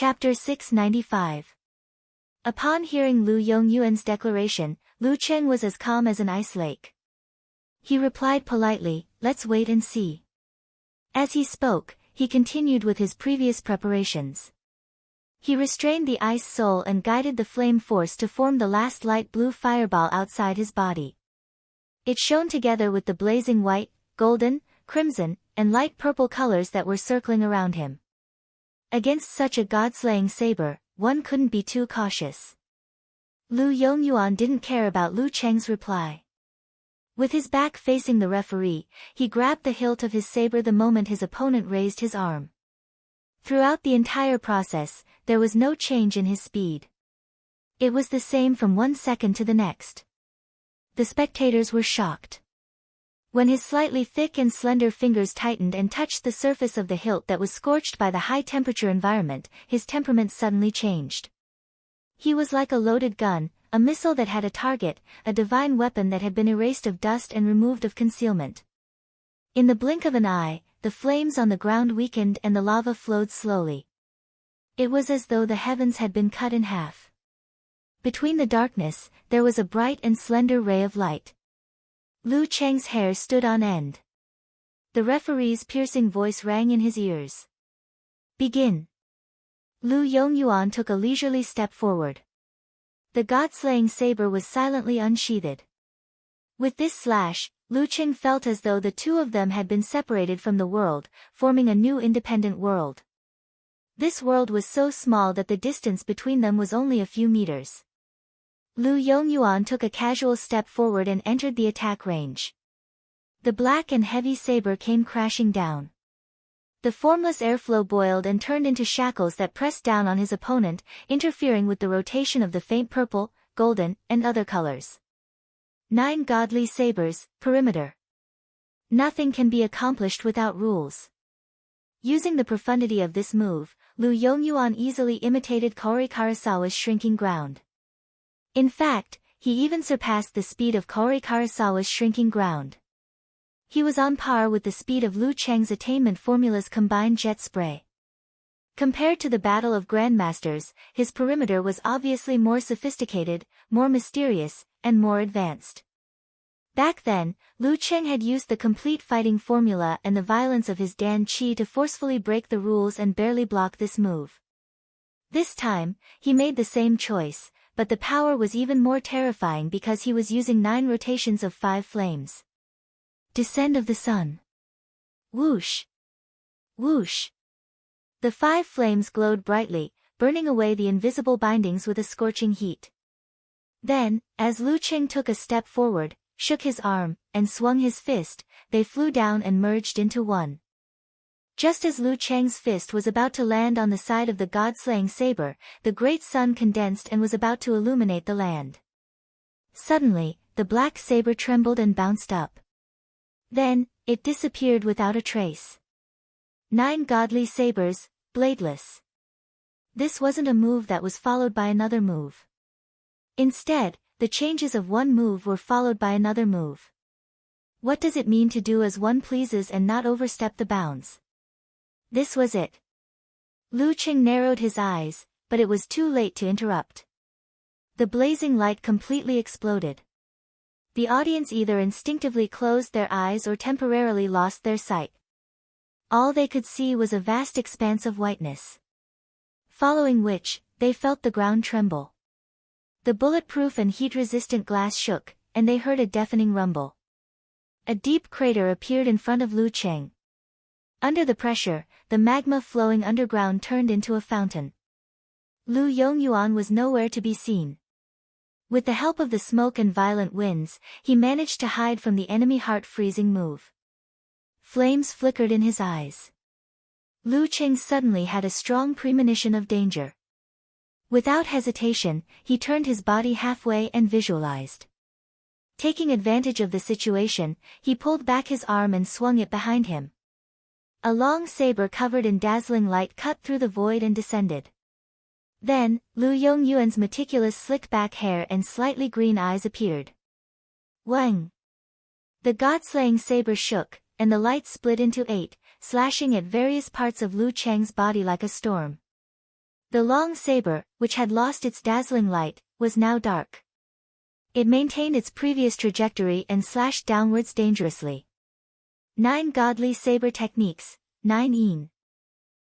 Chapter 695. Upon hearing Lu Yongyuan's declaration, Lu Cheng was as calm as an ice lake. He replied politely, "Let's wait and see." As he spoke, he continued with his previous preparations. He restrained the ice soul and guided the flame force to form the last light blue fireball outside his body. It shone together with the blazing white, golden, crimson, and light purple colors that were circling around him. Against such a god-slaying saber, one couldn't be too cautious. Lu Yongyuan didn't care about Lu Cheng's reply. With his back facing the referee, he grabbed the hilt of his saber the moment his opponent raised his arm. Throughout the entire process, there was no change in his speed. It was the same from one second to the next. The spectators were shocked. When his slightly thick and slender fingers tightened and touched the surface of the hilt that was scorched by the high-temperature environment, his temperament suddenly changed. He was like a loaded gun, a missile that had a target, a divine weapon that had been erased of dust and removed of concealment. In the blink of an eye, the flames on the ground weakened and the lava flowed slowly. It was as though the heavens had been cut in half. Between the darkness, there was a bright and slender ray of light. Lu Cheng's hair stood on end. The referee's piercing voice rang in his ears. "Begin." Lu Yongyuan took a leisurely step forward. The god-slaying saber was silently unsheathed. With this slash, Lu Cheng felt as though the two of them had been separated from the world, forming a new independent world. This world was so small that the distance between them was only a few meters. Lu Yongyuan took a casual step forward and entered the attack range. The black and heavy saber came crashing down. The formless airflow boiled and turned into shackles that pressed down on his opponent, interfering with the rotation of the faint purple, golden, and other colors. 9 godly sabers, perimeter. Nothing can be accomplished without rules. Using the profundity of this move, Lu Yongyuan easily imitated Kori Karasawa's shrinking ground. In fact, he even surpassed the speed of Kori Karasawa's shrinking ground. He was on par with the speed of Lu Cheng's attainment formula's combined jet spray. Compared to the battle of grandmasters, his perimeter was obviously more sophisticated, more mysterious, and more advanced. Back then, Lu Cheng had used the complete fighting formula and the violence of his Dan Qi to forcefully break the rules and barely block this move. This time, he made the same choice, but the power was even more terrifying because he was using 9 rotations of 5 flames. Descent of the sun. Whoosh! Whoosh! The 5 flames glowed brightly, burning away the invisible bindings with a scorching heat. Then, as Lu Cheng took a step forward, shook his arm, and swung his fist, they flew down and merged into one. Just as Lu Cheng's fist was about to land on the side of the god-slaying saber, the great sun condensed and was about to illuminate the land. Suddenly, the black saber trembled and bounced up. Then, it disappeared without a trace. 9 godly sabers, bladeless. This wasn't a move that was followed by another move. Instead, the changes of one move were followed by another move. What does it mean to do as one pleases and not overstep the bounds? This was it. Lu Cheng narrowed his eyes, but it was too late to interrupt. The blazing light completely exploded. The audience either instinctively closed their eyes or temporarily lost their sight. All they could see was a vast expanse of whiteness. Following which, they felt the ground tremble. The bulletproof and heat-resistant glass shook, and they heard a deafening rumble. A deep crater appeared in front of Lu Cheng. Under the pressure, the magma flowing underground turned into a fountain. Lu Yongyuan was nowhere to be seen. With the help of the smoke and violent winds, he managed to hide from the enemy heart-freezing move. Flames flickered in his eyes. Lu Cheng suddenly had a strong premonition of danger. Without hesitation, he turned his body halfway and visualized. Taking advantage of the situation, he pulled back his arm and swung it behind him. A long saber covered in dazzling light cut through the void and descended. Then, Lu Yongyuan's meticulous slick-back hair and slightly green eyes appeared. Wang! The god-slaying saber shook, and the light split into 8, slashing at various parts of Lu Cheng's body like a storm. The long saber, which had lost its dazzling light, was now dark. It maintained its previous trajectory and slashed downwards dangerously. 9 Godly Saber Techniques, 9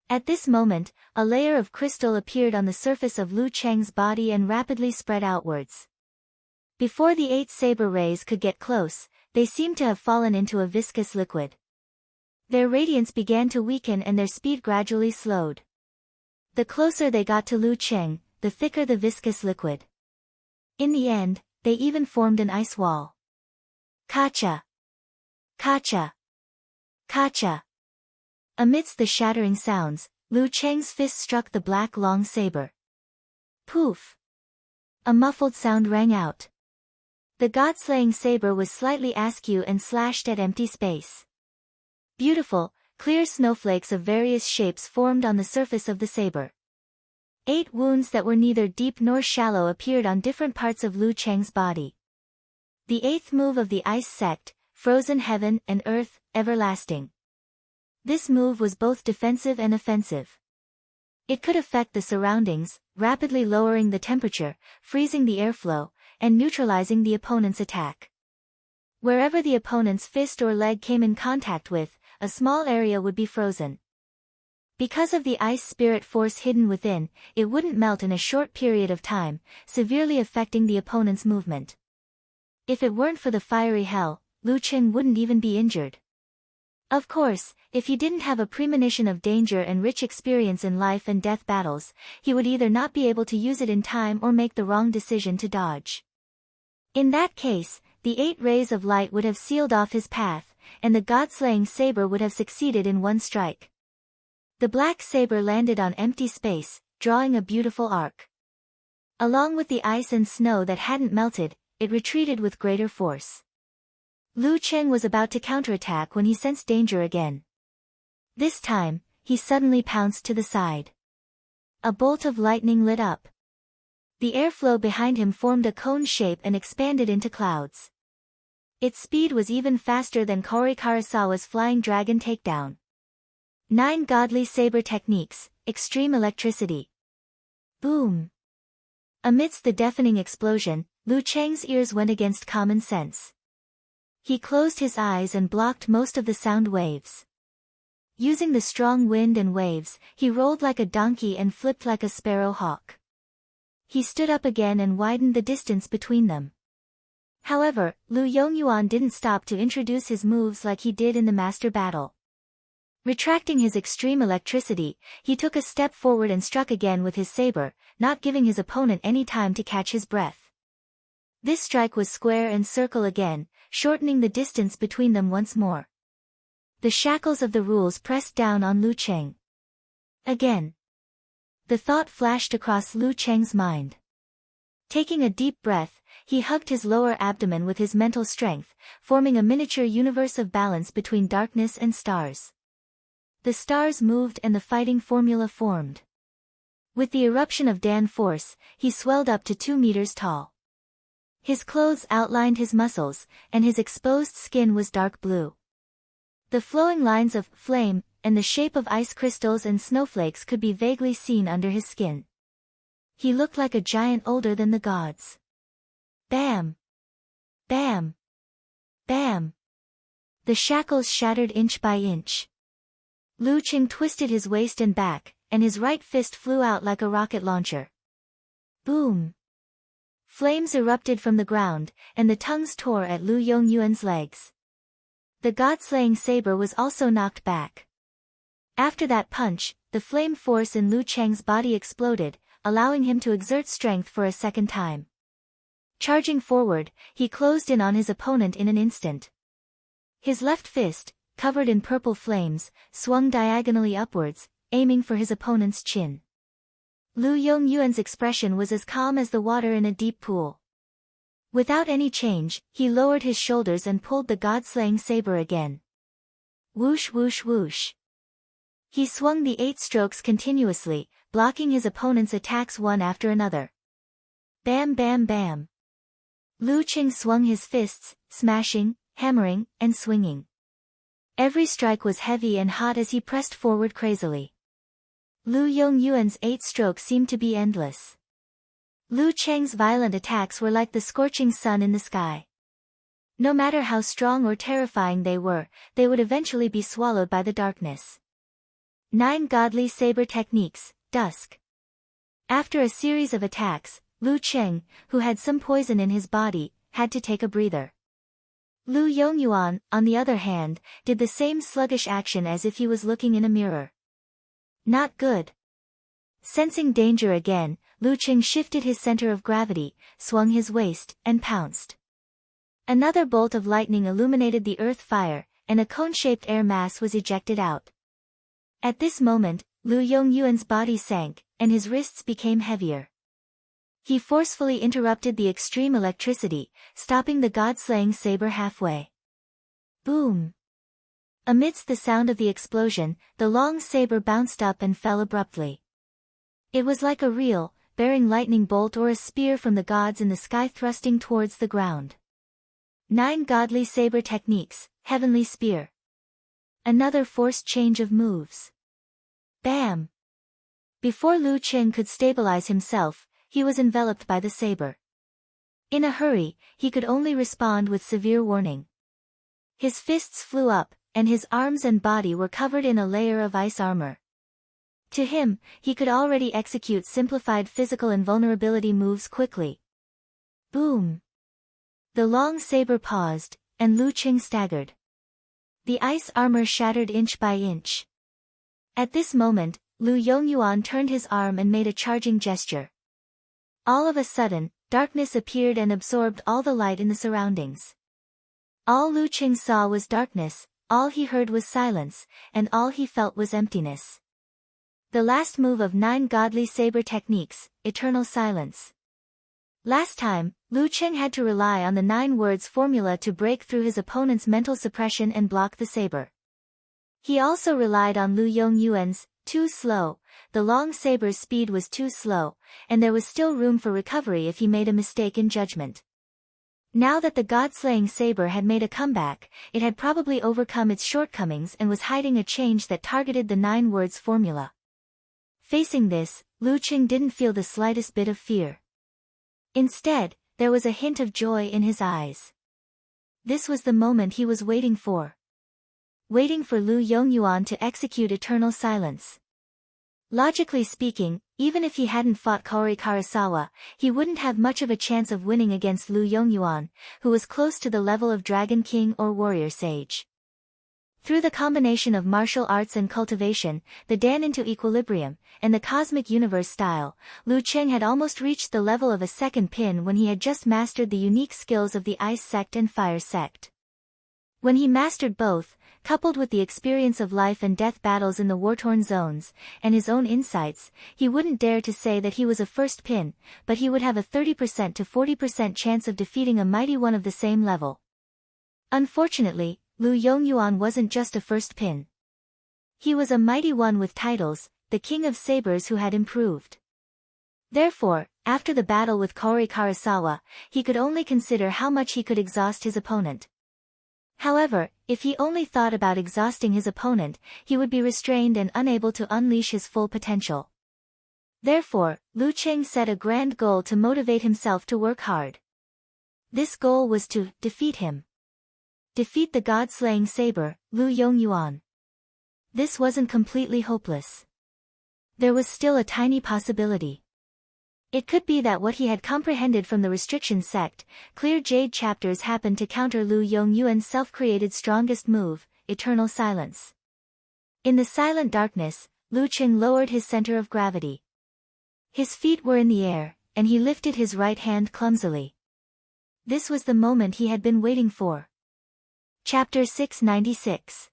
At this moment, a layer of crystal appeared on the surface of Lu Cheng's body and rapidly spread outwards. Before the 8 saber rays could get close, they seemed to have fallen into a viscous liquid. Their radiance began to weaken and their speed gradually slowed. The closer they got to Lu Cheng, the thicker the viscous liquid. In the end, they even formed an ice wall. Kacha! Kacha! Kacha! Amidst the shattering sounds, Lu Cheng's fist struck the black long saber. Poof! A muffled sound rang out. The god-slaying saber was slightly askew and slashed at empty space. Beautiful, clear snowflakes of various shapes formed on the surface of the saber. 8 wounds that were neither deep nor shallow appeared on different parts of Lu Cheng's body. The 8th move of the ice sect, Frozen Heaven and Earth, Everlasting. This move was both defensive and offensive. It could affect the surroundings, rapidly lowering the temperature, freezing the airflow, and neutralizing the opponent's attack. Wherever the opponent's fist or leg came in contact with, a small area would be frozen. Because of the ice spirit force hidden within, it wouldn't melt in a short period of time, severely affecting the opponent's movement. If it weren't for the fiery hell, Lu Cheng wouldn't even be injured. Of course, if he didn't have a premonition of danger and rich experience in life and death battles, he would either not be able to use it in time or make the wrong decision to dodge. In that case, the 8 rays of light would have sealed off his path, and the god-slaying saber would have succeeded in one strike. The black saber landed on empty space, drawing a beautiful arc. Along with the ice and snow that hadn't melted, it retreated with greater force. Lu Cheng was about to counterattack when he sensed danger again. This time, he suddenly pounced to the side. A bolt of lightning lit up. The airflow behind him formed a cone shape and expanded into clouds. Its speed was even faster than Kori Karasawa's flying dragon takedown. 9 Godly Saber Techniques, Extreme Electricity. Boom! Amidst the deafening explosion, Lu Cheng's ears went against common sense. He closed his eyes and blocked most of the sound waves. Using the strong wind and waves, he rolled like a donkey and flipped like a sparrow hawk. He stood up again and widened the distance between them. However, Lu Yongyuan didn't stop to introduce his moves like he did in the master battle. Retracting his extreme electricity, he took a step forward and struck again with his saber, not giving his opponent any time to catch his breath. This strike was square and circle again, shortening the distance between them once more. The shackles of the rules pressed down on Lu Cheng. Again. The thought flashed across Lu Cheng's mind. Taking a deep breath, he hugged his lower abdomen with his mental strength, forming a miniature universe of balance between darkness and stars. The stars moved and the fighting formula formed. With the eruption of Dan force, he swelled up to 2 meters tall. His clothes outlined his muscles, and his exposed skin was dark blue. The flowing lines of flame and the shape of ice crystals and snowflakes could be vaguely seen under his skin. He looked like a giant older than the gods. Bam! Bam! Bam! The shackles shattered inch by inch. Lu Cheng twisted his waist and back, and his right fist flew out like a rocket launcher. Boom! Flames erupted from the ground, and the tongues tore at Lu Yongyuan's legs. The god-slaying saber was also knocked back. After that punch, the flame force in Lu Cheng's body exploded, allowing him to exert strength for a second time. Charging forward, he closed in on his opponent in an instant. His left fist, covered in purple flames, swung diagonally upwards, aiming for his opponent's chin. Lu Yongyuan's expression was as calm as the water in a deep pool. Without any change, he lowered his shoulders and pulled the god-slaying saber again. Whoosh whoosh whoosh. He swung the 8 strokes continuously, blocking his opponent's attacks one after another. Bam bam bam. Lu Cheng swung his fists, smashing, hammering, and swinging. Every strike was heavy and hot as he pressed forward crazily. Lu Yongyuan's 8 strokes seemed to be endless. Lu Cheng's violent attacks were like the scorching sun in the sky. No matter how strong or terrifying they would eventually be swallowed by the darkness. 9 Godly Saber Techniques, Dusk. After a series of attacks, Lu Cheng, who had some poison in his body, had to take a breather. Lu Yongyuan, on the other hand, did the same sluggish action as if he was looking in a mirror. Not good. Sensing danger again, Lu Cheng shifted his center of gravity, swung his waist, and pounced. Another bolt of lightning illuminated the earth fire, and a cone-shaped air mass was ejected out. At this moment, Lu Yongyuan's body sank, and his wrists became heavier. He forcefully interrupted the extreme electricity, stopping the god-slaying saber halfway. Boom! Amidst the sound of the explosion, the long saber bounced up and fell abruptly. It was like a real, bearing lightning bolt or a spear from the gods in the sky thrusting towards the ground. 9 Godly Saber Techniques, Heavenly Spear. Another forced change of moves. Bam! Before Lu Cheng could stabilize himself, he was enveloped by the saber. In a hurry, he could only respond with severe warning. His fists flew up, and his arms and body were covered in a layer of ice armor. To him, he could already execute simplified physical invulnerability moves quickly. Boom! The long saber paused, and Lu Cheng staggered. The ice armor shattered inch by inch. At this moment, Lu Yongyuan turned his arm and made a charging gesture. All of a sudden, darkness appeared and absorbed all the light in the surroundings. All Lu Cheng saw was darkness, all he heard was silence, and all he felt was emptiness. The last move of 9 Godly Saber Techniques, Eternal Silence. Last time, Lu Cheng had to rely on the 9 words formula to break through his opponent's mental suppression and block the saber. He also relied on Lu Yongyuan's, too slow. The long saber's speed was too slow, and there was still room for recovery if he made a mistake in judgment. Now that the god-slaying saber had made a comeback, it had probably overcome its shortcomings and was hiding a change that targeted the 9 words formula. Facing this, Lu Cheng didn't feel the slightest bit of fear. Instead, there was a hint of joy in his eyes. This was the moment he was waiting for. Waiting for Lu Yongyuan to execute Eternal Silence. Logically speaking, even if he hadn't fought Kaori Karasawa, he wouldn't have much of a chance of winning against Lu Yongyuan, who was close to the level of Dragon King or Warrior Sage. Through the combination of martial arts and cultivation, the Dan into equilibrium, and the cosmic universe style, Lu Cheng had almost reached the level of a second pin when he had just mastered the unique skills of the Ice Sect and Fire Sect. When he mastered both, coupled with the experience of life and death battles in the war-torn zones, and his own insights, he wouldn't dare to say that he was a first pin, but he would have a 30% to 40% chance of defeating a mighty one of the same level. Unfortunately, Lu Yongyuan wasn't just a first pin. He was a mighty one with titles, the King of Sabers who had improved. Therefore, after the battle with Kaori Karasawa, he could only consider how much he could exhaust his opponent. However, if he only thought about exhausting his opponent, he would be restrained and unable to unleash his full potential. Therefore, Lu Cheng set a grand goal to motivate himself to work hard. This goal was to defeat him. Defeat the god-slaying saber, Lu Yongyuan. This wasn't completely hopeless. There was still a tiny possibility. It could be that what he had comprehended from the restriction sect, clear jade chapters happened to counter Lu Yongyuan's self-created strongest move, Eternal Silence. In the silent darkness, Lu Cheng lowered his center of gravity. His feet were in the air, and he lifted his right hand clumsily. This was the moment he had been waiting for. Chapter 696.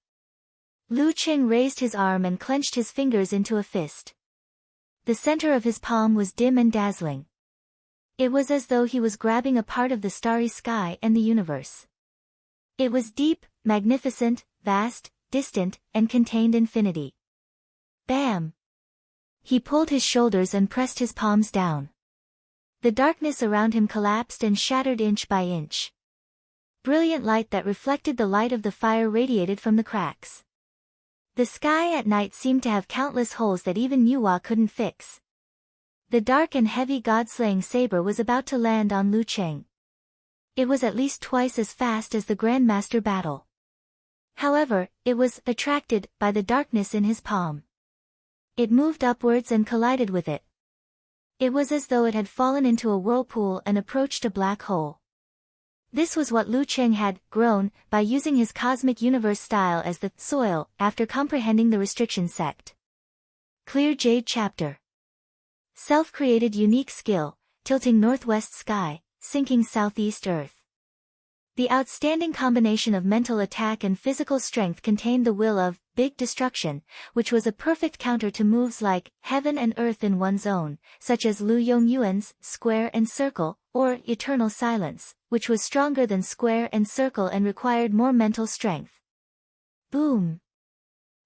Lu Cheng raised his arm and clenched his fingers into a fist. The center of his palm was dim and dazzling. It was as though he was grabbing a part of the starry sky and the universe. It was deep, magnificent, vast, distant, and contained infinity. Bam! He pulled his shoulders and pressed his palms down. The darkness around him collapsed and shattered inch by inch. Brilliant light that reflected the light of the fire radiated from the cracks. The sky at night seemed to have countless holes that even Yuhua couldn't fix. The dark and heavy god-slaying saber was about to land on Lu Cheng. It was at least twice as fast as the Grandmaster battle. However, it was attracted by the darkness in his palm. It moved upwards and collided with it. It was as though it had fallen into a whirlpool and approached a black hole. This was what Lu Cheng had grown by using his cosmic universe style as the soil after comprehending the restriction sect. Clear Jade Chapter. Self-created unique skill, tilting northwest sky, sinking southeast earth. The outstanding combination of mental attack and physical strength contained the will of big destruction, which was a perfect counter to moves like heaven and earth in one's own, such as Lu Yongyuan's square and circle, or eternal silence, which was stronger than square and circle and required more mental strength. Boom!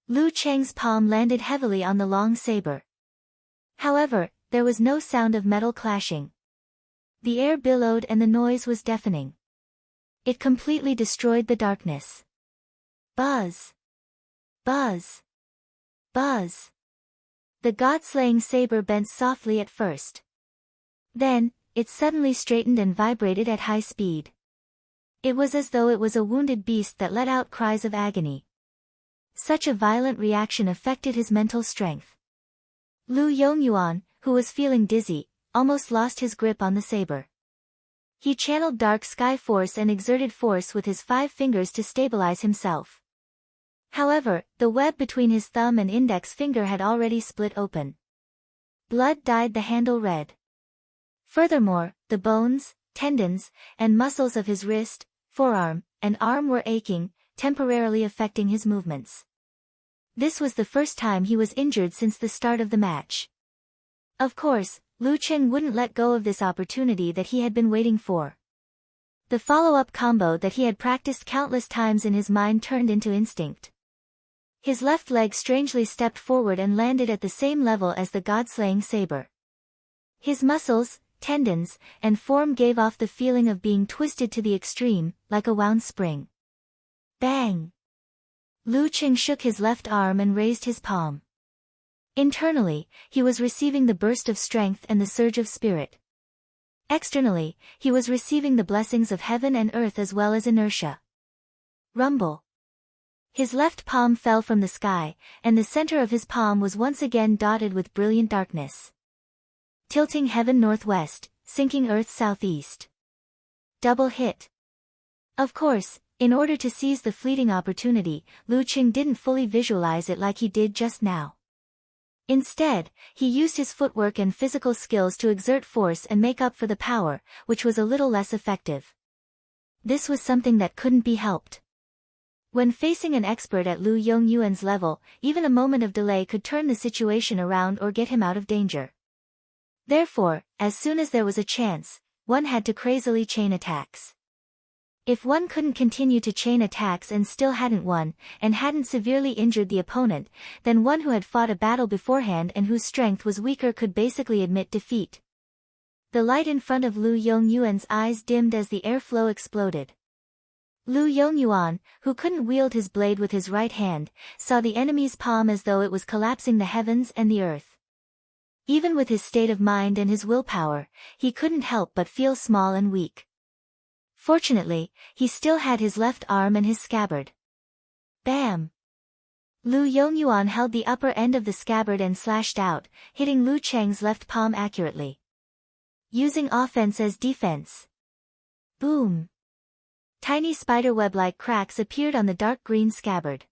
Lu Cheng's palm landed heavily on the long saber. However, there was no sound of metal clashing. The air billowed and the noise was deafening. It completely destroyed the darkness. Buzz! Buzz! Buzz! The god-slaying saber bent softly at first. Then, it suddenly straightened and vibrated at high speed. It was as though it was a wounded beast that let out cries of agony. Such a violent reaction affected his mental strength. Lu Yongyuan, who was feeling dizzy, almost lost his grip on the saber. He channeled dark sky force and exerted force with his 5 fingers to stabilize himself. However, the web between his thumb and index finger had already split open. Blood dyed the handle red. Furthermore, the bones, tendons, and muscles of his wrist, forearm, and arm were aching, temporarily affecting his movements. This was the first time he was injured since the start of the match. Of course, Lu Cheng wouldn't let go of this opportunity that he had been waiting for. The follow-up combo that he had practiced countless times in his mind turned into instinct. His left leg strangely stepped forward and landed at the same level as the god-slaying saber. His muscles, tendons, and form gave off the feeling of being twisted to the extreme, like a wound spring. Bang! Lu Cheng shook his left arm and raised his palm. Internally, he was receiving the burst of strength and the surge of spirit. Externally, he was receiving the blessings of heaven and earth as well as inertia. Rumble. His left palm fell from the sky, and the center of his palm was once again dotted with brilliant darkness. Tilting heaven northwest, sinking earth southeast. Double hit. Of course, in order to seize the fleeting opportunity, Lu Cheng didn't fully visualize it like he did just now. Instead, he used his footwork and physical skills to exert force and make up for the power, which was a little less effective. This was something that couldn't be helped. When facing an expert at Lu Yongyuan's level, even a moment of delay could turn the situation around or get him out of danger. Therefore, as soon as there was a chance, one had to crazily chain attacks. If one couldn't continue to chain attacks and still hadn't won, and hadn't severely injured the opponent, then one who had fought a battle beforehand and whose strength was weaker could basically admit defeat. The light in front of Lu Yongyuan's eyes dimmed as the airflow exploded. Lu Yongyuan, who couldn't wield his blade with his right hand, saw the enemy's palm as though it was collapsing the heavens and the earth. Even with his state of mind and his willpower, he couldn't help but feel small and weak. Fortunately, he still had his left arm and his scabbard. Bam! Lu Yongyuan held the upper end of the scabbard and slashed out, hitting Lu Cheng's left palm accurately. Using offense as defense. Boom! Tiny spiderweb-like cracks appeared on the dark green scabbard.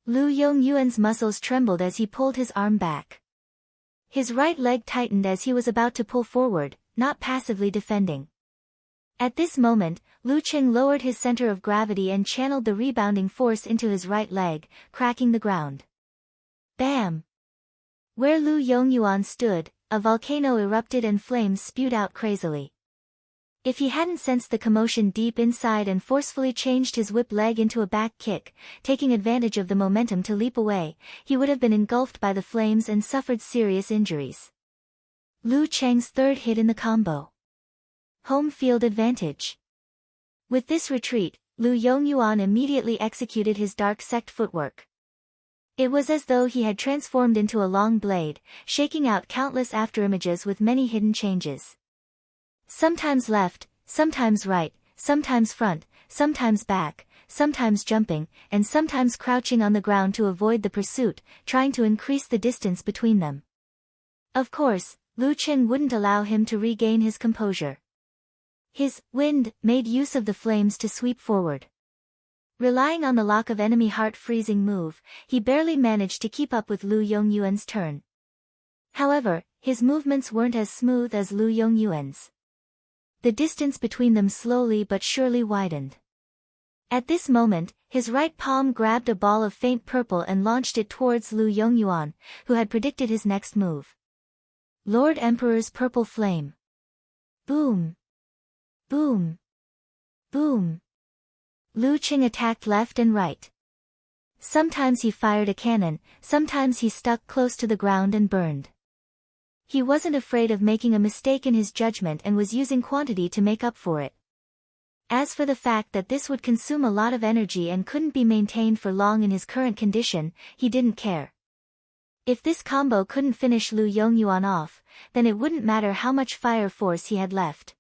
Lu Yongyuan's muscles trembled as he pulled his arm back. His right leg tightened as he was about to pull forward, not passively defending. At this moment, Lu Cheng lowered his center of gravity and channeled the rebounding force into his right leg, cracking the ground. Bam! Where Lu Yongyuan stood, a volcano erupted and flames spewed out crazily. If he hadn't sensed the commotion deep inside and forcefully changed his whip leg into a back kick, taking advantage of the momentum to leap away, he would have been engulfed by the flames and suffered serious injuries. Lu Cheng's third hit in the combo. Home field advantage. With this retreat, Lu Yongyuan immediately executed his dark sect footwork. It was as though he had transformed into a long blade, shaking out countless afterimages with many hidden changes. Sometimes left, sometimes right, sometimes front, sometimes back, sometimes jumping, and sometimes crouching on the ground to avoid the pursuit, trying to increase the distance between them. Of course, Lu Qing wouldn't allow him to regain his composure. His wind made use of the flames to sweep forward. Relying on the lock of enemy heart-freezing move, he barely managed to keep up with Lu Yongyuan's turn. However, his movements weren't as smooth as Lu Yongyuan's. The distance between them slowly but surely widened. At this moment, his right palm grabbed a ball of faint purple and launched it towards Lu Yongyuan, who had predicted his next move. Lord Emperor's Purple Flame. Boom! Boom! Boom! Lu Qing attacked left and right. Sometimes he fired a cannon, sometimes he stuck close to the ground and burned. He wasn't afraid of making a mistake in his judgment and was using quantity to make up for it. As for the fact that this would consume a lot of energy and couldn't be maintained for long in his current condition, he didn't care. If this combo couldn't finish Lu Yongyuan off, then it wouldn't matter how much fire force he had left.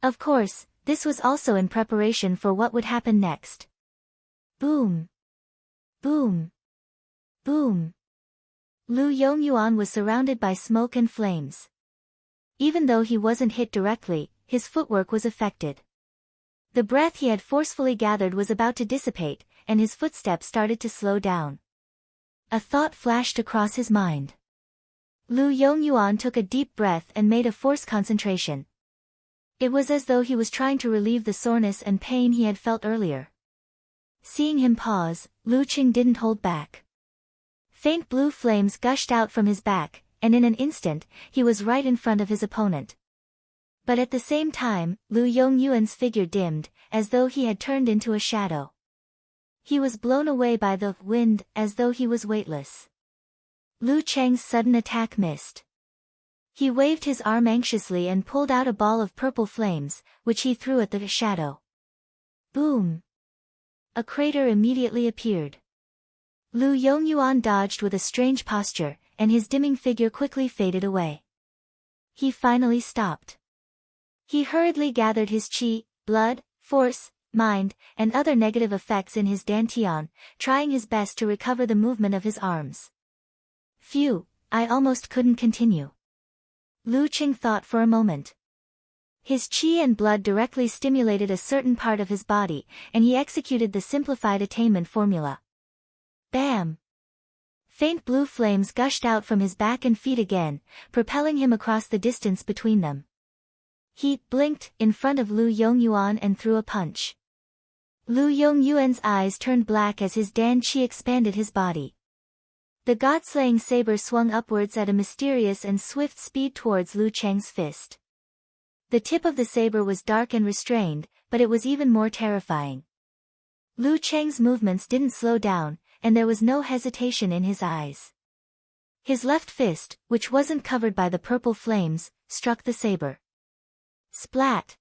Of course, this was also in preparation for what would happen next. Boom! Boom! Boom! Lu Yongyuan was surrounded by smoke and flames. Even though he wasn't hit directly, his footwork was affected. The breath he had forcefully gathered was about to dissipate, and his footsteps started to slow down. A thought flashed across his mind. Lu Yongyuan took a deep breath and made a forced concentration. It was as though he was trying to relieve the soreness and pain he had felt earlier. Seeing him pause, Lu Qing didn't hold back. Faint blue flames gushed out from his back, and in an instant, he was right in front of his opponent. But at the same time, Lu Yongyuan's figure dimmed, as though he had turned into a shadow. He was blown away by the wind, as though he was weightless. Lu Cheng's sudden attack missed. He waved his arm anxiously and pulled out a ball of purple flames, which he threw at the shadow. Boom! A crater immediately appeared. Lu Yongyuan dodged with a strange posture, and his dimming figure quickly faded away. He finally stopped. He hurriedly gathered his qi, blood, force, mind, and other negative effects in his dantian, trying his best to recover the movement of his arms. Phew, I almost couldn't continue. Lu Qing thought for a moment. His qi and blood directly stimulated a certain part of his body, and he executed the simplified attainment formula. Bam! Faint blue flames gushed out from his back and feet again, propelling him across the distance between them. He blinked in front of Lu Yongyuan and threw a punch. Lu Yongyuan's eyes turned black as his dan qi expanded his body. The god-slaying saber swung upwards at a mysterious and swift speed towards Lu Cheng's fist. The tip of the saber was dark and restrained, but it was even more terrifying. Lu Cheng's movements didn't slow down, and there was no hesitation in his eyes. His left fist, which wasn't covered by the purple flames, struck the saber. Splat!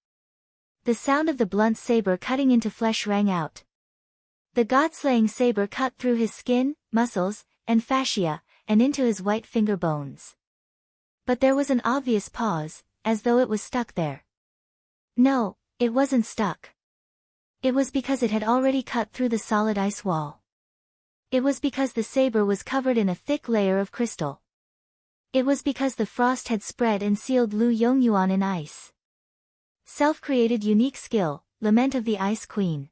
The sound of the blunt saber cutting into flesh rang out. The god-slaying saber cut through his skin, muscles, and fascia, and into his white finger bones. But there was an obvious pause, as though it was stuck there. No, it wasn't stuck. It was because it had already cut through the solid ice wall. It was because the saber was covered in a thick layer of crystal. It was because the frost had spread and sealed Lu Yongyuan in ice. Self-created unique skill, Lament of the Ice Queen.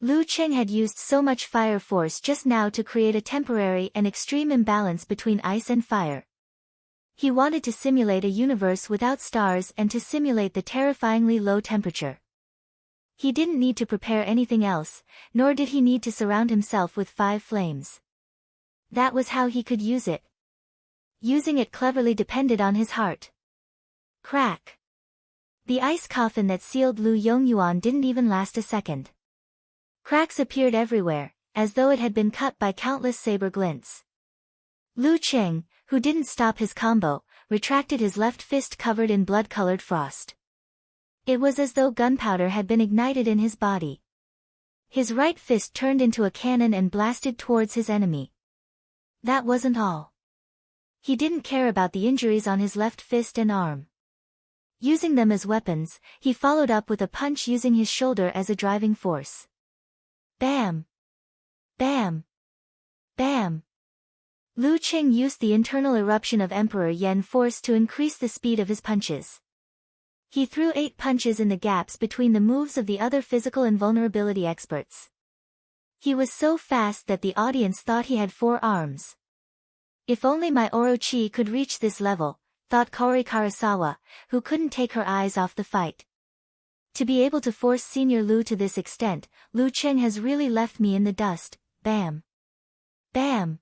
Lu Qing had used so much fire force just now to create a temporary and extreme imbalance between ice and fire. He wanted to simulate a universe without stars and to simulate the terrifyingly low temperature. He didn't need to prepare anything else, nor did he need to surround himself with 5 flames. That was how he could use it. Using it cleverly depended on his heart. Crack! The ice coffin that sealed Lu Yongyuan didn't even last a second. Cracks appeared everywhere, as though it had been cut by countless saber glints. Lu Qing, who didn't stop his combo, retracted his left fist covered in blood-colored frost. It was as though gunpowder had been ignited in his body. His right fist turned into a cannon and blasted towards his enemy. That wasn't all. He didn't care about the injuries on his left fist and arm. Using them as weapons, he followed up with a punch using his shoulder as a driving force. Bam! Bam! Bam! Lu Qing used the internal eruption of Emperor Yen force to increase the speed of his punches. He threw 8 punches in the gaps between the moves of the other physical invulnerability experts. He was so fast that the audience thought he had 4 arms. If only my Orochi could reach this level, thought Kaori Karasawa, who couldn't take her eyes off the fight. To be able to force Senior Lu to this extent, Lu Qing has really left me in the dust. Bam! Bam!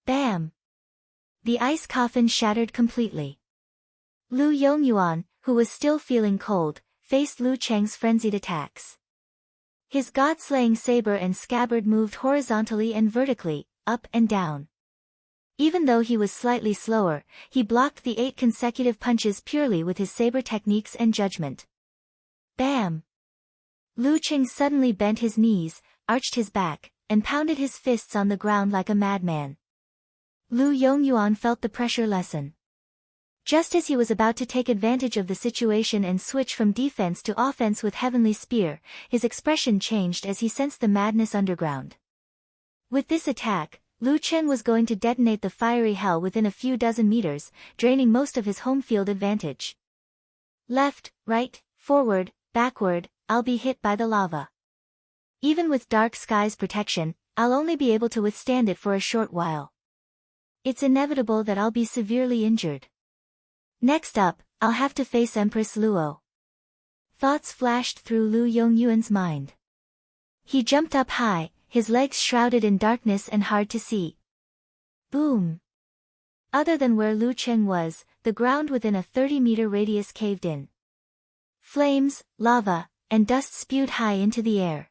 Bam! The ice coffin shattered completely. Lu Yongyuan, who was still feeling cold, faced Lu Cheng's frenzied attacks. His god-slaying saber and scabbard moved horizontally and vertically, up and down. Even though he was slightly slower, he blocked the 8 consecutive punches purely with his saber techniques and judgment. Bam! Lu Qing suddenly bent his knees, arched his back, and pounded his fists on the ground like a madman. Lu Yongyuan felt the pressure lessen. Just as he was about to take advantage of the situation and switch from defense to offense with Heavenly Spear, his expression changed as he sensed the madness underground. With this attack, Lu Qing was going to detonate the fiery hell within a few dozen meters, draining most of his home field advantage. Left, right, forward, backward, I'll be hit by the lava. Even with dark sky's protection, I'll only be able to withstand it for a short while. It's inevitable that I'll be severely injured. Next up, I'll have to face Empress Luo. Thoughts flashed through Lu Yongyuan's mind. He jumped up high, his legs shrouded in darkness and hard to see. Boom! Other than where Lu Qing was, the ground within a 30-meter radius caved in. Flames, lava, and dust spewed high into the air.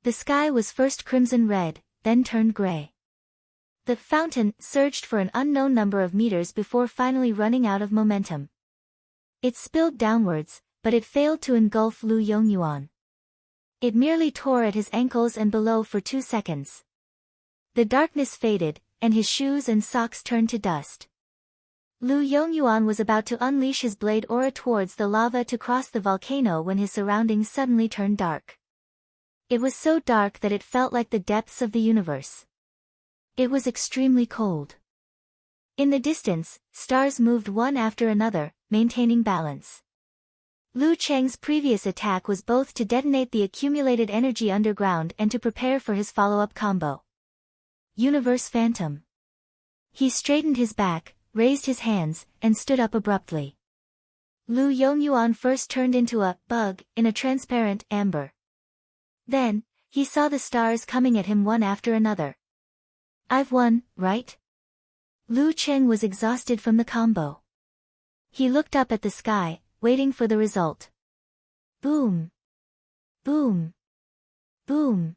The sky was first crimson red, then turned gray. The fountain surged for an unknown number of meters before finally running out of momentum. It spilled downwards, but it failed to engulf Lu Yongyuan. It merely tore at his ankles and below for 2 seconds. The darkness faded, and his shoes and socks turned to dust. Lu Yongyuan was about to unleash his blade aura towards the lava to cross the volcano when his surroundings suddenly turned dark. It was so dark that it felt like the depths of the universe. It was extremely cold. In the distance, stars moved one after another, maintaining balance. Lu Cheng's previous attack was both to detonate the accumulated energy underground and to prepare for his follow-up combo. Universe Phantom. He straightened his back, raised his hands, and stood up abruptly. Lu Yongyuan first turned into a bug in a transparent amber. Then, he saw the stars coming at him one after another. I've won, right? Lu Qing was exhausted from the combo. He looked up at the sky, waiting for the result. Boom! Boom! Boom!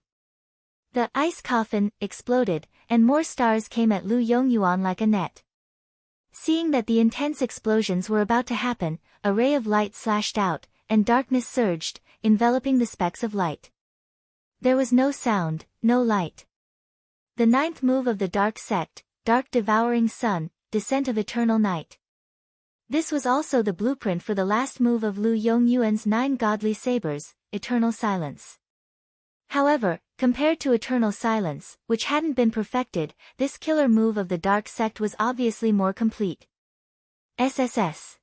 The ice coffin exploded, and more stars came at Lu Yongyuan like a net. Seeing that the intense explosions were about to happen, a ray of light slashed out, and darkness surged, enveloping the specks of light. There was no sound, no light. The 9th move of the Dark Sect, Dark Devouring Sun, Descent of Eternal Night. This was also the blueprint for the last move of Lu Yongyuan's 9 godly sabers, Eternal Silence. However, compared to Eternal Silence, which hadn't been perfected, this killer move of the Dark Sect was obviously more complete. SSS.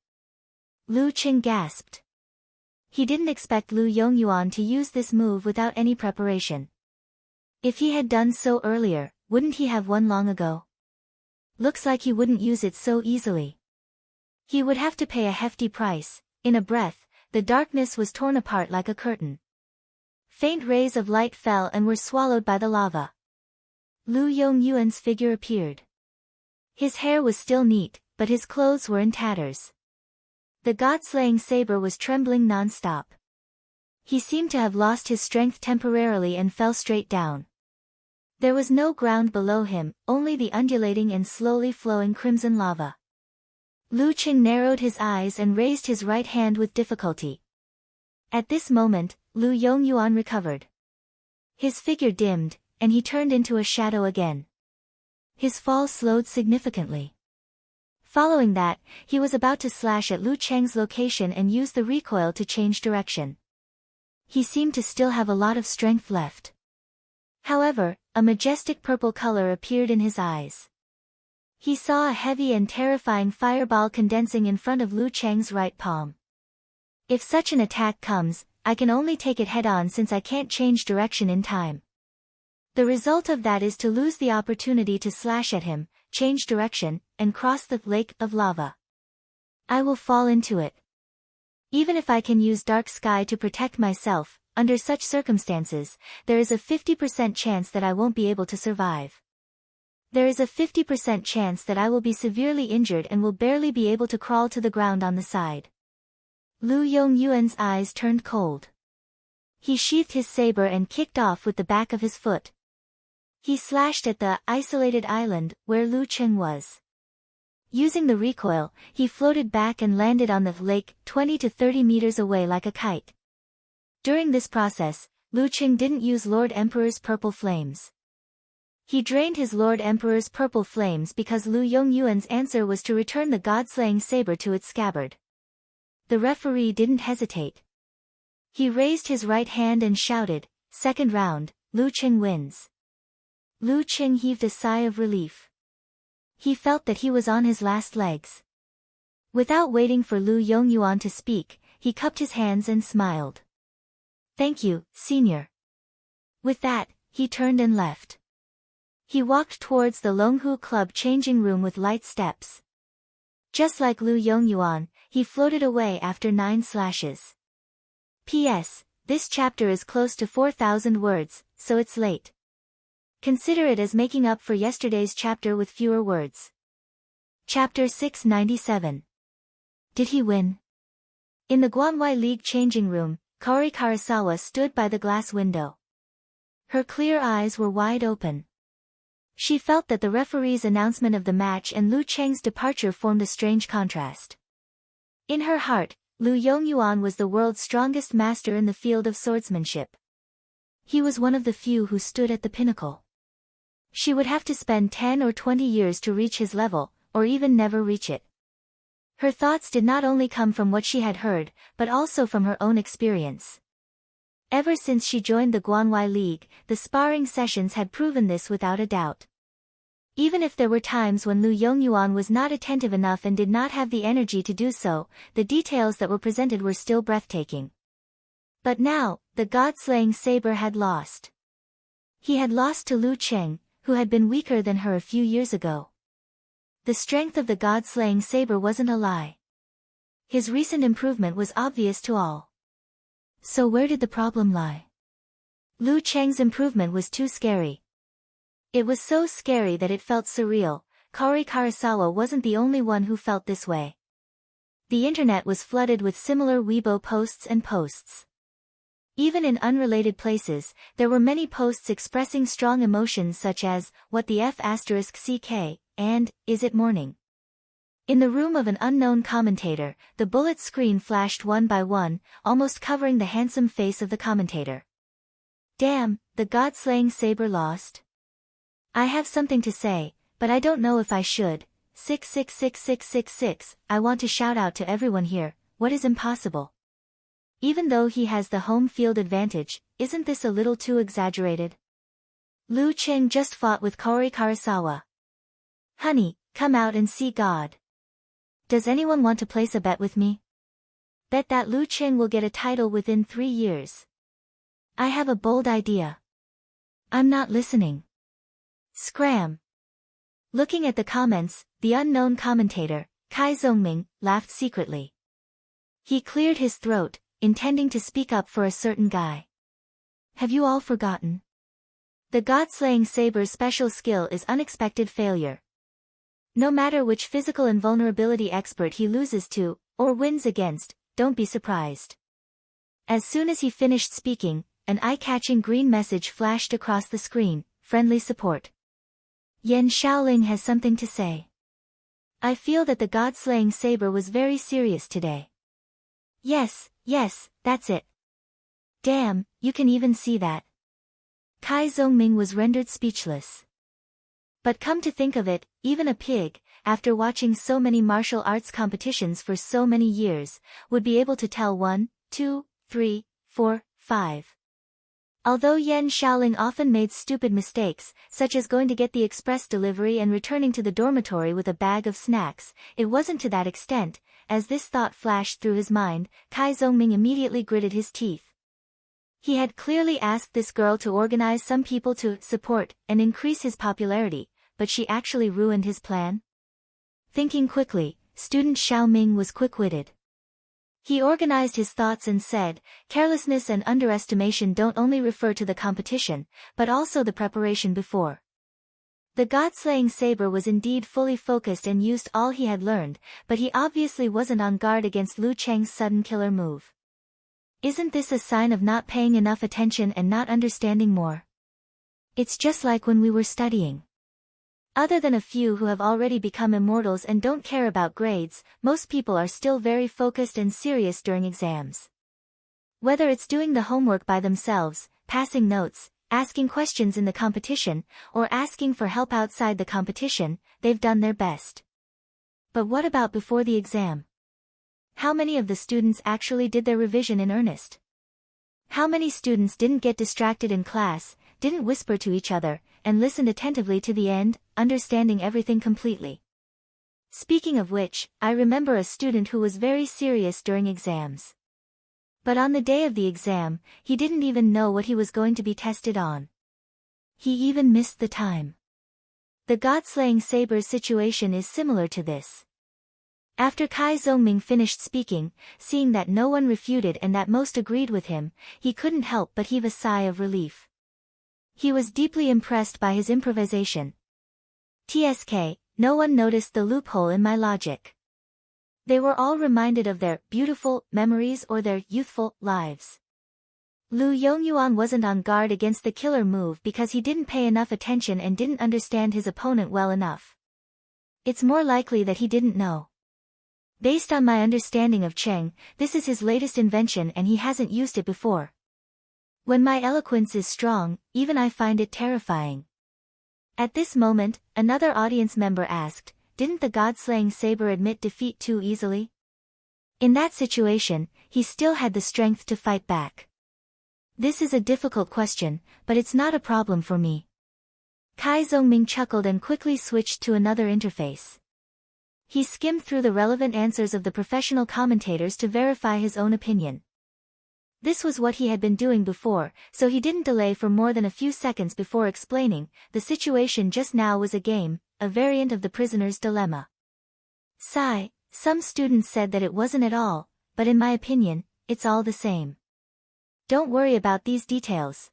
Lu Qing gasped. He didn't expect Lu Yongyuan to use this move without any preparation. If he had done so earlier, wouldn't he have won long ago? Looks like he wouldn't use it so easily. He would have to pay a hefty price. In a breath, the darkness was torn apart like a curtain. Faint rays of light fell and were swallowed by the lava. Lu Yongyuan's figure appeared. His hair was still neat, but his clothes were in tatters. The god-slaying saber was trembling non-stop. He seemed to have lost his strength temporarily and fell straight down. There was no ground below him, only the undulating and slowly flowing crimson lava. Lu Qing narrowed his eyes and raised his right hand with difficulty. At this moment, Lu Yongyuan recovered. His figure dimmed, and he turned into a shadow again. His fall slowed significantly. Following that, he was about to slash at Lu Cheng's location and use the recoil to change direction. He seemed to still have a lot of strength left. However, a majestic purple color appeared in his eyes. He saw a heavy and terrifying fireball condensing in front of Lu Cheng's right palm. If such an attack comes, I can only take it head-on since I can't change direction in time. The result of that is to lose the opportunity to slash at him, change direction, and cross the lake of lava. I will fall into it. Even if I can use dark sky to protect myself, under such circumstances, there is a 50% chance that I won't be able to survive. There is a 50% chance that I will be severely injured and will barely be able to crawl to the ground on the side. Lu Yongyuan's eyes turned cold. He sheathed his saber and kicked off with the back of his foot. He slashed at the isolated island where Lu Cheng was. Using the recoil, he floated back and landed on the lake 20 to 30 meters away like a kite. During this process, Lu Cheng didn't use Lord Emperor's purple flames. He drained his Lord Emperor's purple flames because Lu Yongyuan's answer was to return the god-slaying saber to its scabbard. The referee didn't hesitate. He raised his right hand and shouted, "Second round, Lu Cheng wins." Lu Cheng heaved a sigh of relief. He felt that he was on his last legs. Without waiting for Lu Yongyuan to speak, he cupped his hands and smiled. "Thank you, senior." With that, he turned and left. He walked towards the Longhu Club changing room with light steps. Just like Lu Yongyuan, he floated away after 9 slashes. P.S. This chapter is close to 4,000 words, so it's late. Consider it as making up for yesterday's chapter with fewer words. Chapter 697. Did he win? In the Guanwai League changing room, Kaori Karasawa stood by the glass window. Her clear eyes were wide open. She felt that the referee's announcement of the match and Lu Cheng's departure formed a strange contrast. In her heart, Lu Yongyuan was the world's strongest master in the field of swordsmanship. He was one of the few who stood at the pinnacle. She would have to spend 10 or 20 years to reach his level, or even never reach it. Her thoughts did not only come from what she had heard, but also from her own experience. Ever since she joined the Guanwai League, the sparring sessions had proven this without a doubt. Even if there were times when Lu Yongyuan was not attentive enough and did not have the energy to do so, the details that were presented were still breathtaking. But now, the god-slaying saber had lost. He had lost to Lu Cheng, who had been weaker than her a few years ago. The strength of the god-slaying saber wasn't a lie. His recent improvement was obvious to all. So where did the problem lie? Lu Cheng's improvement was too scary. It was so scary that it felt surreal. Kaori Karasawa wasn't the only one who felt this way. The internet was flooded with similar Weibo posts and posts. Even in unrelated places, there were many posts expressing strong emotions such as, "What the F*** CK, and, "Is it morning?" In the room of an unknown commentator, the bullet screen flashed one by one, almost covering the handsome face of the commentator. Damn, the god-slaying saber lost. I have something to say, but I don't know if I should. 666666, I want to shout out to everyone here, what is impossible? Even though he has the home field advantage, isn't this a little too exaggerated? Lu Cheng just fought with Kaori Karasawa. Honey, come out and see God. Does anyone want to place a bet with me? Bet that Lu Cheng will get a title within 3 years. I have a bold idea. I'm not listening. Scram. Looking at the comments, the unknown commentator, Kai Zongming, laughed secretly. He cleared his throat, intending to speak up for a certain guy. Have you all forgotten? The god-slaying saber's special skill is unexpected failure. No matter which physical invulnerability expert he loses to, or wins against, don't be surprised. As soon as he finished speaking, an eye-catching green message flashed across the screen, friendly support. Yan Shaoling has something to say. I feel that the god-slaying saber was very serious today. Yes, that's it. Damn, you can even see that. Kai Zongming was rendered speechless. But come to think of it, even a pig, after watching so many martial arts competitions for so many years, would be able to tell 1, 2, 3, 4, 5. Although Yan Xiaoling often made stupid mistakes, such as going to get the express delivery and returning to the dormitory with a bag of snacks, it wasn't to that extent. As this thought flashed through his mind, Kai Zongming immediately gritted his teeth. He had clearly asked this girl to organize some people to support and increase his popularity, but she actually ruined his plan? Thinking quickly, student Xiao Ming was quick-witted. He organized his thoughts and said, carelessness and underestimation don't only refer to the competition, but also the preparation before. The god-slaying saber was indeed fully focused and used all he had learned, but he obviously wasn't on guard against Lu Cheng's sudden killer move. Isn't this a sign of not paying enough attention and not understanding more? It's just like when we were studying. Other than a few who have already become immortals and don't care about grades, most people are still very focused and serious during exams. Whether it's doing the homework by themselves, passing notes, asking questions in the competition, or asking for help outside the competition, they've done their best. But what about before the exam? How many of the students actually did their revision in earnest? How many students didn't get distracted in class, didn't whisper to each other, and listened attentively to the end, understanding everything completely? Speaking of which, I remember a student who was very serious during exams. But on the day of the exam, he didn't even know what he was going to be tested on. He even missed the time. The god-slaying saber's situation is similar to this. After Kai Zongming finished speaking, seeing that no one refuted and that most agreed with him, he couldn't help but heave a sigh of relief. He was deeply impressed by his improvisation. TSK, no one noticed the loophole in my logic. They were all reminded of their beautiful memories or their youthful lives. Lu Yongyuan wasn't on guard against the killer move because he didn't pay enough attention and didn't understand his opponent well enough. It's more likely that he didn't know. Based on my understanding of Cheng, this is his latest invention and he hasn't used it before. When my eloquence is strong, even I find it terrifying. At this moment, another audience member asked, didn't the god-slaying saber admit defeat too easily? In that situation, he still had the strength to fight back. This is a difficult question, but it's not a problem for me. Kai Zongming chuckled and quickly switched to another interface. He skimmed through the relevant answers of the professional commentators to verify his own opinion. This was what he had been doing before, so he didn't delay for more than a few seconds before explaining, the situation just now was a game, a variant of the prisoner's dilemma. Sigh, some students said that it wasn't at all, but in my opinion, it's all the same. Don't worry about these details.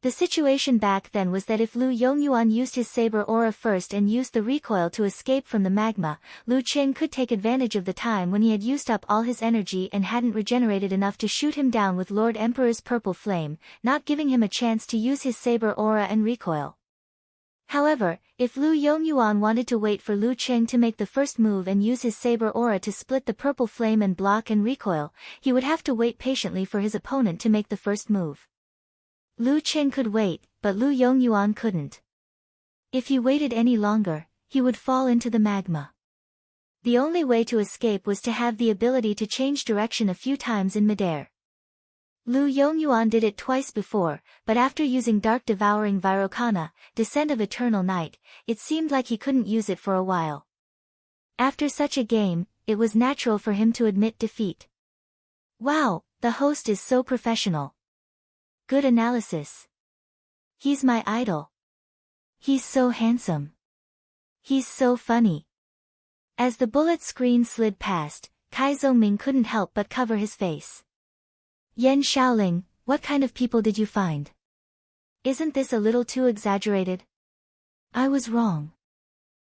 The situation back then was that if Lu Yongyuan used his saber aura first and used the recoil to escape from the magma, Lu Qing could take advantage of the time when he had used up all his energy and hadn't regenerated enough to shoot him down with Lord Emperor's purple flame, not giving him a chance to use his saber aura and recoil. However, if Lu Yongyuan wanted to wait for Lu Qing to make the first move and use his saber aura to split the purple flame and block and recoil, he would have to wait patiently for his opponent to make the first move. Lu Qing could wait, but Lu Yongyuan couldn't. If he waited any longer, he would fall into the magma. The only way to escape was to have the ability to change direction a few times in midair. Lu Yongyuan did it twice before, but after using Dark Devouring Virokana, Descent of Eternal Night, it seemed like he couldn't use it for a while. After such a game, it was natural for him to admit defeat. Wow, the host is so professional. Good analysis. He's my idol. He's so handsome. He's so funny. As the bullet screen slid past, Kai Zongming couldn't help but cover his face. Yan Xiaoling, what kind of people did you find? Isn't this a little too exaggerated? I was wrong.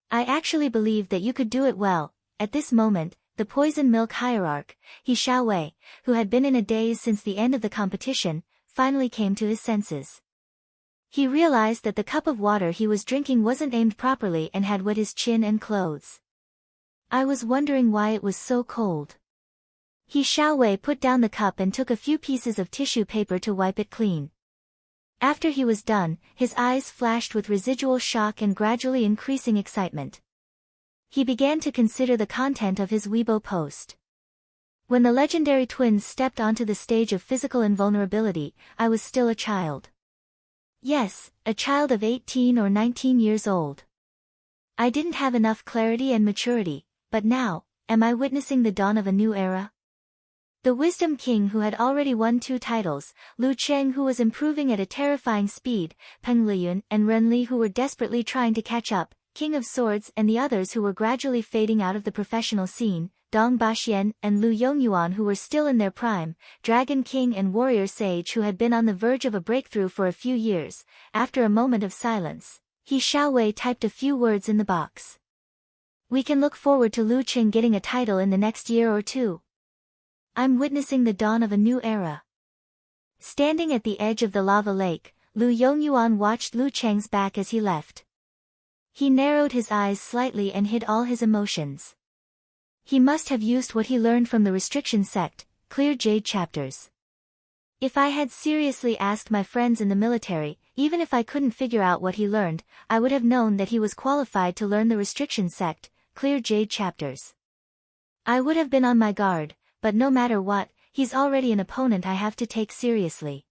I actually believed that you could do it well. At this moment, the poison milk hierarch, He Xiaowei, who had been in a daze since the end of the competition, finally came to his senses. He realized that the cup of water he was drinking wasn't aimed properly and had wet his chin and clothes. I was wondering why it was so cold. He Xiaowei put down the cup and took a few pieces of tissue paper to wipe it clean. After he was done, his eyes flashed with residual shock and gradually increasing excitement. He began to consider the content of his Weibo post. When the legendary twins stepped onto the stage of physical invulnerability, I was still a child. Yes, a child of 18 or 19 years old. I didn't have enough clarity and maturity, but now, am I witnessing the dawn of a new era? The Wisdom King who had already won 2 titles, Lu Cheng who was improving at a terrifying speed, Peng Liyun and Ren Li who were desperately trying to catch up, King of Swords and the others who were gradually fading out of the professional scene, Dong Baxian and Lu Yongyuan who were still in their prime, Dragon King and Warrior Sage who had been on the verge of a breakthrough for a few years. After a moment of silence, He Xiaowei typed a few words in the box. We can look forward to Lu Cheng getting a title in the next year or 2. I'm witnessing the dawn of a new era. Standing at the edge of the lava lake, Lu Yongyuan watched Lu Cheng's back as he left. He narrowed his eyes slightly and hid all his emotions. He must have used what he learned from the restriction sect, clear jade chapters. If I had seriously asked my friends in the military, even if I couldn't figure out what he learned, I would have known that he was qualified to learn the restriction sect, clear jade chapters. I would have been on my guard, but no matter what, he's already an opponent I have to take seriously.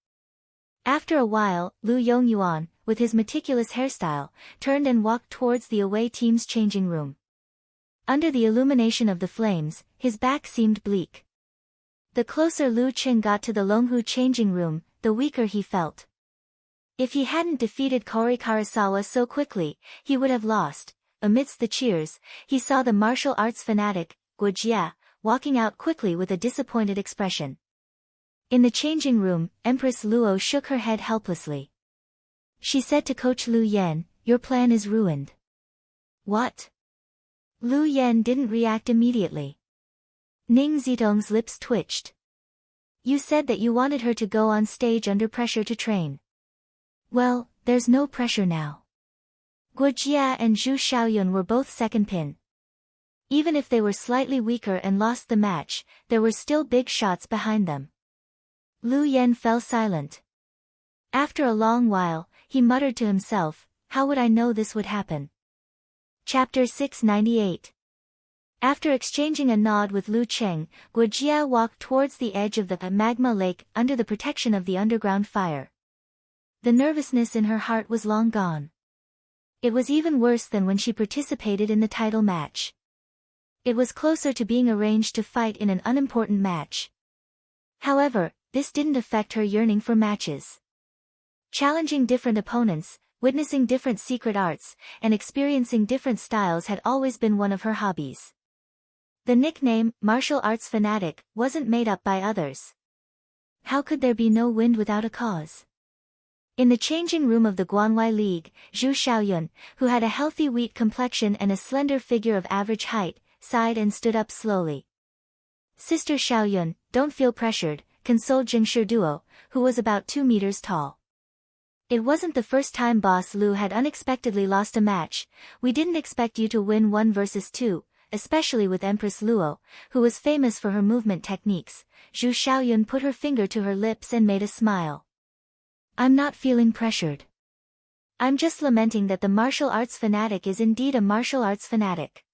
After a while, Lu Yongyuan, with his meticulous hairstyle, turned and walked towards the away team's changing room. Under the illumination of the flames, his back seemed bleak. The closer Lu Cheng got to the Longhu changing room, the weaker he felt. If he hadn't defeated Kori Karasawa so quickly, he would have lost. Amidst the cheers, he saw the martial arts fanatic, Guo Jia, walking out quickly with a disappointed expression. In the changing room, Empress Luo shook her head helplessly. She said to Coach Lu Yan, "Your plan is ruined." What? Lu Yan didn't react immediately. Ning Zitong's lips twitched. You said that you wanted her to go on stage under pressure to train. Well, there's no pressure now. Guo Jia and Zhu Xiaoyun were both second pin. Even if they were slightly weaker and lost the match, there were still big shots behind them. Lu Yan fell silent. After a long while, he muttered to himself, how would I know this would happen? Chapter 698. After exchanging a nod with Lu Cheng, Guo Jia walked towards the edge of the magma lake under the protection of the underground fire. The nervousness in her heart was long gone. It was even worse than when she participated in the title match. It was closer to being arranged to fight in an unimportant match. However, this didn't affect her yearning for matches. Challenging different opponents, witnessing different secret arts, and experiencing different styles had always been one of her hobbies. The nickname, martial arts fanatic, wasn't made up by others. How could there be no wind without a cause? In the changing room of the Guanwai League, Zhu Xiaoyun, who had a healthy wheat complexion and a slender figure of average height, sighed and stood up slowly. Sister Xiaoyun, don't feel pressured, consoled Jingshi Duo, who was about 2 meters tall. It wasn't the first time Boss Lu had unexpectedly lost a match. We didn't expect you to win 1 versus 2, especially with Empress Luo, who was famous for her movement techniques. Zhu Xiaoyun put her finger to her lips and made a smile. I'm not feeling pressured. I'm just lamenting that the martial arts fanatic is indeed a martial arts fanatic.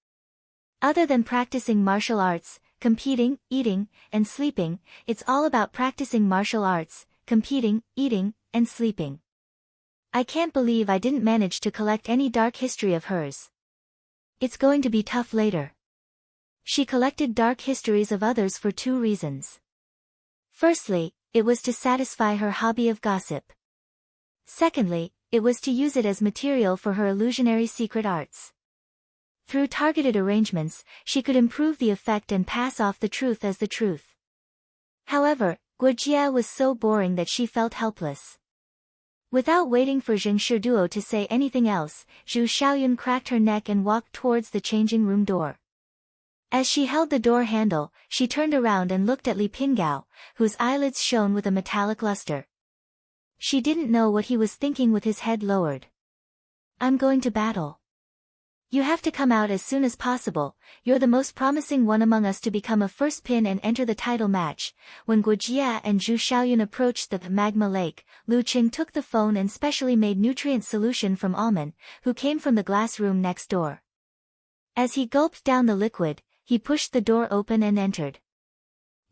Other than practicing martial arts, competing, eating, and sleeping, it's all about practicing martial arts, competing, eating, and sleeping. I can't believe I didn't manage to collect any dark history of hers. It's going to be tough later. She collected dark histories of others for 2 reasons. Firstly, it was to satisfy her hobby of gossip. Secondly, it was to use it as material for her illusionary secret arts. Through targeted arrangements, she could improve the effect and pass off the truth as the truth. However, Guo Jia was so boring that she felt helpless. Without waiting for Jingshi Duo to say anything else, Zhu Xiaoyun cracked her neck and walked towards the changing room door. As she held the door handle, she turned around and looked at Li Pingao, whose eyelids shone with a metallic luster. She didn't know what he was thinking with his head lowered. I'm going to battle. You have to come out as soon as possible, you're the most promising one among us to become a first pin and enter the title match. When Guojia and Zhu Xiaoyun approached the magma lake, Lu Qing took the phone and specially made nutrient solution from almond, who came from the glass room next door. As he gulped down the liquid, he pushed the door open and entered.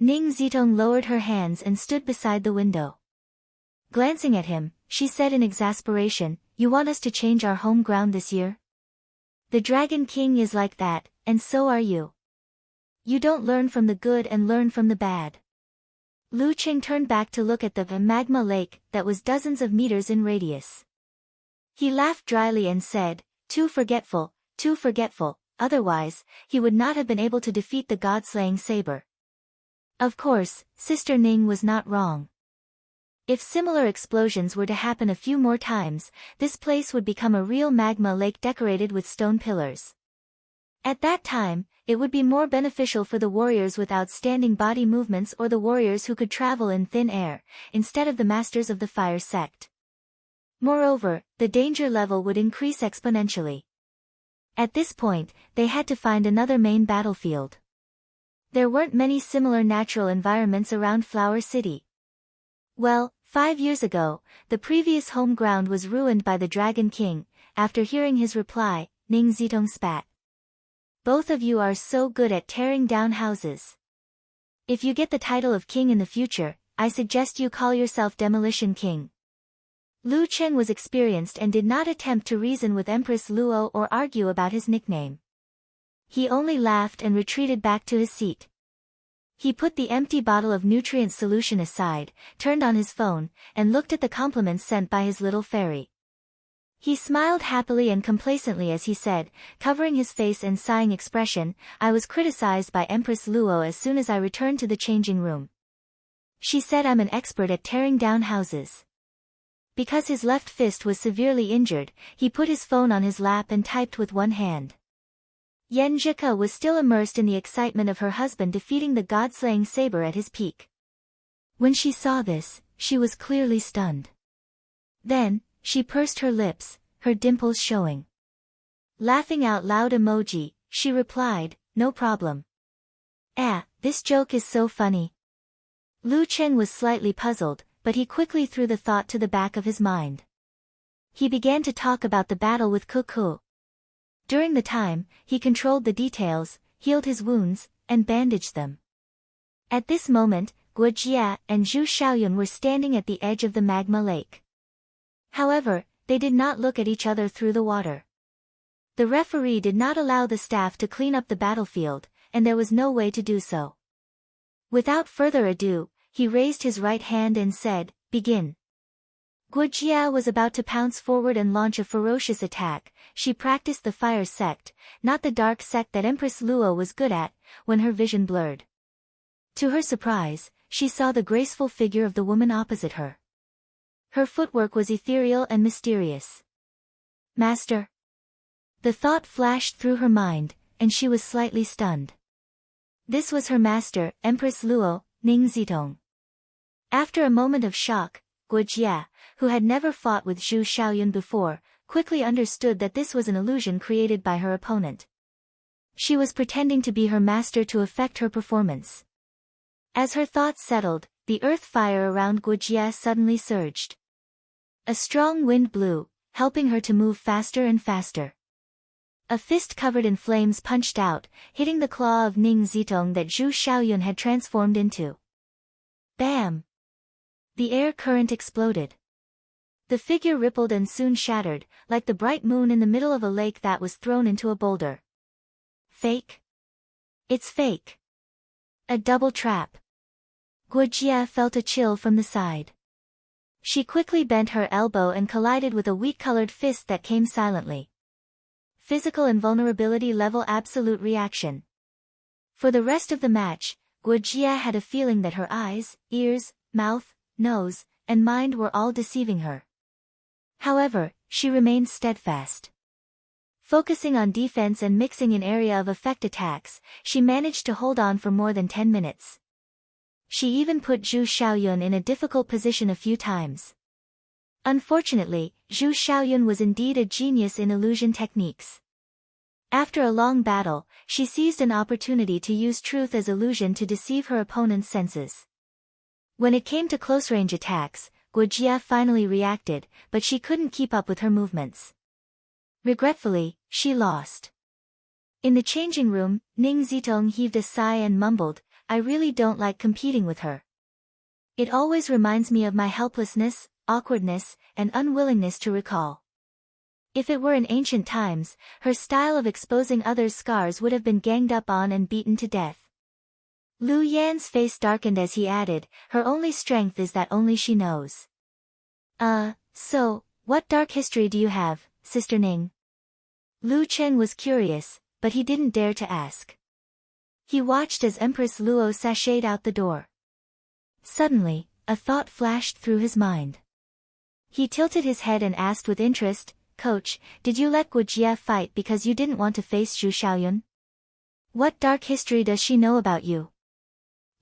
Ning Zitong lowered her hands and stood beside the window. Glancing at him, she said in exasperation, "You want us to change our home ground this year? The Dragon King is like that, and so are you. You don't learn from the good and learn from the bad." Lu Qing turned back to look at the magma lake that was dozens of meters in radius. He laughed dryly and said, too forgetful, otherwise, he would not have been able to defeat the god-slaying saber." Of course, Sister Ning was not wrong. If similar explosions were to happen a few more times, this place would become a real magma lake decorated with stone pillars. At that time, it would be more beneficial for the warriors with outstanding body movements or the warriors who could travel in thin air, instead of the masters of the fire sect. Moreover, the danger level would increase exponentially. At this point, they had to find another main battlefield. There weren't many similar natural environments around Flower City. Well, 5 years ago, the previous home ground was ruined by the Dragon King. After hearing his reply, Ning Zitong spat. "Both of you are so good at tearing down houses. If you get the title of king in the future, I suggest you call yourself Demolition King." Lu Chen was experienced and did not attempt to reason with Empress Luo or argue about his nickname. He only laughed and retreated back to his seat. He put the empty bottle of nutrient solution aside, turned on his phone, and looked at the compliments sent by his little fairy. He smiled happily and complacently as he said, covering his face and sighing expression, "I was criticized by Empress Luo as soon as I returned to the changing room. She said I'm an expert at tearing down houses." Because his left fist was severely injured, he put his phone on his lap and typed with one hand. Yen Zhika was still immersed in the excitement of her husband defeating the god-slaying saber at his peak. When she saw this, she was clearly stunned. Then, she pursed her lips, her dimples showing. Laughing out loud emoji, she replied, "No problem. This joke is so funny." Lu Chen was slightly puzzled, but he quickly threw the thought to the back of his mind. He began to talk about the battle with Cuckoo. During the time, he controlled the details, healed his wounds, and bandaged them. At this moment, Guojia and Zhu Xiaoyun were standing at the edge of the magma lake. However, they did not look at each other through the water. The referee did not allow the staff to clean up the battlefield, and there was no way to do so. Without further ado, he raised his right hand and said, "Begin." Guojia was about to pounce forward and launch a ferocious attack. She practiced the fire sect, not the dark sect that Empress Luo was good at, when her vision blurred. To her surprise, she saw the graceful figure of the woman opposite her. Her footwork was ethereal and mysterious. "Master?" The thought flashed through her mind, and she was slightly stunned. This was her master, Empress Luo, Ning Zitong. After a moment of shock, Guojia, who had never fought with Zhu Xiaoyun before, quickly understood that this was an illusion created by her opponent. She was pretending to be her master to affect her performance. As her thoughts settled, the earth fire around Guojia suddenly surged. A strong wind blew, helping her to move faster and faster. A fist covered in flames punched out, hitting the claw of Ning Zitong that Zhu Xiaoyun had transformed into. Bam! The air current exploded. The figure rippled and soon shattered, like the bright moon in the middle of a lake that was thrown into a boulder. Fake? It's fake. A double trap. Guojia felt a chill from the side. She quickly bent her elbow and collided with a wheat-colored fist that came silently. Physical invulnerability level absolute reaction. For the rest of the match, Guojia had a feeling that her eyes, ears, mouth, nose, and mind were all deceiving her. However, she remained steadfast. Focusing on defense and mixing in area of effect attacks, she managed to hold on for more than 10 minutes. She even put Zhu Xiaoyun in a difficult position a few times. Unfortunately, Zhu Xiaoyun was indeed a genius in illusion techniques. After a long battle, she seized an opportunity to use truth as illusion to deceive her opponent's senses. When it came to close-range attacks, Guojia finally reacted, but she couldn't keep up with her movements. Regretfully, she lost. In the changing room, Ning Zitong heaved a sigh and mumbled, I really don't like competing with her. It always reminds me of my helplessness, awkwardness, and unwillingness to recall. If it were in ancient times, her style of exposing others' scars would have been ganged up on and beaten to death. Lu Yan's face darkened as he added, her only strength is that only she knows. So, what dark history do you have, Sister Ning? Lu Cheng was curious, but he didn't dare to ask. He watched as Empress Luo sashayed out the door. Suddenly, a thought flashed through his mind. He tilted his head and asked with interest, Coach, did you let Guojia fight because you didn't want to face Zhu Xiaoyun? What dark history does she know about you?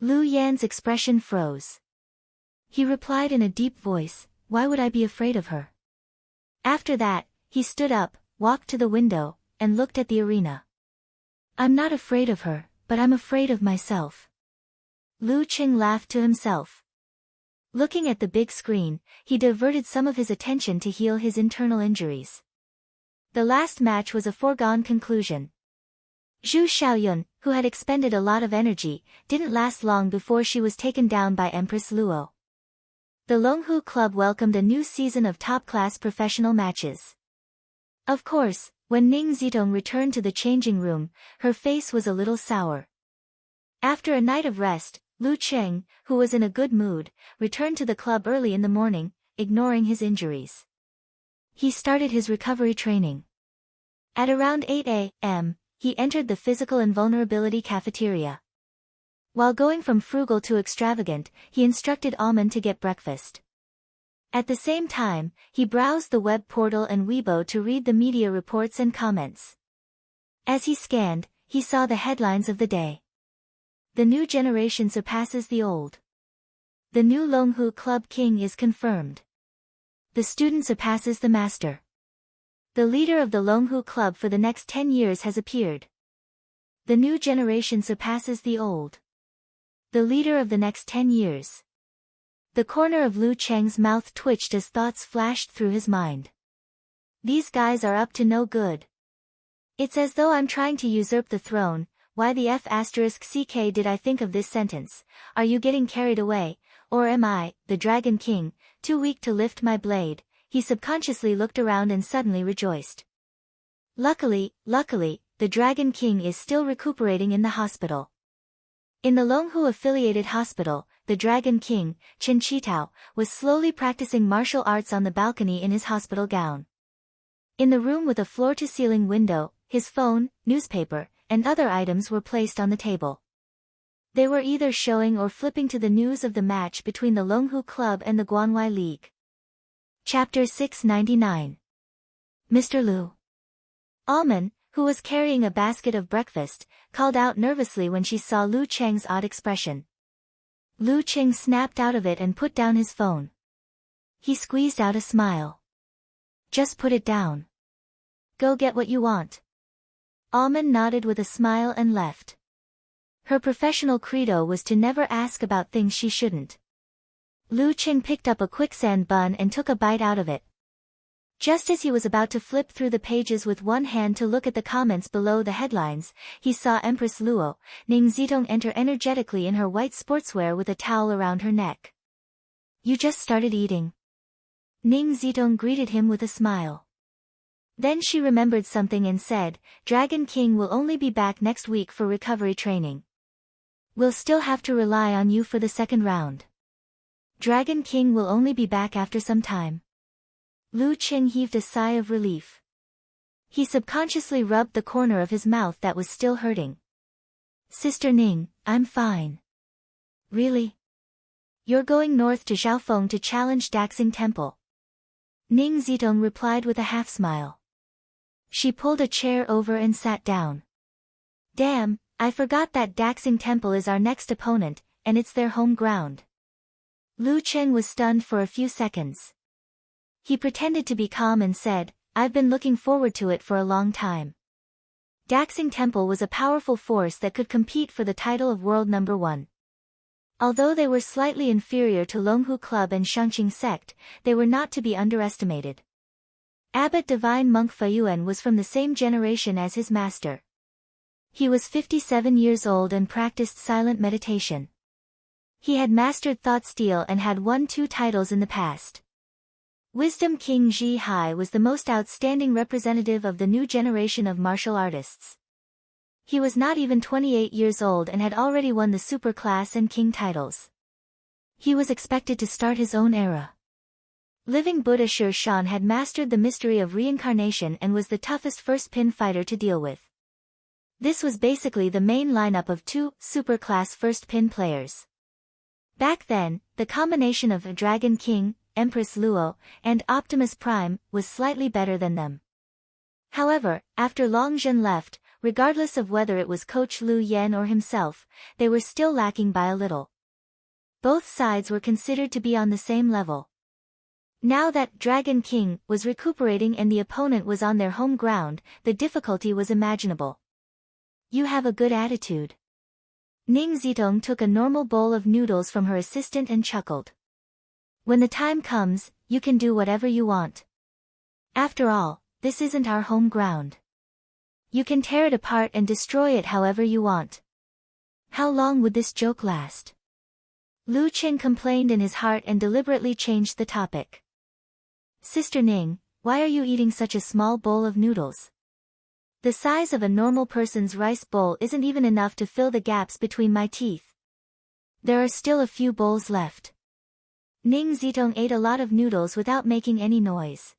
Lu Yan's expression froze. He replied in a deep voice, why would I be afraid of her? After that, he stood up, walked to the window, and looked at the arena. I'm not afraid of her, but I'm afraid of myself. Lu Qing laughed to himself. Looking at the big screen, he diverted some of his attention to heal his internal injuries. The last match was a foregone conclusion. Zhu Xiaoyun, who had expended a lot of energy, didn't last long before she was taken down by Empress Luo. The Longhu Club welcomed a new season of top-class professional matches. Of course, when Ning Zitong returned to the changing room, her face was a little sour. After a night of rest, Lu Cheng, who was in a good mood, returned to the club early in the morning, ignoring his injuries. He started his recovery training. At around 8 a.m., he entered the physical invulnerability cafeteria. While going from frugal to extravagant, he instructed Almond to get breakfast. At the same time, he browsed the web portal and Weibo to read the media reports and comments. As he scanned, he saw the headlines of the day. The new generation surpasses the old. The new Longhu Club king is confirmed. The student surpasses the master. The leader of the Longhu Club for the next 10 years has appeared. The new generation surpasses the old. The leader of the next 10 years. The corner of Lu Cheng's mouth twitched as thoughts flashed through his mind. These guys are up to no good. It's as though I'm trying to usurp the throne. Why the F***ck did I think of this sentence? Are you getting carried away, or am I, the Dragon King, too weak to lift my blade? He subconsciously looked around and suddenly rejoiced. Luckily, the Dragon King is still recuperating in the hospital. In the Longhu-affiliated hospital, the Dragon King, Chen Qitao, was slowly practicing martial arts on the balcony in his hospital gown. In the room with a floor-to-ceiling window, his phone, newspaper, and other items were placed on the table. They were either showing or flipping to the news of the match between the Longhu Club and the Guanwai League. Chapter 699. Mr. Lu. Almond, who was carrying a basket of breakfast, called out nervously when she saw Lu Cheng's odd expression. Lu Cheng snapped out of it and put down his phone. He squeezed out a smile. Just put it down. Go get what you want. Almond nodded with a smile and left. Her professional credo was to never ask about things she shouldn't. Lu Cheng picked up a quicksand bun and took a bite out of it. Just as he was about to flip through the pages with one hand to look at the comments below the headlines, he saw Empress Luo, Ning Zitong, enter energetically in her white sportswear with a towel around her neck. You just started eating. Ning Zitong greeted him with a smile. Then she remembered something and said, Dragon King will only be back next week for recovery training. We'll still have to rely on you for the second round. Dragon King will only be back after some time. Lu Cheng heaved a sigh of relief. He subconsciously rubbed the corner of his mouth that was still hurting. Sister Ning, I'm fine. Really? You're going north to Zhaofeng to challenge Daxing Temple. Ning Zitong replied with a half-smile. She pulled a chair over and sat down. Damn, I forgot that Daxing Temple is our next opponent, and it's their home ground. Lu Cheng was stunned for a few seconds. He pretended to be calm and said, I've been looking forward to it for a long time. Daxing Temple was a powerful force that could compete for the title of world number 1. Although they were slightly inferior to Longhu Club and Shangqing Sect, they were not to be underestimated. Abbot Divine Monk Fayuan was from the same generation as his master. He was 57 years old and practiced silent meditation. He had mastered thought steel and had won 2 titles in the past. Wisdom King Ji Hai was the most outstanding representative of the new generation of martial artists. He was not even 28 years old and had already won the Super Class and King titles. He was expected to start his own era. Living Buddha Sher Shan had mastered the mystery of reincarnation and was the toughest first pin fighter to deal with. This was basically the main lineup of 2 Super Class first pin players. Back then, the combination of the Dragon King, Empress Luo, and Optimus Prime was slightly better than them. However, after Long Zhen left, regardless of whether it was Coach Lu Yan or himself, they were still lacking by a little. Both sides were considered to be on the same level. Now that Dragon King was recuperating and the opponent was on their home ground, the difficulty was imaginable. You have a good attitude. Ning Zitong took a normal bowl of noodles from her assistant and chuckled. When the time comes, you can do whatever you want. After all, this isn't our home ground. You can tear it apart and destroy it however you want. How long would this joke last? Lu Qing complained in his heart and deliberately changed the topic. Sister Ning, why are you eating such a small bowl of noodles? The size of a normal person's rice bowl isn't even enough to fill the gaps between my teeth. There are still a few bowls left. Ning Zitong ate a lot of noodles without making any noise.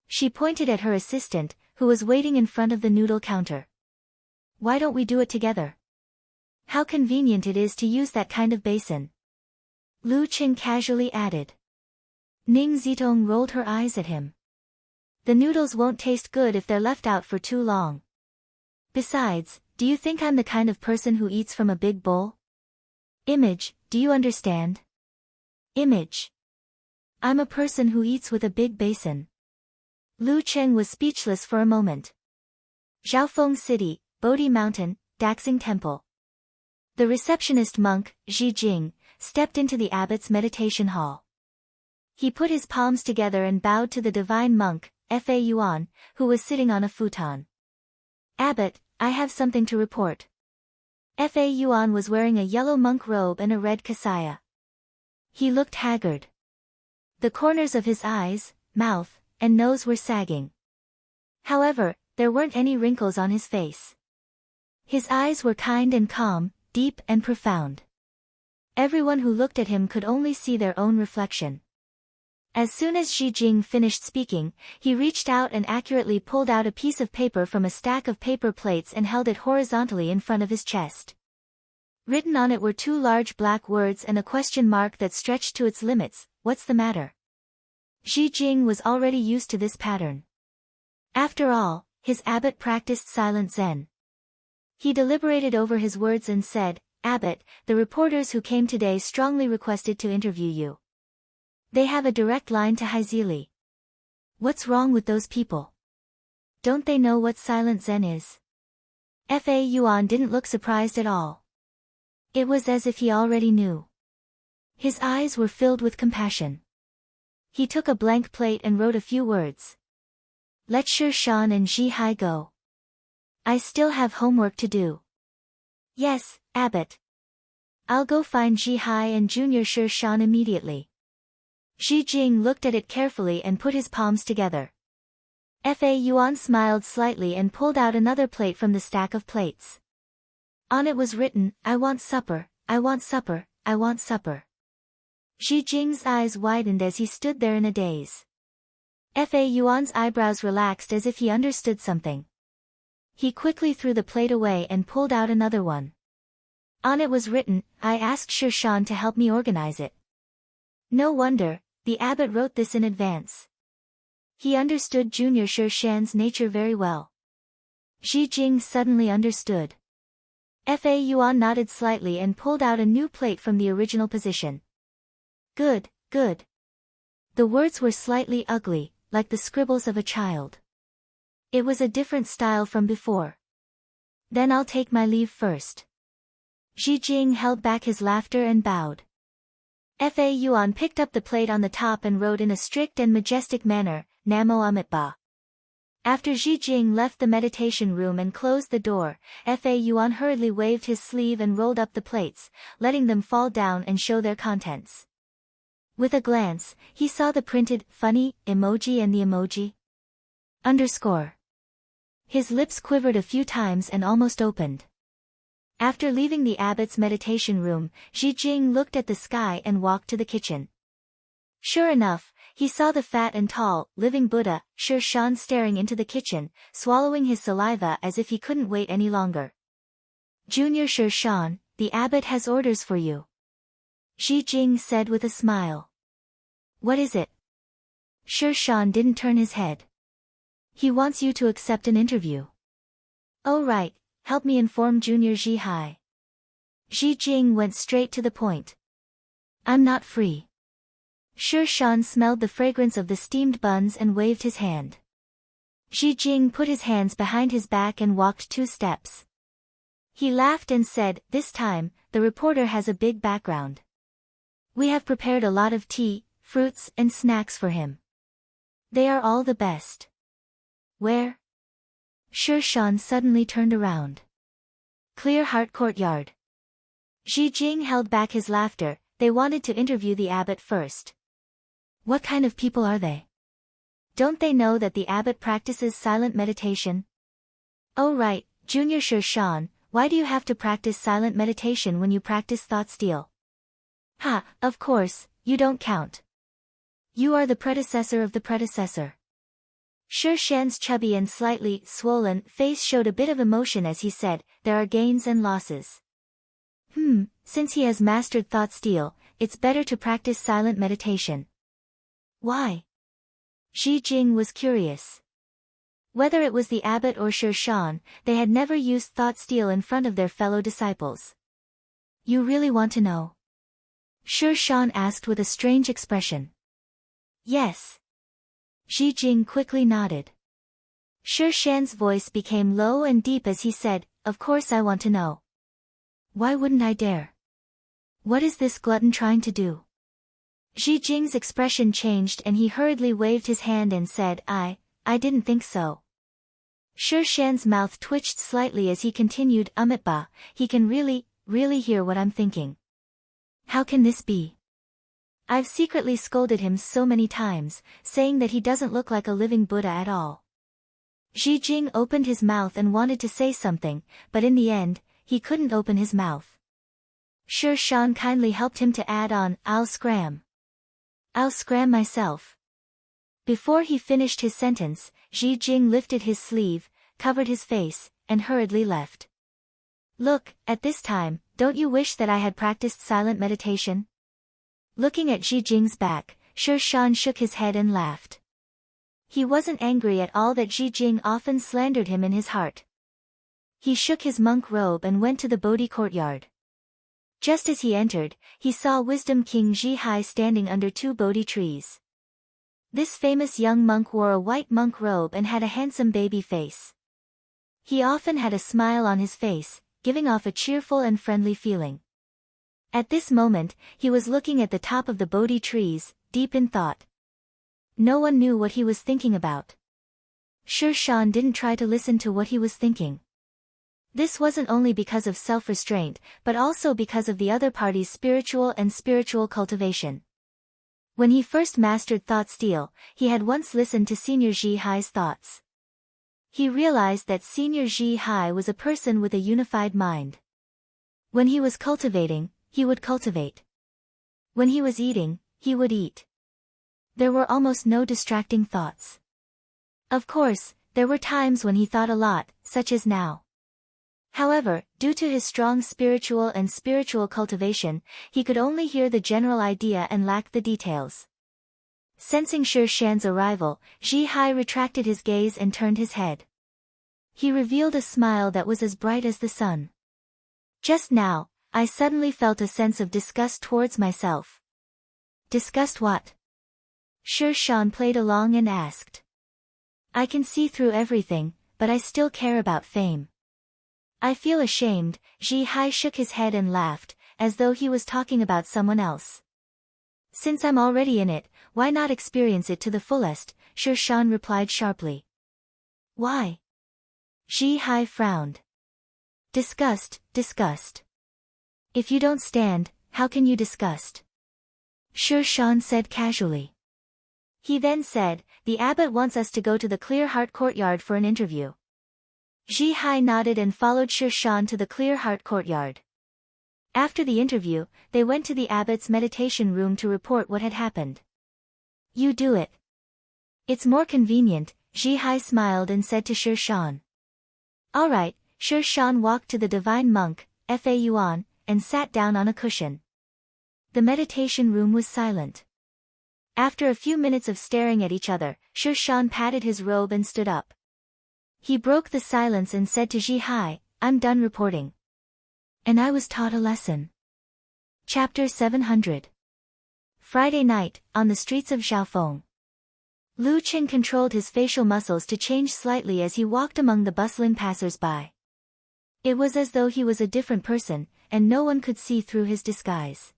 She pointed at her assistant, who was waiting in front of the noodle counter. Why don't we do it together? How convenient it is to use that kind of basin. Lu Qing casually added. Ning Zitong rolled her eyes at him. The noodles won't taste good if they're left out for too long. Besides, do you think I'm the kind of person who eats from a big bowl? Image, do you understand? Image. I'm a person who eats with a big basin. Lu Cheng was speechless for a moment. Zhaofeng City, Bodhi Mountain, Daxing Temple. The receptionist monk, Zhi Jing, stepped into the abbot's meditation hall. He put his palms together and bowed to the divine monk, Fa Yuan, who was sitting on a futon. Abbot, I have something to report. Fa Yuan was wearing a yellow monk robe and a red kasaya. He looked haggard. The corners of his eyes, mouth, and nose were sagging. However, there weren't any wrinkles on his face. His eyes were kind and calm, deep and profound. Everyone who looked at him could only see their own reflection. As soon as Xi Jing finished speaking, he reached out and accurately pulled out a piece of paper from a stack of paper plates and held it horizontally in front of his chest. Written on it were 2 large black words and a question mark that stretched to its limits. What's the matter? Xi Jing was already used to this pattern. After all, his abbot practiced silent Zen. He deliberated over his words and said, Abbot, the reporters who came today strongly requested to interview you. They have a direct line to Haizili. What's wrong with those people? Don't they know what silent Zen is? Fa Yuan didn't look surprised at all. It was as if he already knew. His eyes were filled with compassion. He took a blank plate and wrote a few words. Let Sher Shan and Ji Hai go. I still have homework to do. Yes, Abbot. I'll go find Ji Hai and Junior Sher Shan immediately. Xi Jing looked at it carefully and put his palms together. Fa Yuan smiled slightly and pulled out another plate from the stack of plates. On it was written, I want supper, I want supper, I want supper. Xi Jing's eyes widened as he stood there in a daze. Fa Yuan's eyebrows relaxed as if he understood something. He quickly threw the plate away and pulled out another one. On it was written, I asked Sher Shan to help me organize it. No wonder, the abbot wrote this in advance. He understood Junior Sher Shan's nature very well. Xi Jing suddenly understood. Fa Yuan nodded slightly and pulled out a new plate from the original position. Good, good. The words were slightly ugly, like the scribbles of a child. It was a different style from before. Then I'll take my leave first. Ji Jing held back his laughter and bowed. Fa Yuan picked up the plate on the top and wrote in a strict and majestic manner, Namo Amitabha. After Ji Jing left the meditation room and closed the door, Fa Yuan hurriedly waved his sleeve and rolled up the plates, letting them fall down and show their contents. With a glance, he saw the printed, funny, emoji and the emoji underscore. His lips quivered a few times and almost opened. After leaving the abbot's meditation room, Ji Jing looked at the sky and walked to the kitchen. Sure enough, he saw the fat and tall, living Buddha, Shi Shan staring into the kitchen, swallowing his saliva as if he couldn't wait any longer. Junior Shi Shan, the abbot has orders for you. Ji Jing said with a smile. What is it? Shi Shan didn't turn his head. He wants you to accept an interview. Oh right, help me inform Junior Ji Hai. Ji Jing went straight to the point. I'm not free. Shi Shan smelled the fragrance of the steamed buns and waved his hand. Ji Jing put his hands behind his back and walked 2 steps. He laughed and said, this time, the reporter has a big background. We have prepared a lot of tea, fruits, and snacks for him. They are all the best. Where? Shi Shan suddenly turned around. Clear Heart Courtyard. Ji Jing held back his laughter. They wanted to interview the abbot first. What kind of people are they? Don't they know that the abbot practices silent meditation? Oh right, Junior Shi Shan, why do you have to practice silent meditation when you practice thought steal? Ha, of course, you don't count. You are the predecessor of the predecessor. Shi Shan's chubby and slightly swollen face showed a bit of emotion as he said, there are gains and losses. Since he has mastered thought steal, it's better to practice silent meditation. Why? Ji Jing was curious. Whether it was the abbot or Shi Shan, they had never used thought steal in front of their fellow disciples. You really want to know? Shi Shan asked with a strange expression. Yes. Ji Jing quickly nodded. Shi Shan's voice became low and deep as he said, of course I want to know. Why wouldn't I dare? What is this glutton trying to do? Ji Jing's expression changed and he hurriedly waved his hand and said, I didn't think so. Shi Shan's mouth twitched slightly as he continued, Amitabha, he can really hear what I'm thinking. How can this be? I've secretly scolded him so many times, saying that he doesn't look like a living Buddha at all. Ji Jing opened his mouth and wanted to say something, but in the end, he couldn't open his mouth. Shi Shan kindly helped him to add on, I'll scram myself. Before he finished his sentence, Ji Jing lifted his sleeve, covered his face, and hurriedly left. Look, at this time, don't you wish that I had practiced silent meditation? Looking at Ji Jing's back, Shi Shan shook his head and laughed. He wasn't angry at all that Ji Jing often slandered him in his heart. He shook his monk robe and went to the Bodhi courtyard. Just as he entered, he saw Wisdom King Ji Hai standing under 2 Bodhi trees. This famous young monk wore a white monk robe and had a handsome baby face. He often had a smile on his face, giving off a cheerful and friendly feeling. At this moment, he was looking at the top of the Bodhi trees, deep in thought. No one knew what he was thinking about. Shi Shan didn't try to listen to what he was thinking. This wasn't only because of self-restraint, but also because of the other party's spiritual cultivation. When he first mastered thought steal, he had once listened to Senior Ji Hai's thoughts. He realized that Senior Ji Hai was a person with a unified mind. When he was cultivating, he would cultivate. When he was eating, he would eat. There were almost no distracting thoughts. Of course, there were times when he thought a lot, such as now. However, due to his strong spiritual cultivation, he could only hear the general idea and lacked the details. Sensing Shi Shan's arrival, Ji Hai retracted his gaze and turned his head. He revealed a smile that was as bright as the sun. Just now, I suddenly felt a sense of disgust towards myself. Disgust what? Shi Shan played along and asked. I can see through everything, but I still care about fame. I feel ashamed. Ji Hai shook his head and laughed, as though he was talking about someone else. Since I'm already in it, why not experience it to the fullest? Shi Shan replied sharply. Why? Ji Hai frowned. Disgust, disgust. If you don't stand, how can you disgust? Shi Shan said casually. He then said, the abbot wants us to go to the Clear Heart courtyard for an interview. Ji Hai nodded and followed Shi Shan to the Clear Heart courtyard. After the interview, they went to the abbot's meditation room to report what had happened. You do it. It's more convenient, Ji Hai smiled and said to Shi Shan. All right, Shi Shan walked to the divine monk, Fa Yuan, and sat down on a cushion. The meditation room was silent. After a few minutes of staring at each other, Shi Shan patted his robe and stood up. He broke the silence and said to Ji Hai, I'm done reporting. And I was taught a lesson. Chapter 700. Friday night, on the streets of Xiaofeng. Lu Qing controlled his facial muscles to change slightly as he walked among the bustling passers-by. It was as though he was a different person, and no one could see through his disguise.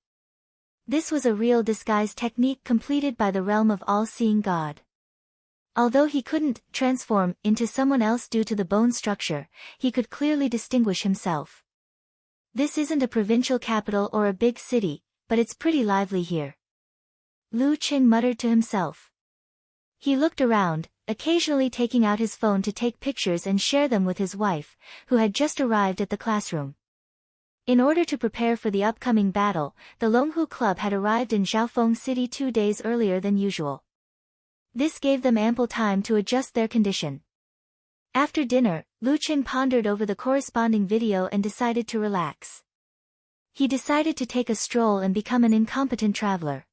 This was a real disguise technique completed by the realm of all-seeing God. Although he couldn't transform into someone else due to the bone structure, he could clearly distinguish himself. This isn't a provincial capital or a big city, but it's pretty lively here. Lu Qing muttered to himself. He looked around, occasionally taking out his phone to take pictures and share them with his wife, who had just arrived at the classroom. In order to prepare for the upcoming battle, the Longhu Club had arrived in Xiaofeng City 2 days earlier than usual. This gave them ample time to adjust their condition. After dinner, Lu Qing pondered over the corresponding video and decided to relax. He decided to take a stroll and become an incompetent traveler.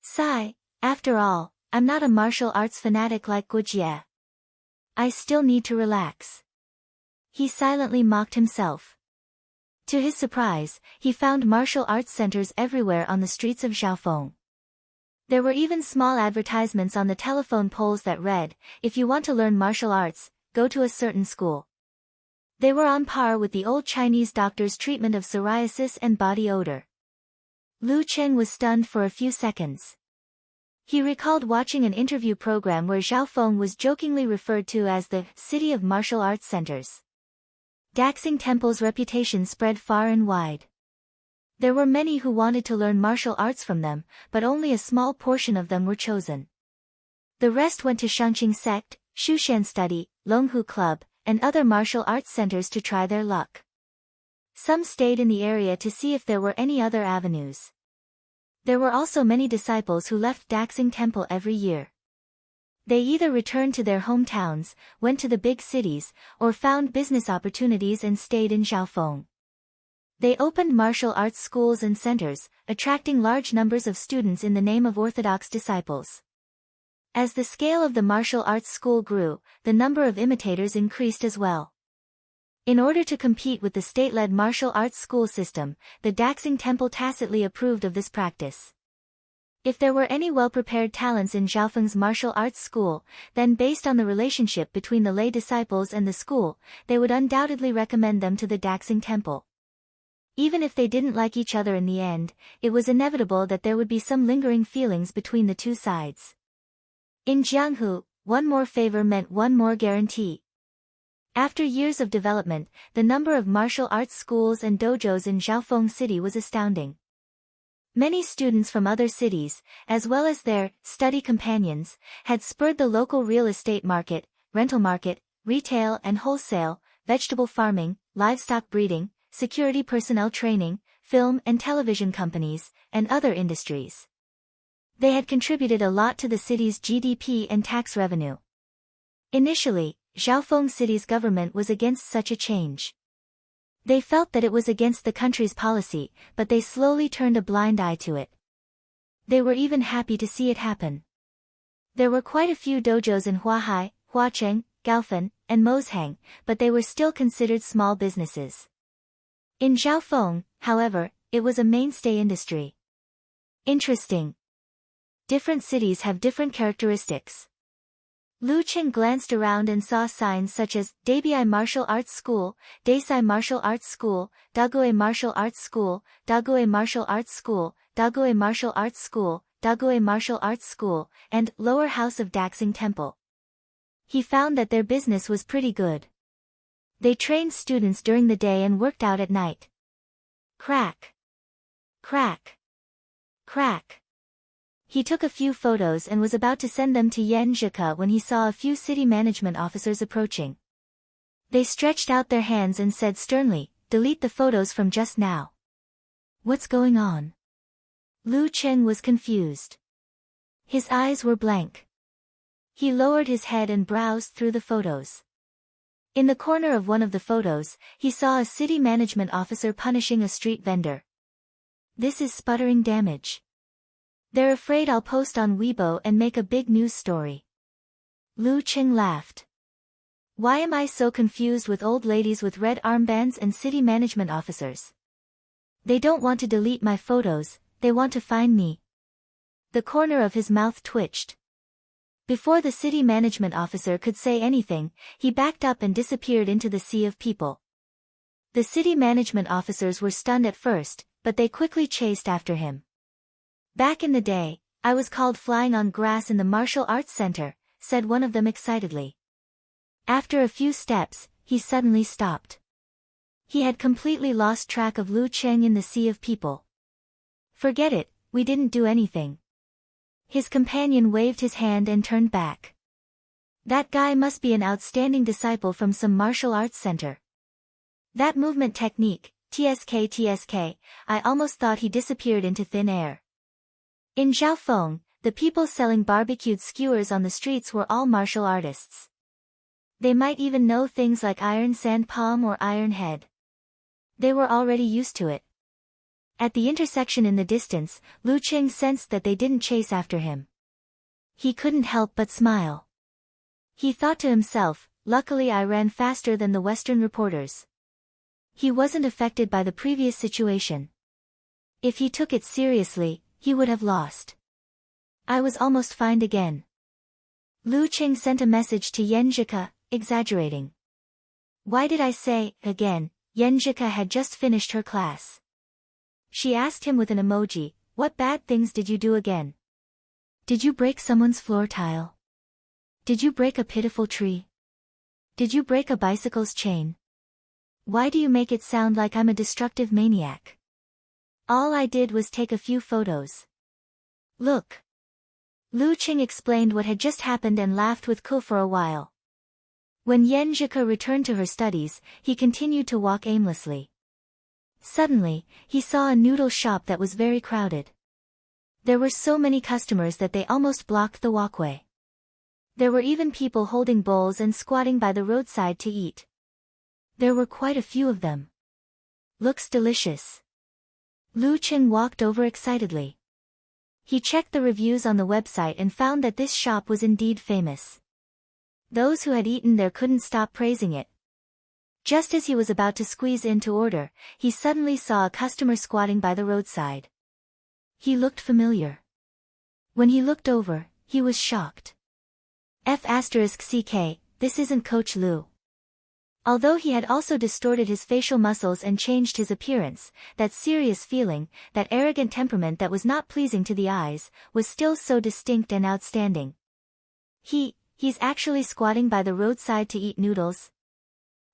Sigh, after all, I'm not a martial arts fanatic like Guojie. I still need to relax. He silently mocked himself. To his surprise, he found martial arts centers everywhere on the streets of Xiaofeng. There were even small advertisements on the telephone poles that read, if you want to learn martial arts, go to a certain school. They were on par with the old Chinese doctor's treatment of psoriasis and body odor. Lu Qing was stunned for a few seconds. He recalled watching an interview program where Xiaofeng was jokingly referred to as the city of martial arts centers. Daxing Temple's reputation spread far and wide. There were many who wanted to learn martial arts from them, but only a small portion of them were chosen. The rest went to Shangqing Sect, Shushan Study, Longhu Club, and other martial arts centers to try their luck. Some stayed in the area to see if there were any other avenues. There were also many disciples who left Daxing Temple every year. They either returned to their hometowns, went to the big cities, or found business opportunities and stayed in Xiaofeng. They opened martial arts schools and centers, attracting large numbers of students in the name of orthodox disciples. As the scale of the martial arts school grew, the number of imitators increased as well. In order to compete with the state-led martial arts school system, the Daxing Temple tacitly approved of this practice. If there were any well-prepared talents in Xiaofeng's martial arts school, then based on the relationship between the lay disciples and the school, they would undoubtedly recommend them to the Daxing Temple. Even if they didn't like each other in the end, it was inevitable that there would be some lingering feelings between the two sides. In Jianghu, one more favor meant one more guarantee. After years of development, the number of martial arts schools and dojos in Xiaofeng City was astounding. Many students from other cities, as well as their study companions, had spurred the local real estate market, rental market, retail and wholesale, vegetable farming, livestock breeding, security personnel training, film and television companies, and other industries. They had contributed a lot to the city's GDP and tax revenue. Initially, Xiaofeng City's government was against such a change. They felt that it was against the country's policy, but they slowly turned a blind eye to it. They were even happy to see it happen. There were quite a few dojos in Huahai, Huacheng, Gaofen, and Mosheng, but they were still considered small businesses. In Xiaofeng, however, it was a mainstay industry. Interesting. Different cities have different characteristics. Lu Cheng glanced around and saw signs such as Daebi Martial Arts School, Daesai Martial Arts School, Dagoe Martial Arts School, Dagoe Martial Arts School, Dagoe Martial Arts School, Dagoe Martial Arts School, and Lower House of Daxing Temple. He found that their business was pretty good. They trained students during the day and worked out at night. Crack. Crack. Crack. He took a few photos and was about to send them to Yen Zhika when he saw a few city management officers approaching. They stretched out their hands and said sternly, "Delete the photos from just now." What's going on? Lu Cheng was confused. His eyes were blank. He lowered his head and browsed through the photos. In the corner of one of the photos, he saw a city management officer punishing a street vendor. This is sputtering damage. They're afraid I'll post on Weibo and make a big news story. Lu Cheng laughed. Why am I so confused with old ladies with red armbands and city management officers? They don't want to delete my photos, they want to find me. The corner of his mouth twitched. Before the city management officer could say anything, he backed up and disappeared into the sea of people. The city management officers were stunned at first, but they quickly chased after him. Back in the day, I was called flying on grass in the martial arts center, said one of them excitedly. After a few steps, he suddenly stopped. He had completely lost track of Lu Cheng in the sea of people. Forget it, we didn't do anything. His companion waved his hand and turned back. That guy must be an outstanding disciple from some martial arts center. That movement technique, TSK, I almost thought he disappeared into thin air. In Zhaofeng, the people selling barbecued skewers on the streets were all martial artists. They might even know things like iron sand palm or iron head. They were already used to it. At the intersection in the distance, Lu Cheng sensed that they didn't chase after him. He couldn't help but smile. He thought to himself, luckily I ran faster than the Western reporters. He wasn't affected by the previous situation. If he took it seriously, he would have lost. I was almost fined again. Lu Cheng sent a message to Yen Zhika, exaggerating. Why did I say, again? Yen Zhika had just finished her class. She asked him with an emoji, what bad things did you do again? Did you break someone's floor tile? Did you break a pitiful tree? Did you break a bicycle's chain? Why do you make it sound like I'm a destructive maniac? All I did was take a few photos. Look. Lu Cheng explained what had just happened and laughed with Ko for a while. When Yen Zhika returned to her studies, he continued to walk aimlessly. Suddenly, he saw a noodle shop that was very crowded. There were so many customers that they almost blocked the walkway. There were even people holding bowls and squatting by the roadside to eat. There were quite a few of them. Looks delicious. Lu Cheng walked over excitedly. He checked the reviews on the website and found that this shop was indeed famous. Those who had eaten there couldn't stop praising it. Just as he was about to squeeze in to order, he suddenly saw a customer squatting by the roadside. He looked familiar. When he looked over, he was shocked. F***CK, this isn't Coach Lu. Although he had also distorted his facial muscles and changed his appearance, that serious feeling, that arrogant temperament that was not pleasing to the eyes, was still so distinct and outstanding. He's actually squatting by the roadside to eat noodles.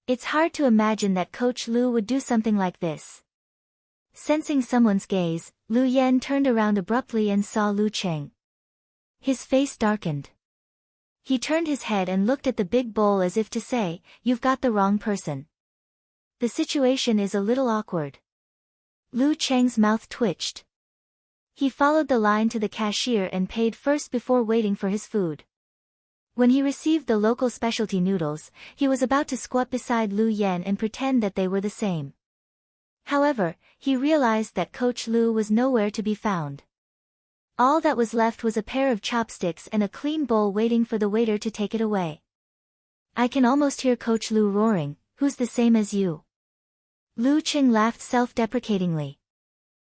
It's hard to imagine that Coach Lu would do something like this. Sensing someone's gaze, Lu Yen turned around abruptly and saw Lu Cheng. His face darkened. He turned his head and looked at the big bowl as if to say, "You've got the wrong person." The situation is a little awkward. Lu Cheng's mouth twitched. He followed the line to the cashier and paid first before waiting for his food. When he received the local specialty noodles, he was about to squat beside Lu Yen and pretend that they were the same. However, he realized that Coach Lu was nowhere to be found. All that was left was a pair of chopsticks and a clean bowl waiting for the waiter to take it away. I can almost hear Coach Lu roaring, "Who's the same as you?" Lu Cheng laughed self-deprecatingly.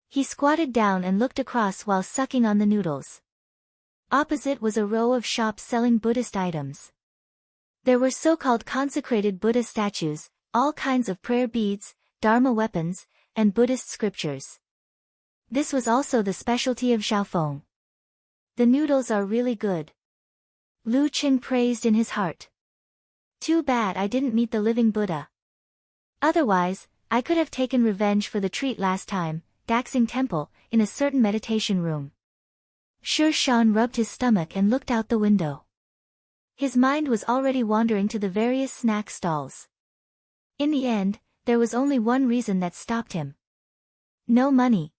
He squatted down and looked across while sucking on the noodles. Opposite was a row of shops selling Buddhist items. There were so-called consecrated Buddha statues, all kinds of prayer beads, Dharma weapons, and Buddhist scriptures. This was also the specialty of Xiaofeng. The noodles are really good. Lu Qing praised in his heart. Too bad I didn't meet the living Buddha. Otherwise, I could have taken revenge for the treat last time, Daxing Temple, in a certain meditation room. Shi Shan rubbed his stomach and looked out the window. His mind was already wandering to the various snack stalls. In the end, there was only one reason that stopped him. No money.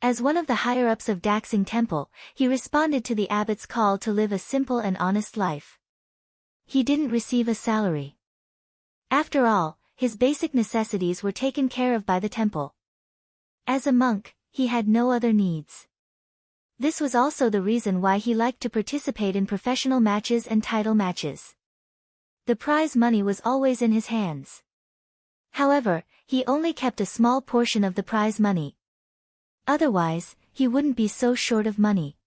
As one of the higher-ups of Daxing Temple, he responded to the abbot's call to live a simple and honest life. He didn't receive a salary. After all, his basic necessities were taken care of by the temple. As a monk, he had no other needs. This was also the reason why he liked to participate in professional matches and title matches. The prize money was always in his hands. However, he only kept a small portion of the prize money. Otherwise, he wouldn't be so short of money.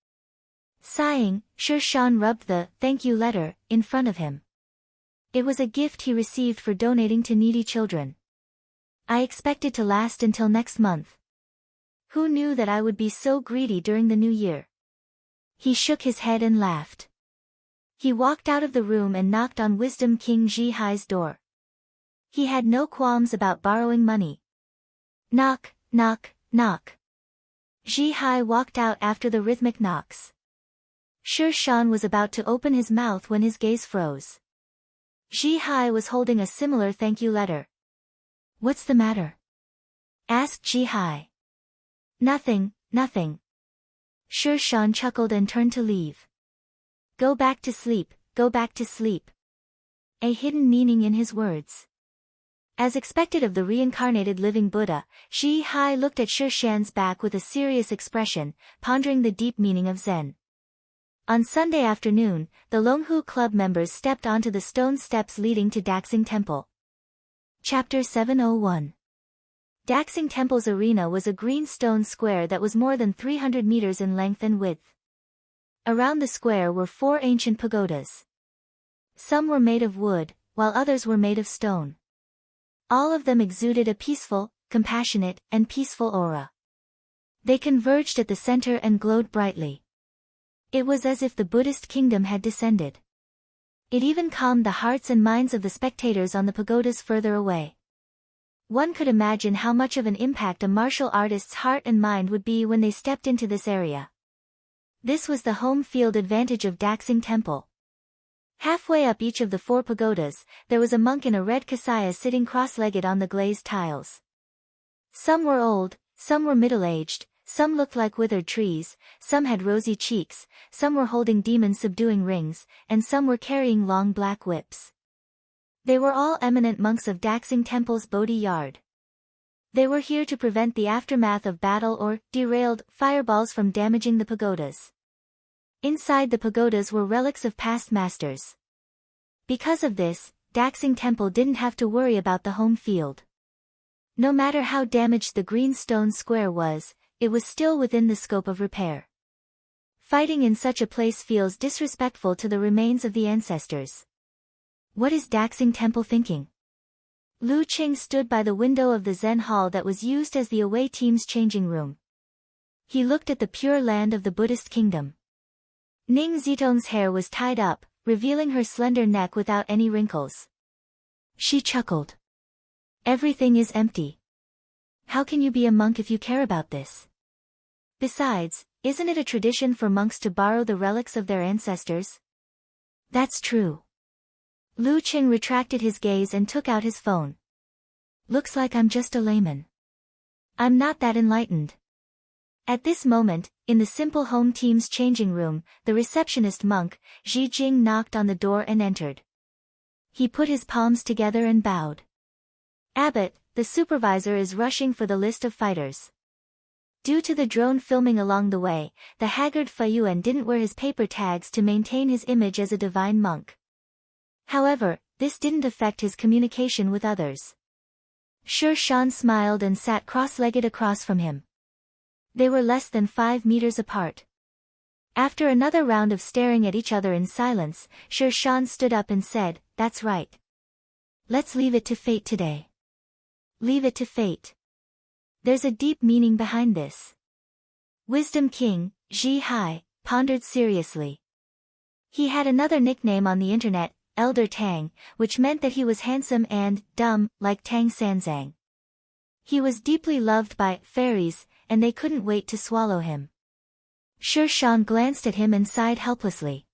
Sighing, Shi Shan rubbed the thank you letter in front of him. It was a gift he received for donating to needy children. I expected to last until next month. Who knew that I would be so greedy during the new year? He shook his head and laughed. He walked out of the room and knocked on Wisdom King Ji Hai's door. He had no qualms about borrowing money. Knock, knock, knock. Ji Hai walked out after the rhythmic knocks. Shi Shan was about to open his mouth when his gaze froze. Ji Hai was holding a similar thank you letter. What's the matter? Asked Ji Hai. Nothing, nothing. Shi Shan chuckled and turned to leave. Go back to sleep, go back to sleep. A hidden meaning in his words. As expected of the reincarnated living Buddha, Ji Hai looked at Shi Shan's back with a serious expression, pondering the deep meaning of Zen. On Sunday afternoon, the Longhu Club members stepped onto the stone steps leading to Daxing Temple. Chapter 701. Daxing Temple's arena was a green stone square that was more than 300 meters in length and width. Around the square were 4 ancient pagodas. Some were made of wood, while others were made of stone. All of them exuded a peaceful, compassionate, and peaceful aura. They converged at the center and glowed brightly. It was as if the Buddhist kingdom had descended. It even calmed the hearts and minds of the spectators on the pagodas further away. One could imagine how much of an impact a martial artist's heart and mind would be when they stepped into this area. This was the home field advantage of Daxing Temple. Halfway up each of the 4 pagodas, there was a monk in a red kasaya sitting cross-legged on the glazed tiles. Some were old, some were middle-aged, some looked like withered trees, some had rosy cheeks, some were holding demon-subduing rings, and some were carrying long black whips. They were all eminent monks of Daxing Temple's Bodhi Yard. They were here to prevent the aftermath of battle or derailed fireballs from damaging the pagodas. Inside the pagodas were relics of past masters. Because of this, Daxing Temple didn't have to worry about the home field. No matter how damaged the green stone square was, it was still within the scope of repair. Fighting in such a place feels disrespectful to the remains of the ancestors. What is Daxing Temple thinking? Lu Qing stood by the window of the Zen hall that was used as the away team's changing room. He looked at the pure land of the Buddhist kingdom. Ning Zitong's hair was tied up, revealing her slender neck without any wrinkles. She chuckled. Everything is empty. How can you be a monk if you care about this? Besides, isn't it a tradition for monks to borrow the relics of their ancestors? That's true. Lu Qing retracted his gaze and took out his phone. Looks like I'm just a layman. I'm not that enlightened. At this moment, in the simple home team's changing room, the receptionist monk, Zhi Jing, knocked on the door and entered. He put his palms together and bowed. Abbot, the supervisor is rushing for the list of fighters. Due to the drone filming along the way, the haggard Fayuan didn't wear his paper tags to maintain his image as a divine monk. However, this didn't affect his communication with others. Shi Shan smiled and sat cross-legged across from him. They were less than 5 meters apart. After another round of staring at each other in silence, Sher Shan stood up and said, "That's right. Let's leave it to fate today." Leave it to fate. There's a deep meaning behind this. Wisdom King, Ji Hai, pondered seriously. He had another nickname on the internet, Elder Tang, which meant that he was handsome and dumb, like Tang Sanzang. He was deeply loved by fairies, and they couldn't wait to swallow him. Sher Shan glanced at him and sighed helplessly.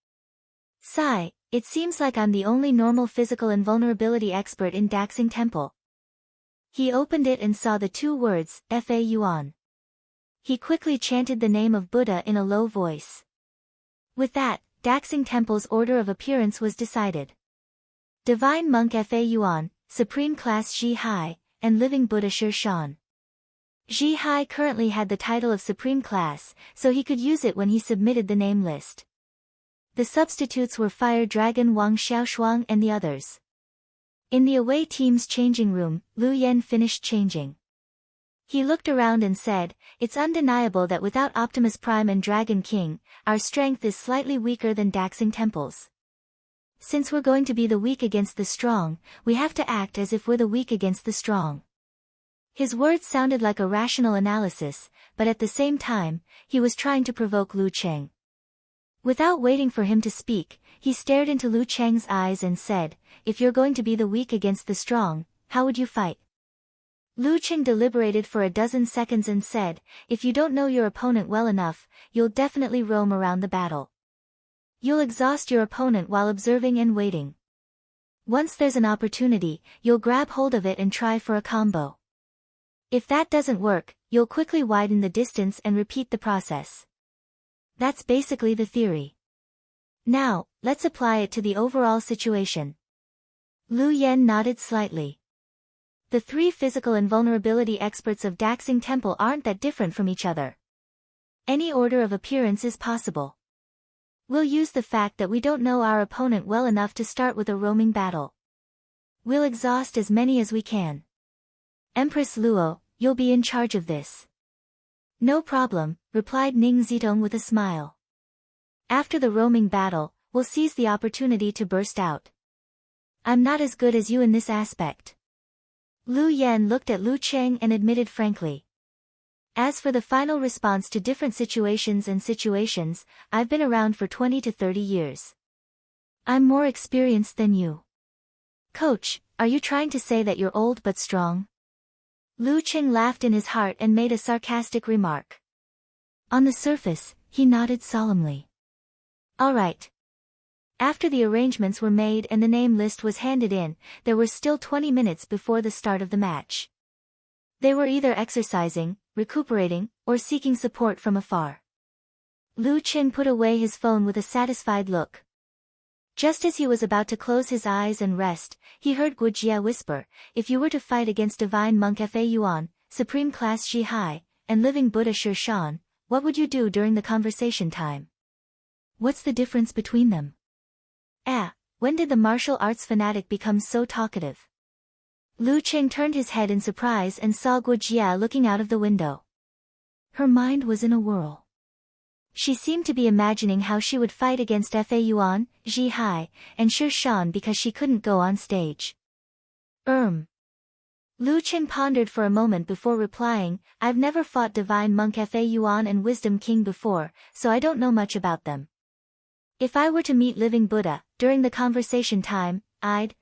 "Sigh, it seems like I'm the only normal physical invulnerability expert in Daxing Temple." He opened it and saw the two words, Fa Yuan. He quickly chanted the name of Buddha in a low voice. With that, Daxing Temple's order of appearance was decided. Divine Monk Fa Yuan, Supreme Class Ji Hai, and Living Buddha Sher Shan. Ji Hai currently had the title of Supreme Class, so he could use it when he submitted the name list. The substitutes were Fire Dragon Wang Xiaoshuang and the others. In the away team's changing room, Lu Yen finished changing. He looked around and said, "It's undeniable that without Optimus Prime and Dragon King, our strength is slightly weaker than Daxing Temple's. Since we're going to be the weak against the strong, we have to act as if we're the weak against the strong." His words sounded like a rational analysis, but at the same time, he was trying to provoke Lu Cheng. Without waiting for him to speak, he stared into Lu Cheng's eyes and said, "If you're going to be the weak against the strong, how would you fight?" Lu Cheng deliberated for a dozen seconds and said, "If you don't know your opponent well enough, you'll definitely roam around the battle. You'll exhaust your opponent while observing and waiting. Once there's an opportunity, you'll grab hold of it and try for a combo. If that doesn't work, you'll quickly widen the distance and repeat the process. That's basically the theory. Now, let's apply it to the overall situation." Lu Yen nodded slightly. The three physical invulnerability experts of Daxing Temple aren't that different from each other. Any order of appearance is possible. We'll use the fact that we don't know our opponent well enough to start with a roaming battle. We'll exhaust as many as we can. Empress Luo, you'll be in charge of this. "No problem," replied Ning Zitong with a smile. "After the roaming battle, we'll seize the opportunity to burst out. I'm not as good as you in this aspect." Lu Yen looked at Lu Cheng and admitted frankly. "As for the final response to different situations, I've been around for 20 to 30 years. I'm more experienced than you." "Coach, are you trying to say that you're old but strong?" Lu Cheng laughed in his heart and made a sarcastic remark. On the surface, he nodded solemnly. "All right." After the arrangements were made and the name list was handed in, there were still 20 minutes before the start of the match. They were either exercising, recuperating, or seeking support from afar. Lu Cheng put away his phone with a satisfied look. Just as he was about to close his eyes and rest, he heard Guo Jia whisper, "If you were to fight against Divine Monk Fa Yuan, Supreme Class Ji Hai, and Living Buddha Sher Shan, what would you do during the conversation time? What's the difference between them? When did the martial arts fanatic become so talkative?" Lu Cheng turned his head in surprise and saw Guo Jia looking out of the window. Her mind was in a whirl. She seemed to be imagining how she would fight against Fa Yuan, Ji Hai, and Sher Shan because she couldn't go on stage. Lu Cheng pondered for a moment before replying, "I've never fought Divine Monk Fa Yuan and Wisdom King before, so I don't know much about them. If I were to meet Living Buddha, during the conversation time, I'd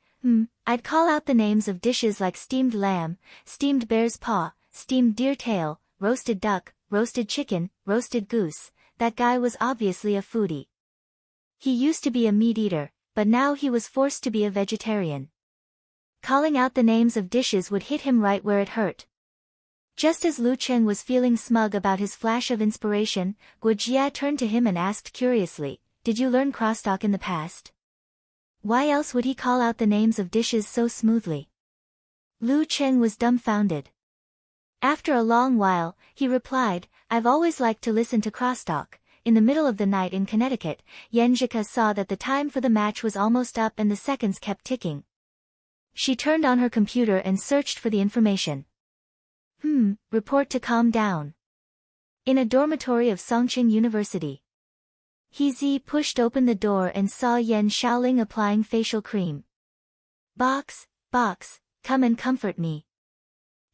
call out the names of dishes like steamed lamb, steamed bear's paw, steamed deer tail, roasted duck, roasted chicken, roasted goose." That guy was obviously a foodie. He used to be a meat eater, but now he was forced to be a vegetarian. Calling out the names of dishes would hit him right where it hurt. Just as Lu Cheng was feeling smug about his flash of inspiration, Guo Jia turned to him and asked curiously, "Did you learn crosstalk in the past?" Why else would he call out the names of dishes so smoothly? Lu Cheng was dumbfounded. After a long while, he replied, "I've always liked to listen to crosstalk." In the middle of the night in Connecticut, Yenjika saw that the time for the match was almost up and the seconds kept ticking. She turned on her computer and searched for the information. Report to calm down. In a dormitory of Songqing University. He pushed open the door and saw Yan Shaoling applying facial cream. Box, come and comfort me.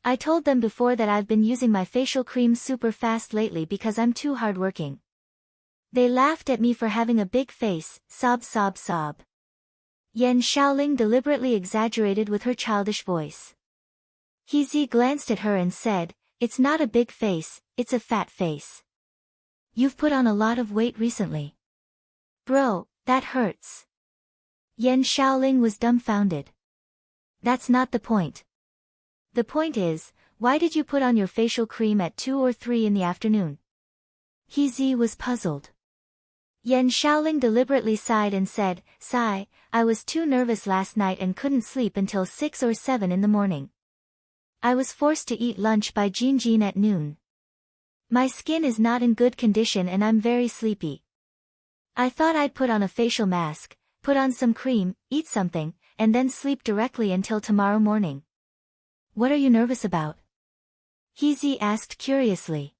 I told them before that I've been using my facial cream super fast lately because I'm too hardworking. They laughed at me for having a big face, sob. Yan Shaoling deliberately exaggerated with her childish voice. He glanced at her and said, "It's not a big face, it's a fat face. You've put on a lot of weight recently. Bro, that hurts." Yan Shaoling was dumbfounded. That's not the point. The point is, why did you put on your facial cream at 2 or 3 in the afternoon? He was puzzled. Yan Shaoling deliberately sighed and said, I was too nervous last night and couldn't sleep until 6 or 7 in the morning. I was forced to eat lunch by Jin at noon. My skin is not in good condition and I'm very sleepy. I thought I'd put on a facial mask, put on some cream, eat something, and then sleep directly until tomorrow morning. What are you nervous about? He asked curiously.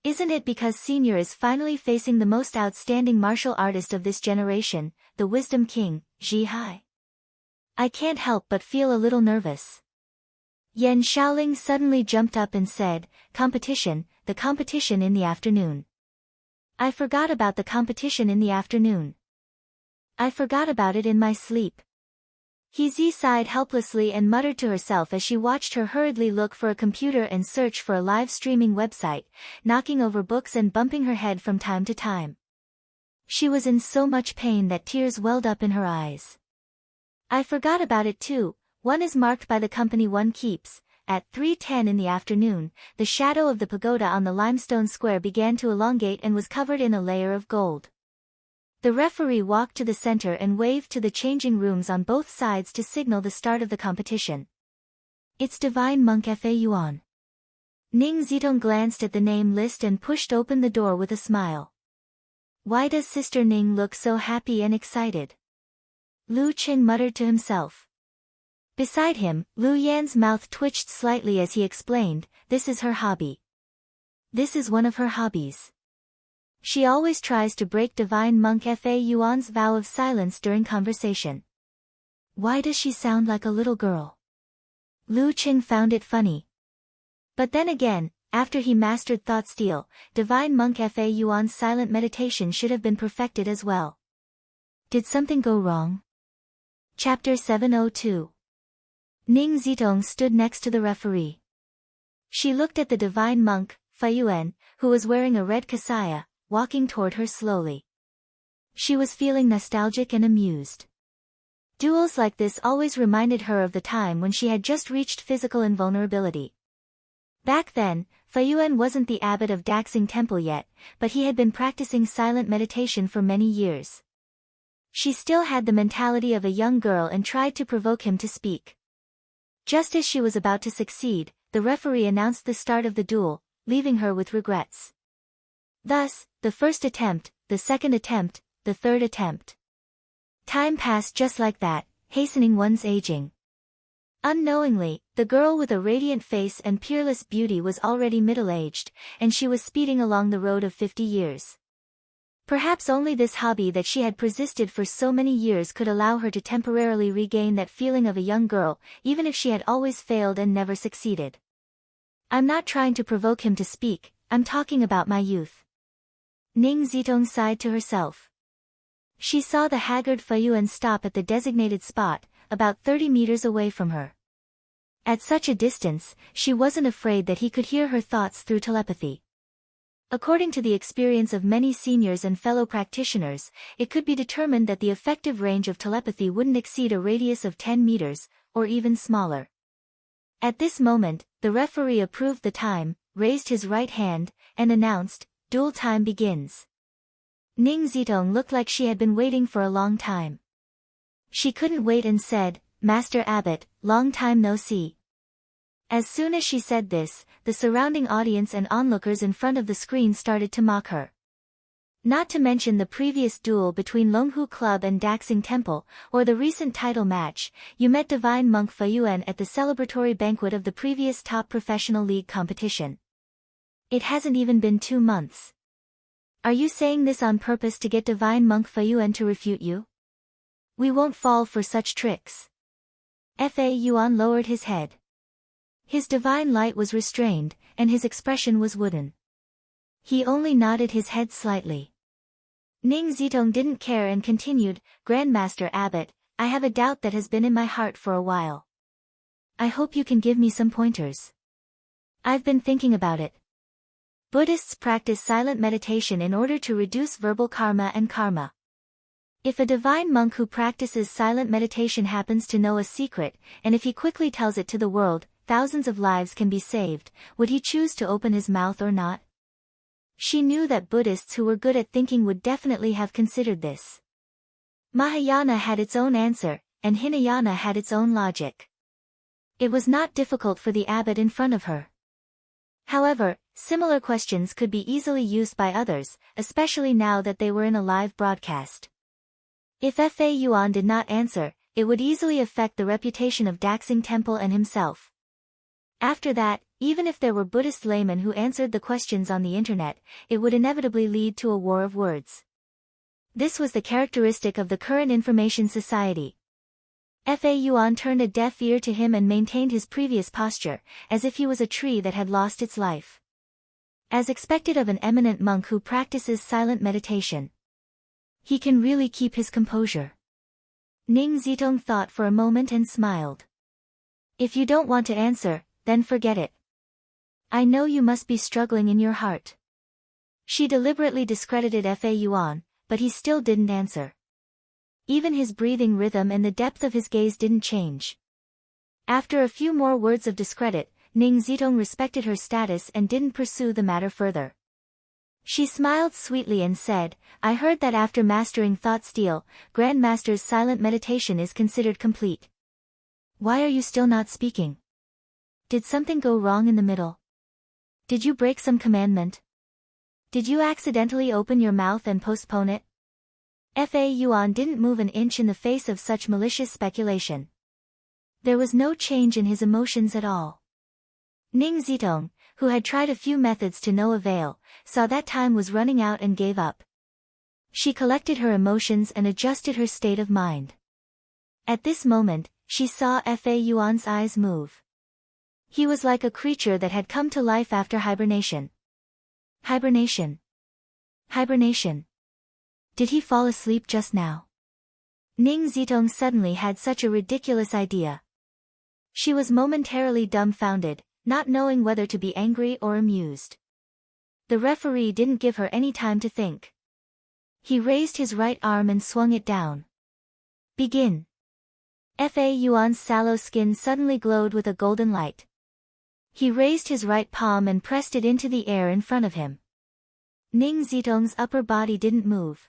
Isn't it because Senior is finally facing the most outstanding martial artist of this generation, the Wisdom King, Zhihai? I can't help but feel a little nervous. Yan Shaoling suddenly jumped up and said, the competition in the afternoon. I forgot about the competition in the afternoon. I forgot about it in my sleep. He sighed helplessly and muttered to herself as she watched her hurriedly look for a computer and search for a live streaming website, knocking over books and bumping her head from time to time. She was in so much pain that tears welled up in her eyes. I forgot about it too. One is marked by the company one keeps. At 3:10 in the afternoon, the shadow of the pagoda on the limestone square began to elongate and was covered in a layer of gold. The referee walked to the center and waved to the changing rooms on both sides to signal the start of the competition. It's Divine Monk Fa Yuan. Ning Zitong glanced at the name list and pushed open the door with a smile. Why does Sister Ning look so happy and excited? Lu Qing muttered to himself. Beside him, Lu Yan's mouth twitched slightly as he explained, this is her hobby. This is one of her hobbies. She always tries to break Divine Monk Fa Yuan's vow of silence during conversation. Why does she sound like a little girl? Lu Qing found it funny. But then again, after he mastered thought steal, Divine Monk Fa Yuan's silent meditation should have been perfected as well. Did something go wrong? Chapter 702. Ning Zitong stood next to the referee. She looked at the Divine Monk, Fa Yuan, who was wearing a red kasaya, walking toward her slowly. She was feeling nostalgic and amused. Duels like this always reminded her of the time when she had just reached physical invulnerability. Back then, Fa Yuan wasn't the abbot of Daxing Temple yet, but he had been practicing silent meditation for many years. She still had the mentality of a young girl and tried to provoke him to speak. Just as she was about to succeed, the referee announced the start of the duel, leaving her with regrets. Thus, the first attempt, the second attempt, the third attempt. Time passed just like that, hastening one's aging. Unknowingly, the girl with a radiant face and peerless beauty was already middle-aged, and she was speeding along the road of 50 years. Perhaps only this hobby that she had persisted for so many years could allow her to temporarily regain that feeling of a young girl, even if she had always failed and never succeeded. I'm not trying to provoke him to speak, I'm talking about my youth. Ning Zitong sighed to herself. She saw the haggard Fa Yuan stop at the designated spot, about 30 meters away from her. At such a distance, she wasn't afraid that he could hear her thoughts through telepathy. According to the experience of many seniors and fellow practitioners, it could be determined that the effective range of telepathy wouldn't exceed a radius of 10 meters, or even smaller. At this moment, the referee approved the time, raised his right hand, and announced, duel time begins. Ning Zitong looked like she had been waiting for a long time. She couldn't wait and said, Master Abbot, long time no see. As soon as she said this, the surrounding audience and onlookers in front of the screen started to mock her. Not to mention the previous duel between Longhu Club and Daxing Temple, or the recent title match, you met Divine Monk Fa Yuan at the celebratory banquet of the previous top professional league competition. It hasn't even been 2 months. Are you saying this on purpose to get divine monk Fayuan to refute you? We won't fall for such tricks. Fa Yuan lowered his head. His divine light was restrained, and his expression was wooden. He only nodded his head slightly. Ning Zitong didn't care and continued, Grandmaster Abbot, I have a doubt that has been in my heart for a while. I hope you can give me some pointers. I've been thinking about it. Buddhists practice silent meditation in order to reduce verbal karma and karma. If a divine monk who practices silent meditation happens to know a secret, and if he quickly tells it to the world, thousands of lives can be saved, would he choose to open his mouth or not? She knew that Buddhists who were good at thinking would definitely have considered this. Mahayana had its own answer, and Hinayana had its own logic. It was not difficult for the abbot in front of her. However, similar questions could be easily used by others, especially now that they were in a live broadcast. If Fa Yuan did not answer, it would easily affect the reputation of Daxing Temple and himself. After that, even if there were Buddhist laymen who answered the questions on the internet, it would inevitably lead to a war of words. This was the characteristic of the current information society. Fa Yuan turned a deaf ear to him and maintained his previous posture, as if he was a tree that had lost its life. As expected of an eminent monk who practices silent meditation. He can really keep his composure. Ning Zitong thought for a moment and smiled. If you don't want to answer, then forget it. I know you must be struggling in your heart. She deliberately discredited Fa Yuan, but he still didn't answer. Even his breathing rhythm and the depth of his gaze didn't change. After a few more words of discredit, Ning Zitong respected her status and didn't pursue the matter further. She smiled sweetly and said, I heard that after mastering thought steal, Grandmaster's silent meditation is considered complete. Why are you still not speaking? Did something go wrong in the middle? Did you break some commandment? Did you accidentally open your mouth and postpone it? Fa Yuan didn't move an inch in the face of such malicious speculation. There was no change in his emotions at all. Ning Zitong, who had tried a few methods to no avail, saw that time was running out and gave up. She collected her emotions and adjusted her state of mind. At this moment, she saw Fa Yuan's eyes move. He was like a creature that had come to life after hibernation. Hibernation. Hibernation. Did he fall asleep just now? Ning Zitong suddenly had such a ridiculous idea. She was momentarily dumbfounded, not knowing whether to be angry or amused. The referee didn't give her any time to think. He raised his right arm and swung it down. Begin. Fa Yuan's sallow skin suddenly glowed with a golden light. He raised his right palm and pressed it into the air in front of him. Ning Zitong's upper body didn't move.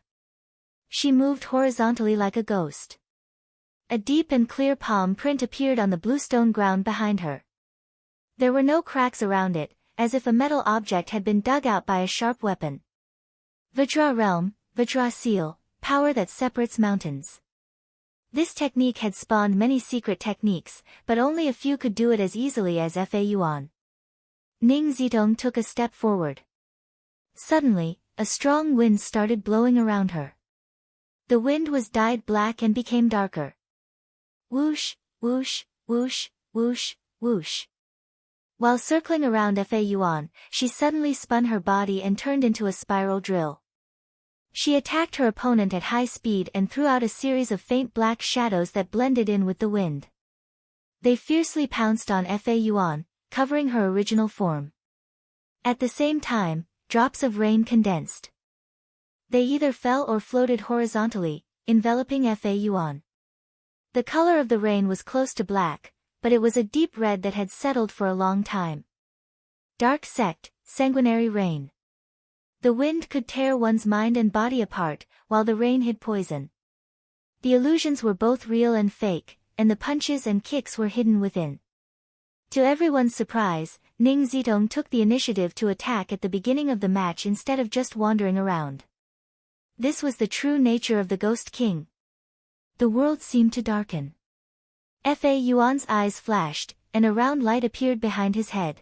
She moved horizontally like a ghost. A deep and clear palm print appeared on the bluestone ground behind her. There were no cracks around it, as if a metal object had been dug out by a sharp weapon. Vajra realm, Vajra seal, power that separates mountains. This technique had spawned many secret techniques, but only a few could do it as easily as Fa Yuan. Ning Zitong took a step forward. Suddenly, a strong wind started blowing around her. The wind was dyed black and became darker. Whoosh, whoosh, whoosh, whoosh, whoosh. While circling around Fa Yuan, she suddenly spun her body and turned into a spiral drill. She attacked her opponent at high speed and threw out a series of faint black shadows that blended in with the wind. They fiercely pounced on Fa Yuan, covering her original form. At the same time, drops of rain condensed. They either fell or floated horizontally, enveloping Fa Yuan. The color of the rain was close to black, but it was a deep red that had settled for a long time. Dark sect, sanguinary rain. The wind could tear one's mind and body apart, while the rain hid poison. The illusions were both real and fake, and the punches and kicks were hidden within. To everyone's surprise, Ning Zitong took the initiative to attack at the beginning of the match instead of just wandering around. This was the true nature of the Ghost King. The world seemed to darken. Fa Yuan's eyes flashed, and a round light appeared behind his head.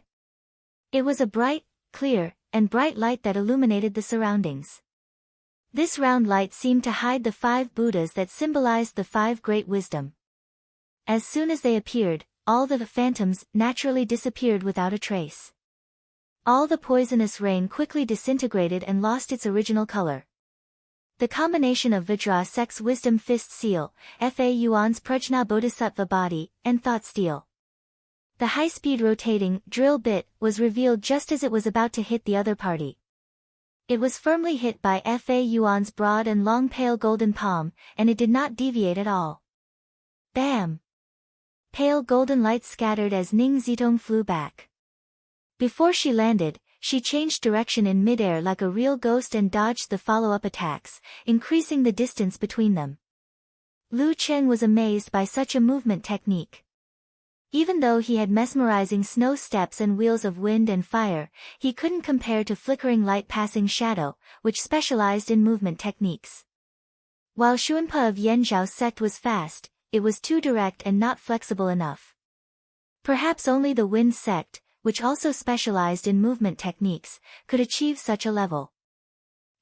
It was a bright, clear, and bright light that illuminated the surroundings. This round light seemed to hide the 5 Buddhas that symbolized the 5 great wisdom. As soon as they appeared, all the phantoms naturally disappeared without a trace. All the poisonous rain quickly disintegrated and lost its original color. The combination of Vajrasek's Wisdom Fist Seal, Fa Yuan's Prajna Bodhisattva Body, and Thought Steel. The high-speed rotating drill bit was revealed just as it was about to hit the other party. It was firmly hit by Fa Yuan's broad and long pale golden palm, and it did not deviate at all. Bam! Pale golden light scattered as Ning Zitong flew back. Before she landed, she changed direction in midair like a real ghost and dodged the follow-up attacks, increasing the distance between them. Lu Chen was amazed by such a movement technique. Even though he had mesmerizing snow steps and wheels of wind and fire, he couldn't compare to flickering light passing shadow, which specialized in movement techniques. While Xuanpa of Yanzhao's sect was fast, it was too direct and not flexible enough. Perhaps only the Wind sect, which also specialized in movement techniques, could achieve such a level.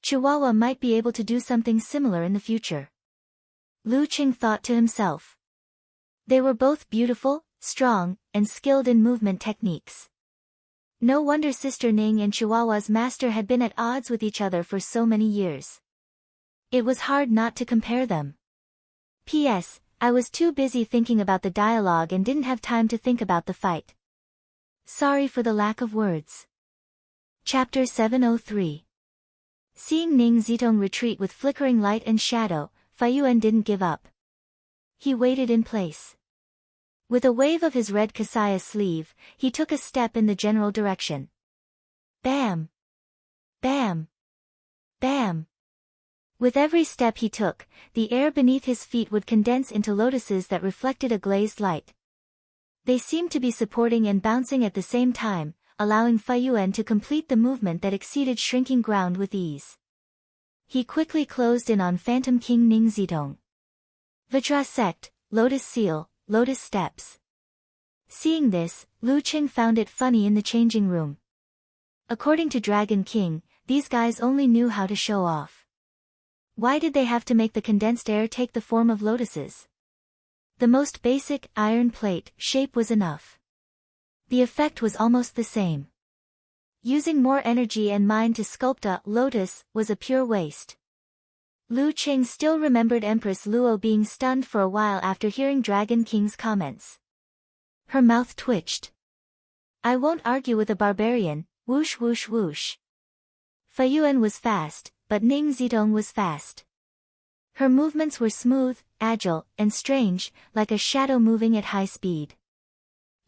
Chihuahua might be able to do something similar in the future. Lu Qing thought to himself. They were both beautiful, strong, and skilled in movement techniques. No wonder Sister Ning and Chihuahua's master had been at odds with each other for so many years. It was hard not to compare them. P.S. I was too busy thinking about the dialogue and didn't have time to think about the fight. Sorry for the lack of words. Chapter 703. Seeing Ning Zitong retreat with flickering light and shadow, Faiyuan didn't give up. He waited in place. With a wave of his red kasaya sleeve, he took a step in the general direction. Bam! Bam! Bam! With every step he took, the air beneath his feet would condense into lotuses that reflected a glazed light. They seemed to be supporting and bouncing at the same time, allowing Faiyuan to complete the movement that exceeded shrinking ground with ease. He quickly closed in on Phantom King Ning Zitong. Vajra Sect, Lotus Seal, Lotus Steps. Seeing this, Lu Qing found it funny in the changing room. According to Dragon King, these guys only knew how to show off. Why did they have to make the condensed air take the form of lotuses? The most basic, iron plate, shape was enough. The effect was almost the same. Using more energy and mind to sculpt a lotus was a pure waste. Lu Qing still remembered Empress Luo being stunned for a while after hearing Dragon King's comments. Her mouth twitched. I won't argue with a barbarian, whoosh whoosh whoosh. Faiyuan was fast, but Ning Zitong was fast. Her movements were smooth, agile, and strange, like a shadow moving at high speed.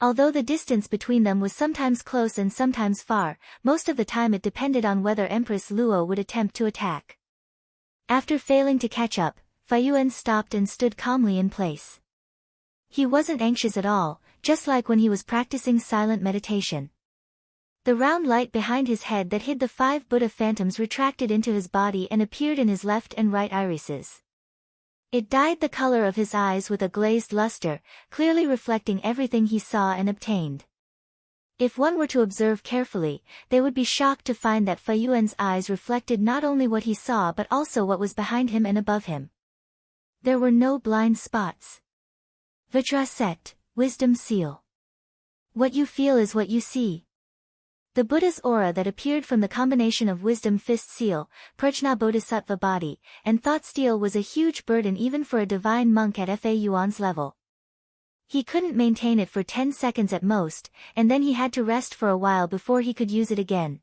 Although the distance between them was sometimes close and sometimes far, most of the time it depended on whether Empress Luo would attempt to attack. After failing to catch up, Faiyuan stopped and stood calmly in place. He wasn't anxious at all, just like when he was practicing silent meditation. The round light behind his head that hid the 5 Buddha phantoms retracted into his body and appeared in his left and right irises. It dyed the color of his eyes with a glazed luster, clearly reflecting everything he saw and obtained. If one were to observe carefully, they would be shocked to find that Faiyuan's eyes reflected not only what he saw but also what was behind him and above him. There were no blind spots. Vajra Sect, Wisdom Seal. What you feel is what you see. The Buddha's aura that appeared from the combination of Wisdom Fist Seal, Prajna Bodhisattva Body, and Thought Steel was a huge burden even for a divine monk at Fa Yuan's level. He couldn't maintain it for 10 seconds at most, and then he had to rest for a while before he could use it again.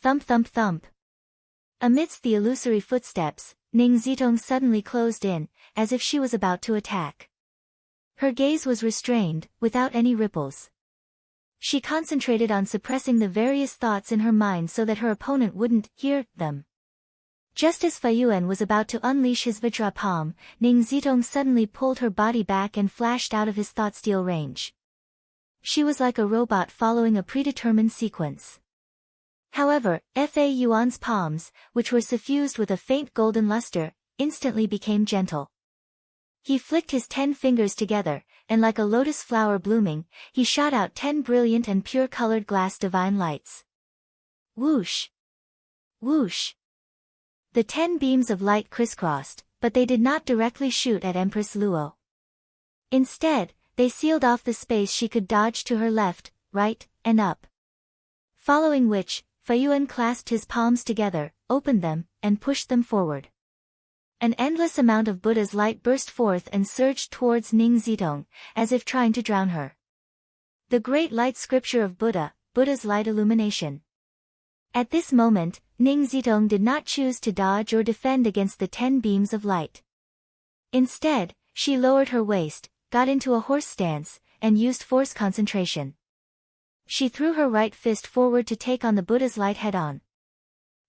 Thump thump thump. Amidst the illusory footsteps, Ning Zitong suddenly closed in, as if she was about to attack. Her gaze was restrained, without any ripples. She concentrated on suppressing the various thoughts in her mind so that her opponent wouldn't hear them. Just as Faiyuan was about to unleash his Vajra palm, Ning Zitong suddenly pulled her body back and flashed out of his thought steel range. She was like a robot following a predetermined sequence. However, Fa Yuan's palms, which were suffused with a faint golden luster, instantly became gentle. He flicked his 10 fingers together, and like a lotus flower blooming, he shot out 10 brilliant and pure-colored glass divine lights. Whoosh! Whoosh! The 10 beams of light crisscrossed, but they did not directly shoot at Empress Luo. Instead, they sealed off the space she could dodge to her left, right, and up. Following which, Feiyuan clasped his palms together, opened them, and pushed them forward. An endless amount of Buddha's light burst forth and surged towards Ning Zitong, as if trying to drown her. The great light scripture of Buddha, Buddha's light illumination. At this moment, Ning Zitong did not choose to dodge or defend against the 10 beams of light. Instead, she lowered her waist, got into a horse stance, and used force concentration. She threw her right fist forward to take on the Buddha's light head-on.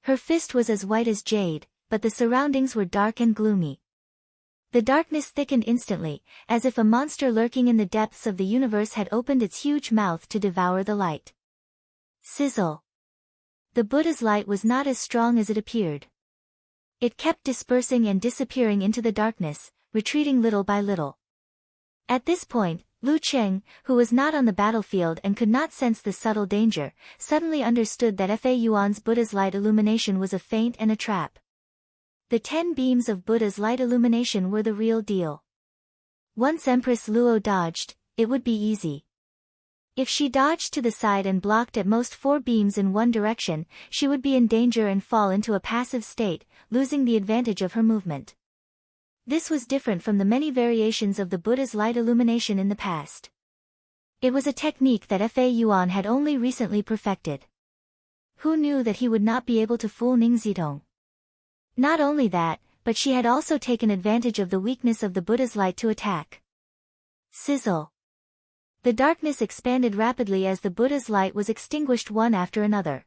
Her fist was as white as jade, but the surroundings were dark and gloomy. The darkness thickened instantly, as if a monster lurking in the depths of the universe had opened its huge mouth to devour the light. Sizzle. The Buddha's light was not as strong as it appeared. It kept dispersing and disappearing into the darkness, retreating little by little. At this point, Lu Cheng, who was not on the battlefield and could not sense the subtle danger, suddenly understood that Fa Yuan's Buddha's light illumination was a feint and a trap. The 10 beams of Buddha's light illumination were the real deal. Once Empress Luo dodged, it would be easy. If she dodged to the side and blocked at most 4 beams in one direction, she would be in danger and fall into a passive state, losing the advantage of her movement. This was different from the many variations of the Buddha's light illumination in the past. It was a technique that Fa Yuan had only recently perfected. Who knew that he would not be able to fool Ning Zitong? Not only that, but she had also taken advantage of the weakness of the Buddha's light to attack. Sizzle. The darkness expanded rapidly as the Buddha's light was extinguished one after another.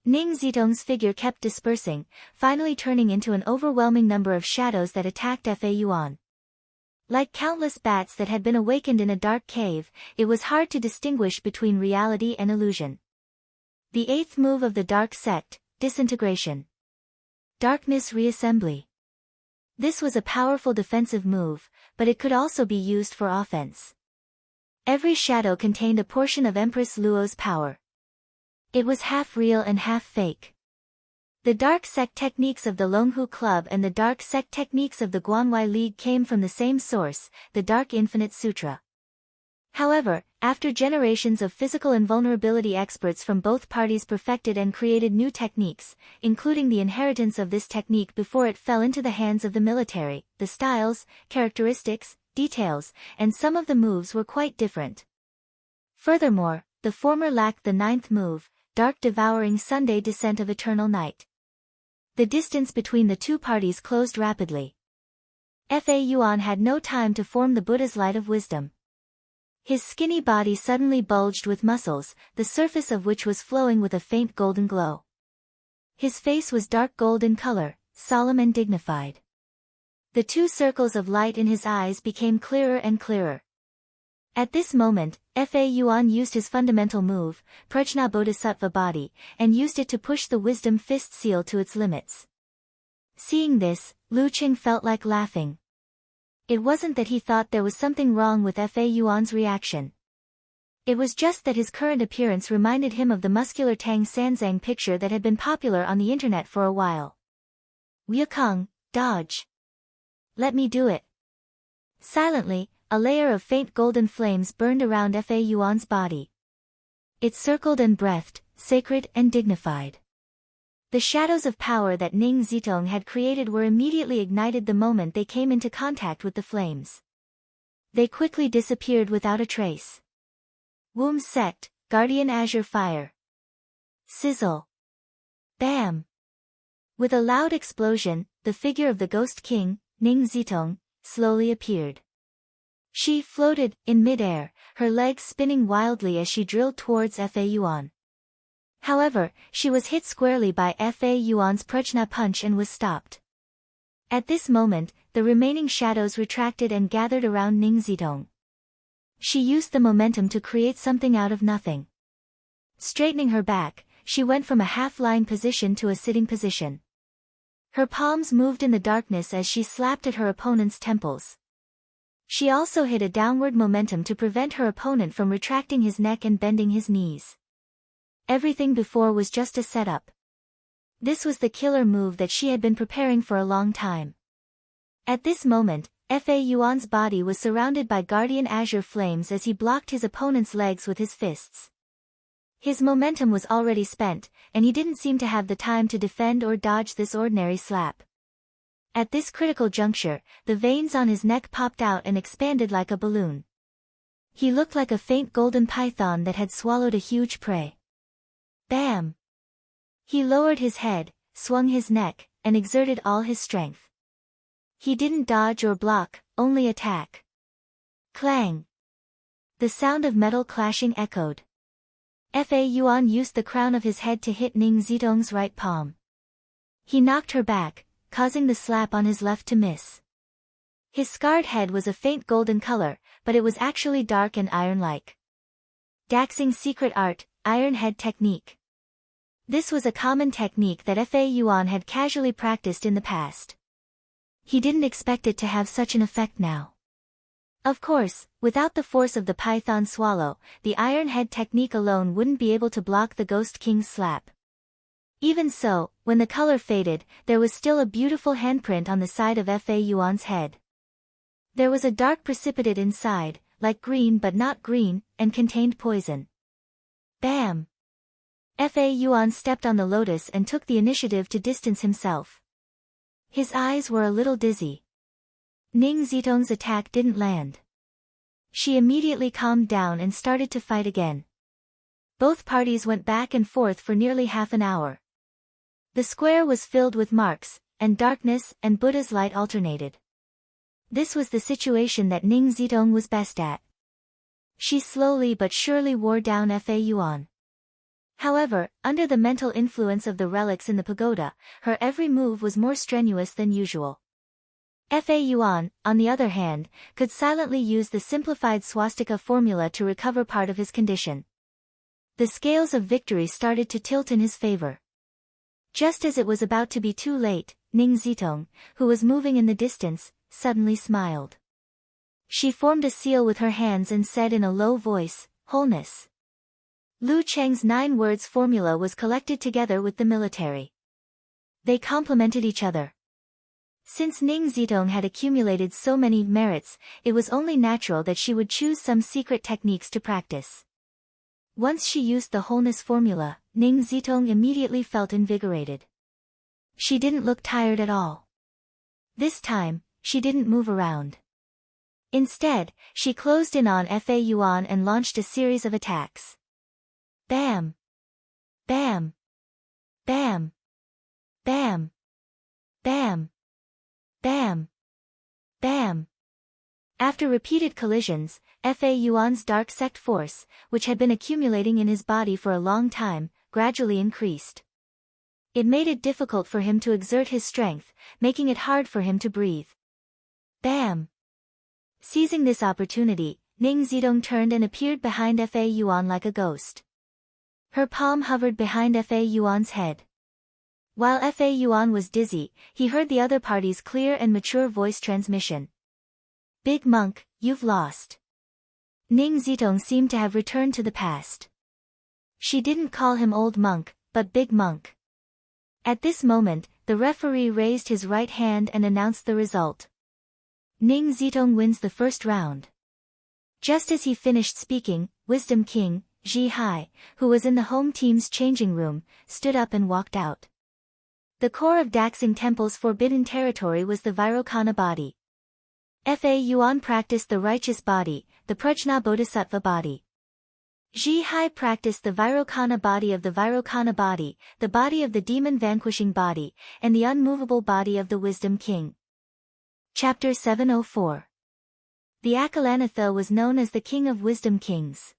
Ning Zitong's figure kept dispersing, finally turning into an overwhelming number of shadows that attacked Fa Yuan. Like countless bats that had been awakened in a dark cave, it was hard to distinguish between reality and illusion. The 8th move of the dark sect, disintegration. Darkness reassembly. This was a powerful defensive move, but it could also be used for offense. Every shadow contained a portion of Empress Luo's power. It was half real and half fake. The dark sect techniques of the Longhu Club and the dark sect techniques of the Guanwai League came from the same source, the Dark Infinite Sutra. However, after generations of physical invulnerability, experts from both parties perfected and created new techniques, including the inheritance of this technique before it fell into the hands of the military. The styles, characteristics, details, and some of the moves were quite different. Furthermore, the former lacked the 9th move, Dark Devouring Sunday Descent of Eternal Night. The distance between the two parties closed rapidly. Fa Yuan had no time to form the Buddha's light of wisdom. His skinny body suddenly bulged with muscles, the surface of which was flowing with a faint golden glow. His face was dark gold in color, solemn and dignified. The 2 circles of light in his eyes became clearer and clearer. At this moment, Fa Yuan used his fundamental move, Prajna Bodhisattva Body, and used it to push the wisdom fist seal to its limits. Seeing this, Lu Qing felt like laughing. It wasn't that he thought there was something wrong with Fa Yuan's reaction. It was just that his current appearance reminded him of the muscular Tang Sanzang picture that had been popular on the internet for a while. Wukong, dodge. Let me do it. Silently, a layer of faint golden flames burned around Fa Yuan's body. It circled and breathed, sacred and dignified. The shadows of power that Ning Zitong had created were immediately ignited the moment they came into contact with the flames. They quickly disappeared without a trace. Womb Sect, Guardian Azure Fire. Sizzle. Bam! With a loud explosion, the figure of the Ghost King, Ning Zitong, slowly appeared. She floated in midair, her legs spinning wildly as she drilled towards Fa Yuan. However, she was hit squarely by Fa Yuan's Prajna punch and was stopped. At this moment, the remaining shadows retracted and gathered around Ning Zitong. She used the momentum to create something out of nothing. Straightening her back, she went from a half-lying position to a sitting position. Her palms moved in the darkness as she slapped at her opponent's temples. She also hit a downward momentum to prevent her opponent from retracting his neck and bending his knees. Everything before was just a setup. This was the killer move that she had been preparing for a long time. At this moment, Fa Yuan's body was surrounded by guardian azure flames as he blocked his opponent's legs with his fists. His momentum was already spent, and he didn't seem to have the time to defend or dodge this ordinary slap. At this critical juncture, the veins on his neck popped out and expanded like a balloon. He looked like a faint golden python that had swallowed a huge prey. Bam! He lowered his head, swung his neck, and exerted all his strength. He didn't dodge or block, only attack. Clang! The sound of metal clashing echoed. Fa Yuan used the crown of his head to hit Ning Zitong's right palm. He knocked her back, causing the slap on his left to miss. His scarred head was a faint golden color, but it was actually dark and iron-like. Daxing's secret art, Iron Head Technique. This was a common technique that Fa Yuan had casually practiced in the past. He didn't expect it to have such an effect now. Of course, without the force of the python swallow, the Iron Head technique alone wouldn't be able to block the Ghost King's slap. Even so, when the color faded, there was still a beautiful handprint on the side of Fa Yuan's head. There was a dark precipitate inside, like green but not green, and contained poison. Bam! Fa Yuan stepped on the lotus and took the initiative to distance himself. His eyes were a little dizzy. Ning Zitong's attack didn't land. She immediately calmed down and started to fight again. Both parties went back and forth for nearly half an hour. The square was filled with marks, and darkness and Buddha's light alternated. This was the situation that Ning Zitong was best at. She slowly but surely wore down Fa Yuan. However, under the mental influence of the relics in the pagoda, her every move was more strenuous than usual. Fa Yuan, on the other hand, could silently use the simplified swastika formula to recover part of his condition. The scales of victory started to tilt in his favor. Just as it was about to be too late, Ning Zitong, who was moving in the distance, suddenly smiled. She formed a seal with her hands and said in a low voice, "Wholeness." Lu Cheng's 9 words formula was collected together with the military. They complemented each other. Since Ning Zitong had accumulated so many merits, it was only natural that she would choose some secret techniques to practice. Once she used the wholeness formula, Ning Zitong immediately felt invigorated. She didn't look tired at all. This time, she didn't move around. Instead, she closed in on Fa Yuan and launched a series of attacks. Bam! Bam! Bam! Bam! Bam! Bam! Bam! After repeated collisions, Fa Yuan's dark sect force, which had been accumulating in his body for a long time, gradually increased. It made it difficult for him to exert his strength, making it hard for him to breathe. Bam! Seizing this opportunity, Ning Zitong turned and appeared behind Fa Yuan like a ghost. Her palm hovered behind Fa Yuan's head. While Fa Yuan was dizzy, he heard the other party's clear and mature voice transmission. "Big monk, you've lost." Ning Zitong seemed to have returned to the past. She didn't call him old monk, but big monk. At this moment, the referee raised his right hand and announced the result. Ning Zitong wins the first round. Just as he finished speaking, Wisdom King, Ji Hai, who was in the home team's changing room, stood up and walked out. The core of Daxing Temple's forbidden territory was the Vairocana body. Fa Yuan practiced the righteous body, the Prajna Bodhisattva body. Ji Hai practiced the Vairocana body of the Vairocana body, the body of the demon-vanquishing body, and the unmovable body of the Wisdom King. Chapter 704. The Akalanatha was known as the King of Wisdom Kings.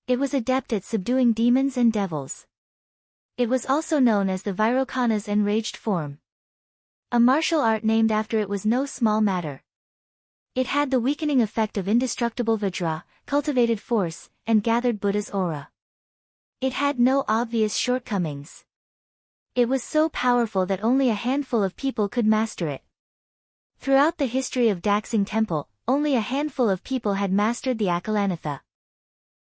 It was adept at subduing demons and devils. It was also known as the Vairocana's enraged form. A martial art named after it was no small matter. It had the weakening effect of indestructible Vajra, cultivated force, and gathered Buddha's aura. It had no obvious shortcomings. It was so powerful that only a handful of people could master it. Throughout the history of Daxing Temple, only a handful of people had mastered the Akalanatha.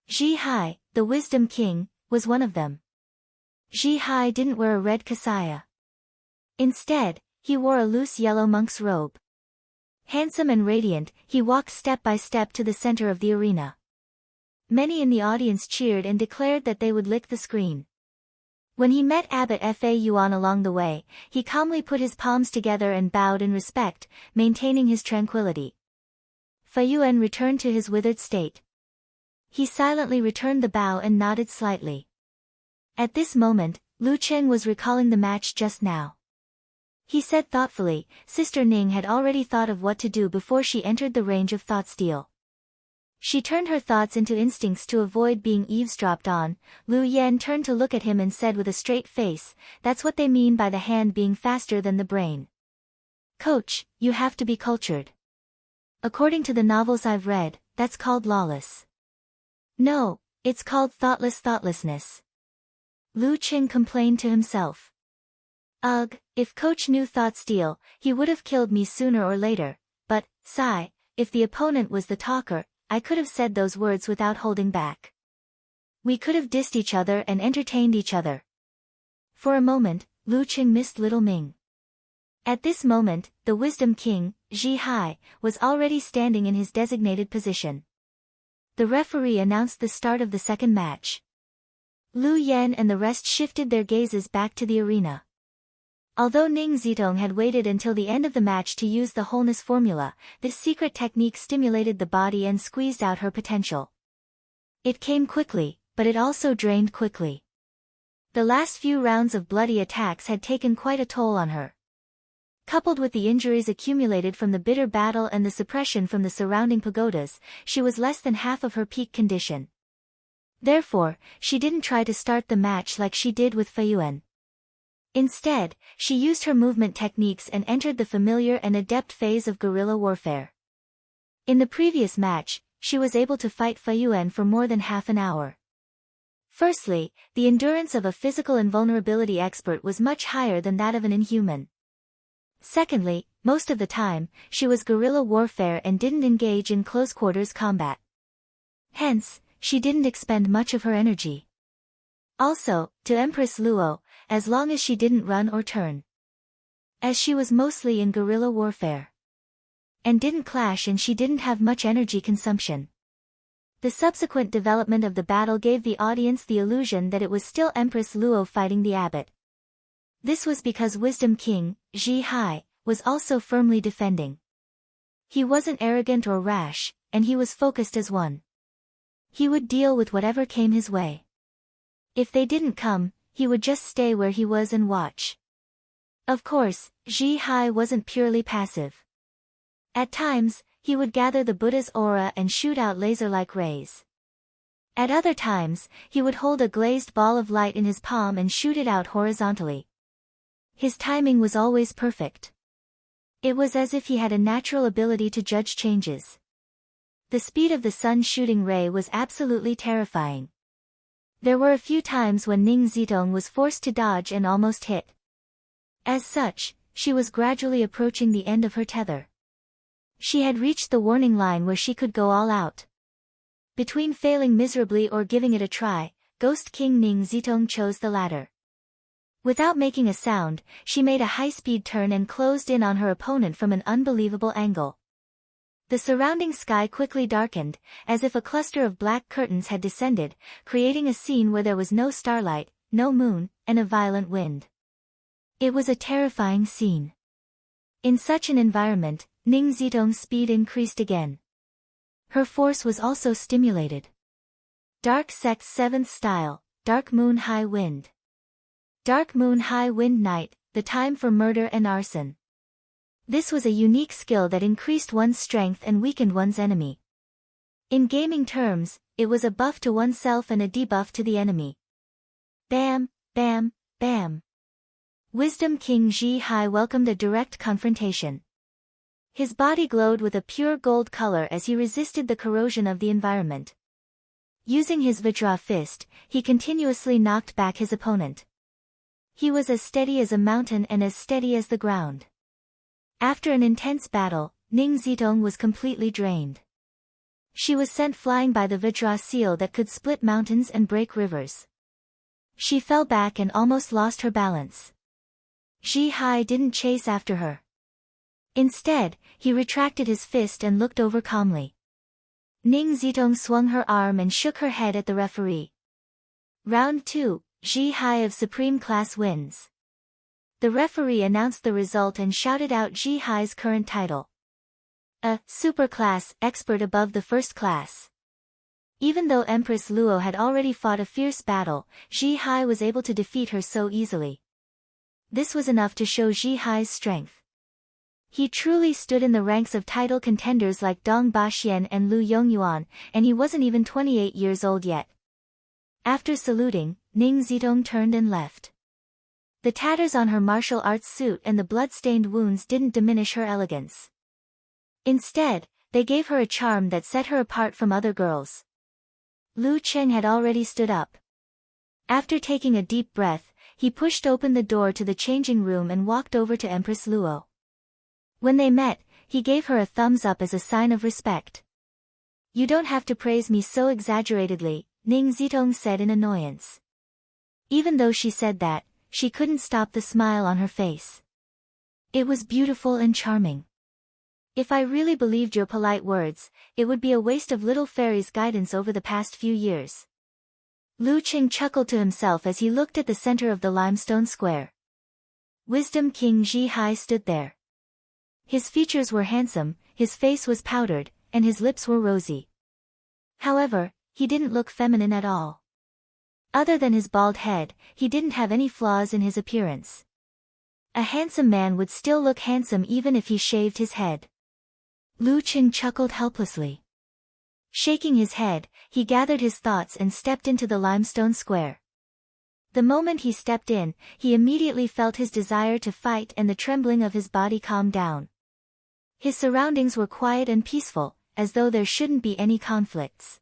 Ji Hai, the Wisdom King, was one of them. Ji Hai didn't wear a red kasaya. Instead, he wore a loose yellow monk's robe. Handsome and radiant, he walked step by step to the center of the arena. Many in the audience cheered and declared that they would lick the screen. When he met Abbot Fa Yuan along the way, he calmly put his palms together and bowed in respect, maintaining his tranquility. Fa Yuan returned to his withered state. He silently returned the bow and nodded slightly. At this moment, Lu Chen was recalling the match just now. He said thoughtfully, Sister Ning had already thought of what to do before she entered the range of thought steal. She turned her thoughts into instincts to avoid being eavesdropped on. Lu Yan turned to look at him and said with a straight face, that's what they mean by the hand being faster than the brain. Coach, you have to be cultured. According to the novels I've read, that's called lawless. No, it's called thoughtlessness. Lu Chen complained to himself. Ugh, if Coach knew thought steal, he would have killed me sooner or later, but, sigh, if the opponent was the talker, I could have said those words without holding back. We could have dissed each other and entertained each other. For a moment, Lu Chen missed Little Ming. At this moment, the Wisdom King, Ji Hai, was already standing in his designated position. The referee announced the start of the second match. Lu Yan and the rest shifted their gazes back to the arena. Although Ning Zitong had waited until the end of the match to use the wholeness formula, this secret technique stimulated the body and squeezed out her potential. It came quickly, but it also drained quickly. The last few rounds of bloody attacks had taken quite a toll on her. Coupled with the injuries accumulated from the bitter battle and the suppression from the surrounding pagodas, she was less than half of her peak condition. Therefore, she didn't try to start the match like she did with Fa Yuan. Instead, she used her movement techniques and entered the familiar and adept phase of guerrilla warfare. In the previous match, she was able to fight Fa Yuan for more than half an hour. Firstly, the endurance of a physical invulnerability expert was much higher than that of an inhuman. Secondly, most of the time, she was guerrilla warfare and didn't engage in close-quarters combat. Hence, she didn't expend much of her energy. Also, to Empress Luo, as long as she didn't run or turn. As she was mostly in guerrilla warfare. And didn't clash and she didn't have much energy consumption. The subsequent development of the battle gave the audience the illusion that it was still Empress Luo fighting the abbot. This was because Wisdom King, Ji Hai, was also firmly defending. He wasn't arrogant or rash, and he was focused as one. He would deal with whatever came his way. If they didn't come, he would just stay where he was and watch. Of course, Ji Hai wasn't purely passive. At times, he would gather the Buddha's aura and shoot out laser-like rays. At other times, he would hold a glazed ball of light in his palm and shoot it out horizontally. His timing was always perfect. It was as if he had a natural ability to judge changes. The speed of the sun's shooting ray was absolutely terrifying. There were a few times when Ning Zitong was forced to dodge and almost hit. As such, she was gradually approaching the end of her tether. She had reached the warning line where she could go all out. Between failing miserably or giving it a try, Ghost King Ning Zitong chose the latter. Without making a sound, she made a high-speed turn and closed in on her opponent from an unbelievable angle. The surrounding sky quickly darkened, as if a cluster of black curtains had descended, creating a scene where there was no starlight, no moon, and a violent wind. It was a terrifying scene. In such an environment, Ning Zitong's speed increased again. Her force was also stimulated. Dark Sect's 7th style, Dark Moon High Wind. Dark Moon High Wind Night, the time for murder and arson. This was a unique skill that increased one's strength and weakened one's enemy. In gaming terms, it was a buff to oneself and a debuff to the enemy. Bam, bam, bam. Wisdom King Ji Hai welcomed a direct confrontation. His body glowed with a pure gold color as he resisted the corrosion of the environment. Using his Vajra fist, he continuously knocked back his opponent. He was as steady as a mountain and as steady as the ground. After an intense battle, Ning Zitong was completely drained. She was sent flying by the Vajra seal that could split mountains and break rivers. She fell back and almost lost her balance. Ji Hai didn't chase after her. Instead, he retracted his fist and looked over calmly. Ning Zitong swung her arm and shook her head at the referee. Round 2, Ji Hai of Supreme Class wins. The referee announced the result and shouted out Ji Hai's current title. A super class expert above the first class. Even though Empress Luo had already fought a fierce battle, Ji Hai was able to defeat her so easily. This was enough to show Ji Hai's strength. He truly stood in the ranks of title contenders like Dong Baxian and Lu Yongyuan, and he wasn't even 28 years old yet. After saluting, Ning Zitong turned and left. The tatters on her martial arts suit and the blood-stained wounds didn't diminish her elegance. Instead, they gave her a charm that set her apart from other girls. Lu Cheng had already stood up. After taking a deep breath, he pushed open the door to the changing room and walked over to Empress Luo. When they met, he gave her a thumbs up as a sign of respect. "You don't have to praise me so exaggeratedly," Ning Zitong said in annoyance. Even though she said that, she couldn't stop the smile on her face. It was beautiful and charming. "If I really believed your polite words, it would be a waste of little fairy's guidance over the past few years." Lu Cheng chuckled to himself as he looked at the center of the limestone square. Wisdom King Ji Hai stood there. His features were handsome, his face was powdered, and his lips were rosy. However, he didn't look feminine at all. Other than his bald head, he didn't have any flaws in his appearance. A handsome man would still look handsome even if he shaved his head. Lu Cheng chuckled helplessly. Shaking his head, he gathered his thoughts and stepped into the limestone square. The moment he stepped in, he immediately felt his desire to fight and the trembling of his body calmed down. His surroundings were quiet and peaceful, as though there shouldn't be any conflicts.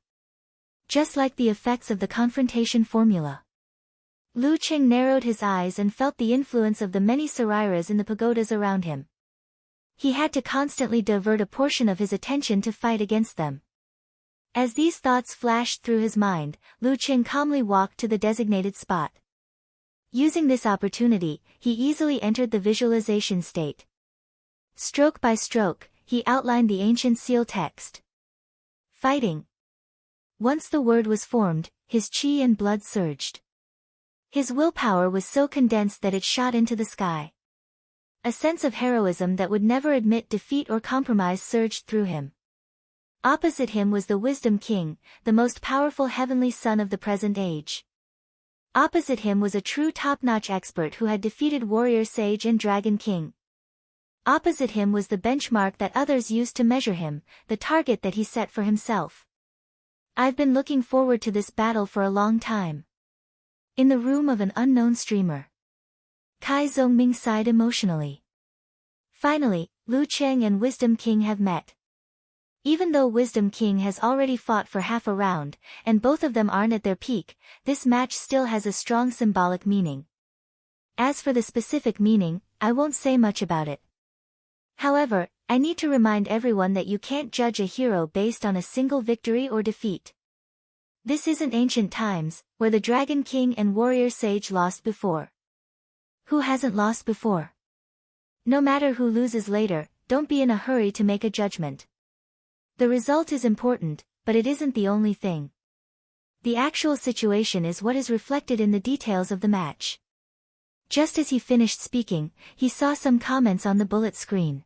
Just like the effects of the confrontation formula. Lu Cheng narrowed his eyes and felt the influence of the many sariras in the pagodas around him. He had to constantly divert a portion of his attention to fight against them. As these thoughts flashed through his mind, Lu Cheng calmly walked to the designated spot. Using this opportunity, he easily entered the visualization state. Stroke by stroke, he outlined the ancient seal text. Fighting. Once the word was formed, his chi and blood surged. His willpower was so condensed that it shot into the sky. A sense of heroism that would never admit defeat or compromise surged through him. Opposite him was the Wisdom King, the most powerful heavenly son of the present age. Opposite him was a true top-notch expert who had defeated Warrior Sage and Dragon King. Opposite him was the benchmark that others used to measure him, the target that he set for himself. "I've been looking forward to this battle for a long time." In the room of an unknown streamer, Kai Zongming sighed emotionally. Finally, Lu Cheng and Wisdom King have met. Even though Wisdom King has already fought for half a round, and both of them aren't at their peak, this match still has a strong symbolic meaning. As for the specific meaning, I won't say much about it. However, I need to remind everyone that you can't judge a hero based on a single victory or defeat. This isn't ancient times, where the Dragon King and Warrior Sage lost before. Who hasn't lost before? No matter who loses later, don't be in a hurry to make a judgment. The result is important, but it isn't the only thing. The actual situation is what is reflected in the details of the match. Just as he finished speaking, he saw some comments on the bullet screen.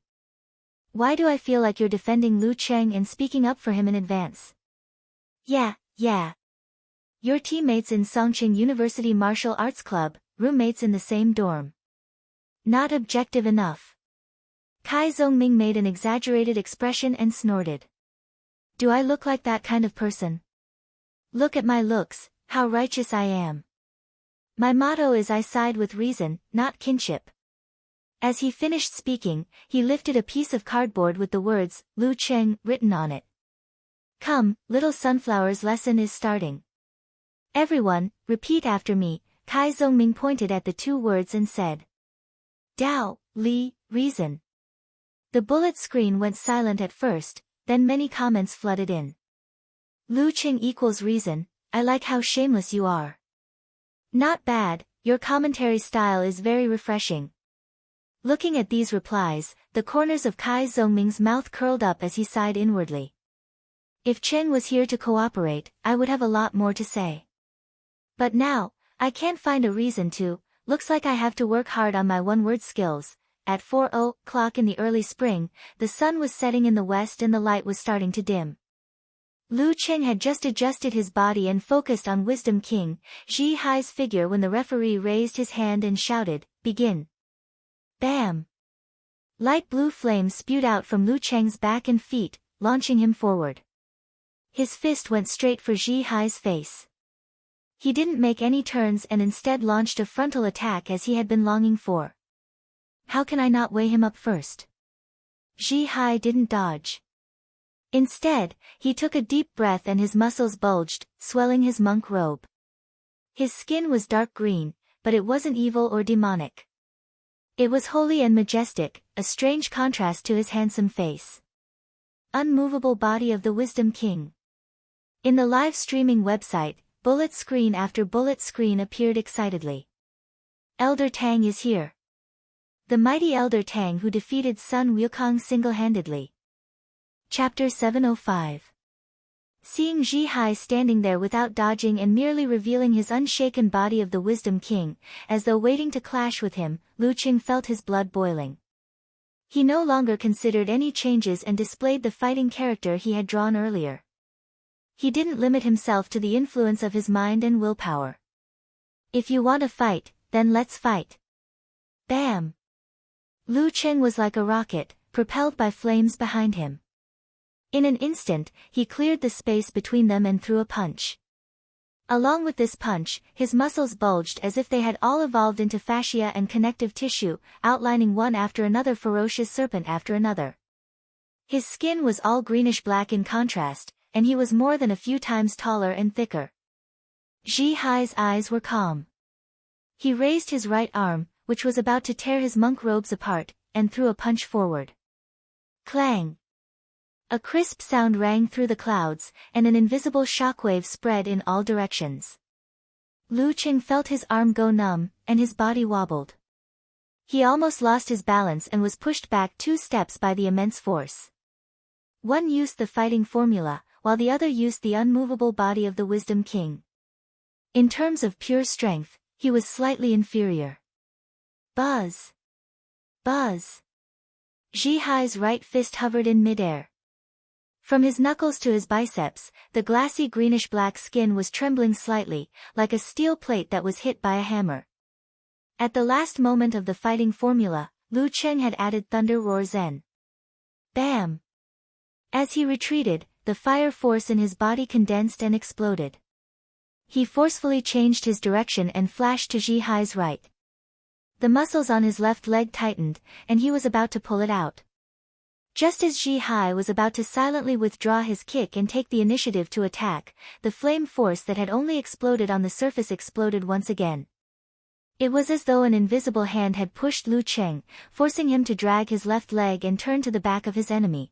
"Why do I feel like you're defending Lu Cheng and speaking up for him in advance?" Yeah. Your teammates in Songqing University Martial Arts Club, roommates in the same dorm. Not objective enough. Kai Zongming made an exaggerated expression and snorted. Do I look like that kind of person? Look at my looks, how righteous I am. My motto is I side with reason, not kinship. As he finished speaking, he lifted a piece of cardboard with the words, Lu Cheng, written on it. Come, little sunflower's lesson is starting. Everyone, repeat after me. Kai Zongming pointed at the two words and said. Dao, Li, reason. The bullet screen went silent at first, then many comments flooded in. Lu Cheng equals reason, I like how shameless you are. Not bad, your commentary style is very refreshing. Looking at these replies, the corners of Kai Zhongming's mouth curled up as he sighed inwardly. If Chen was here to cooperate, I would have a lot more to say. But now, I can't find a reason to. Looks like I have to work hard on my one-word skills. At 4:00 in the early spring, the sun was setting in the west and the light was starting to dim. Lu Cheng had just adjusted his body and focused on Wisdom King, Zhi Hai's figure when the referee raised his hand and shouted, "Begin." Bam! Light blue flames spewed out from Lu Cheng's back and feet, launching him forward. His fist went straight for Zhi Hai's face. He didn't make any turns and instead launched a frontal attack as he had been longing for. How can I not weigh him up first? Zhi Hai didn't dodge. Instead, he took a deep breath and his muscles bulged, swelling his monk robe. His skin was dark green, but it wasn't evil or demonic. It was holy and majestic, a strange contrast to his handsome face. Unmovable body of the Wisdom King. In the live streaming website, bullet screen after bullet screen appeared excitedly. Elder Tang is here. The mighty Elder Tang who defeated Sun Wukong single-handedly. Chapter 705. Seeing Zhi Hai standing there without dodging and merely revealing his unshaken body of the Wisdom King, as though waiting to clash with him, Lu Qing felt his blood boiling. He no longer considered any changes and displayed the fighting character he had drawn earlier. He didn't limit himself to the influence of his mind and willpower. If you want to fight, then let's fight. Bam! Lu Qing was like a rocket, propelled by flames behind him. In an instant, he cleared the space between them and threw a punch. Along with this punch, his muscles bulged as if they had all evolved into fascia and connective tissue, outlining one after another ferocious serpent after another. His skin was all greenish-black in contrast, and he was more than a few times taller and thicker. Zhi Hai's eyes were calm. He raised his right arm, which was about to tear his monk robes apart, and threw a punch forward. Clang! A crisp sound rang through the clouds, and an invisible shockwave spread in all directions. Lu Qing felt his arm go numb, and his body wobbled. He almost lost his balance and was pushed back 2 steps by the immense force. One used the fighting formula, while the other used the unmovable body of the Wisdom King. In terms of pure strength, he was slightly inferior. Buzz! Buzz! Zhi Hai's right fist hovered in midair. From his knuckles to his biceps, the glassy greenish-black skin was trembling slightly, like a steel plate that was hit by a hammer. At the last moment of the fighting formula, Lu Cheng had added Thunder Roar Zen. Bam! As he retreated, the fire force in his body condensed and exploded. He forcefully changed his direction and flashed to Zhi Hai's right. The muscles on his left leg tightened, and he was about to pull it out. Just as Zhi Hai was about to silently withdraw his kick and take the initiative to attack, the flame force that had only exploded on the surface exploded once again. It was as though an invisible hand had pushed Lu Cheng, forcing him to drag his left leg and turn to the back of his enemy.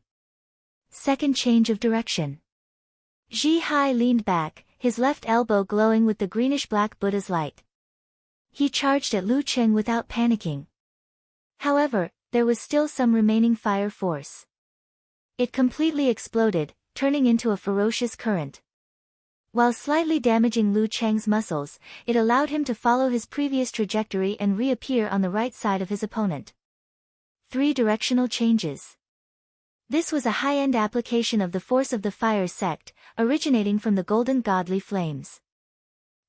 Second change of direction. Zhi Hai leaned back, his left elbow glowing with the greenish-black Buddha's light. He charged at Lu Cheng without panicking. However, there was still some remaining fire force. It completely exploded, turning into a ferocious current. While slightly damaging Lu Cheng's muscles, it allowed him to follow his previous trajectory and reappear on the right side of his opponent. 3 directional changes. This was a high-end application of the force of the fire sect, originating from the golden godly flames.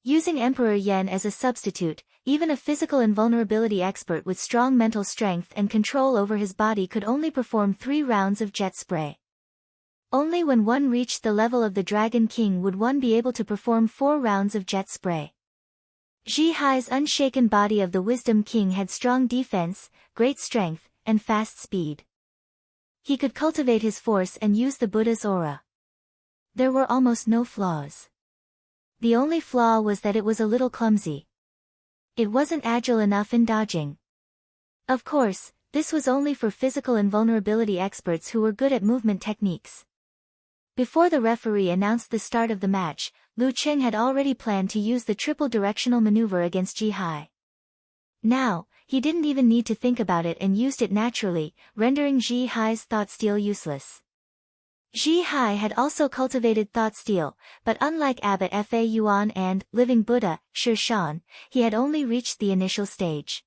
Using Emperor Yen as a substitute, even a physical invulnerability expert with strong mental strength and control over his body could only perform 3 rounds of jet spray. Only when one reached the level of the Dragon King would one be able to perform 4 rounds of jet spray. Zhi Hai's unshaken body of the Wisdom King had strong defense, great strength, and fast speed. He could cultivate his force and use the Buddha's aura. There were almost no flaws. The only flaw was that it was a little clumsy. It wasn't agile enough in dodging. Of course, this was only for physical invulnerability experts who were good at movement techniques. Before the referee announced the start of the match, Lu Cheng had already planned to use the triple directional maneuver against Ji Hai. Now, he didn't even need to think about it and used it naturally, rendering Ji Hai's thought steal useless. Ji Hai had also cultivated thought steal, but unlike Abbot Fa Yuan and Living Buddha, Shi Shan, he had only reached the initial stage.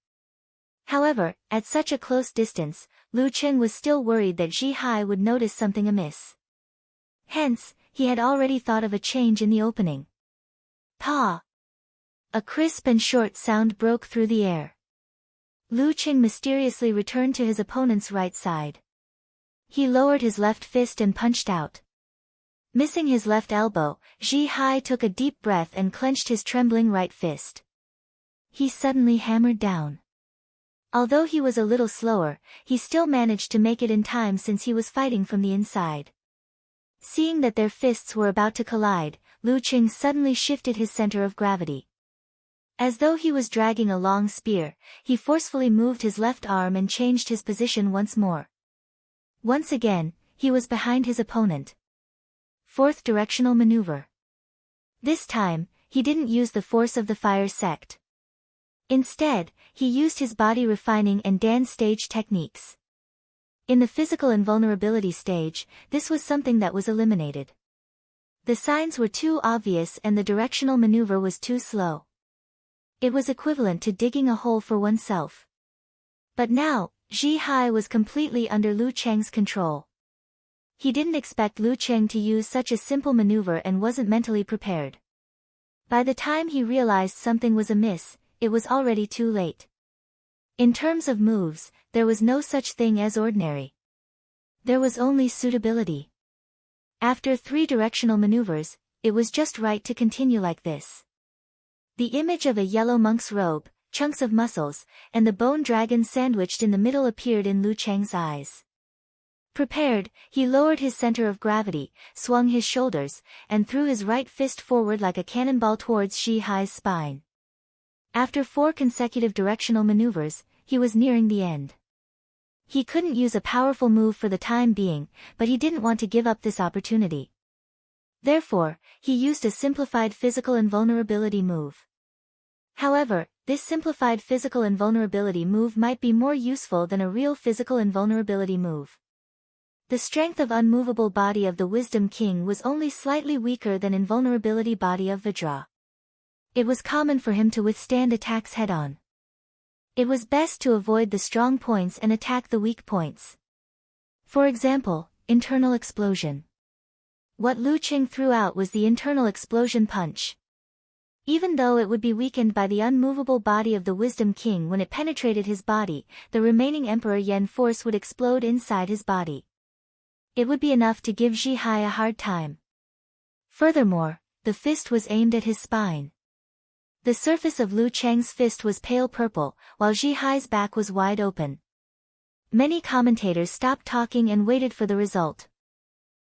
However, at such a close distance, Lu Cheng was still worried that Ji Hai would notice something amiss. Hence, he had already thought of a change in the opening. Pa! A crisp and short sound broke through the air. Lu Cheng mysteriously returned to his opponent's right side. He lowered his left fist and punched out. Missing his left elbow, Ji Hai took a deep breath and clenched his trembling right fist. He suddenly hammered down. Although he was a little slower, he still managed to make it in time since he was fighting from the inside. Seeing that their fists were about to collide, Lu Cheng suddenly shifted his center of gravity. As though he was dragging a long spear, he forcefully moved his left arm and changed his position once more. Once again, he was behind his opponent. Fourth directional maneuver. This time, he didn't use the force of the fire sect. Instead, he used his body refining and dance stage techniques. In the physical invulnerability stage, this was something that was eliminated. The signs were too obvious and the directional maneuver was too slow. It was equivalent to digging a hole for oneself. But now, Ji Hai was completely under Lu Cheng's control. He didn't expect Lu Cheng to use such a simple maneuver and wasn't mentally prepared. By the time he realized something was amiss, it was already too late. In terms of moves, there was no such thing as ordinary. There was only suitability. After 3 directional maneuvers, it was just right to continue like this. The image of a yellow monk's robe, chunks of muscles, and the bone dragon sandwiched in the middle appeared in Lu Cheng's eyes. Prepared, he lowered his center of gravity, swung his shoulders, and threw his right fist forward like a cannonball towards Ji Hai's spine. After 4 consecutive directional maneuvers, he was nearing the end. He couldn't use a powerful move for the time being, but he didn't want to give up this opportunity. Therefore, he used a simplified physical invulnerability move. However, this simplified physical invulnerability move might be more useful than a real physical invulnerability move. The strength of unmovable body of the Wisdom King was only slightly weaker than invulnerability body of Vajra. It was common for him to withstand attacks head-on. It was best to avoid the strong points and attack the weak points. For example, internal explosion. What Lu Cheng threw out was the internal explosion punch. Even though it would be weakened by the unmovable body of the Wisdom King when it penetrated his body, the remaining Emperor Yen force would explode inside his body. It would be enough to give Ji Hai a hard time. Furthermore, the fist was aimed at his spine. The surface of Lu Cheng's fist was pale purple, while Ji Hai's back was wide open. Many commentators stopped talking and waited for the result.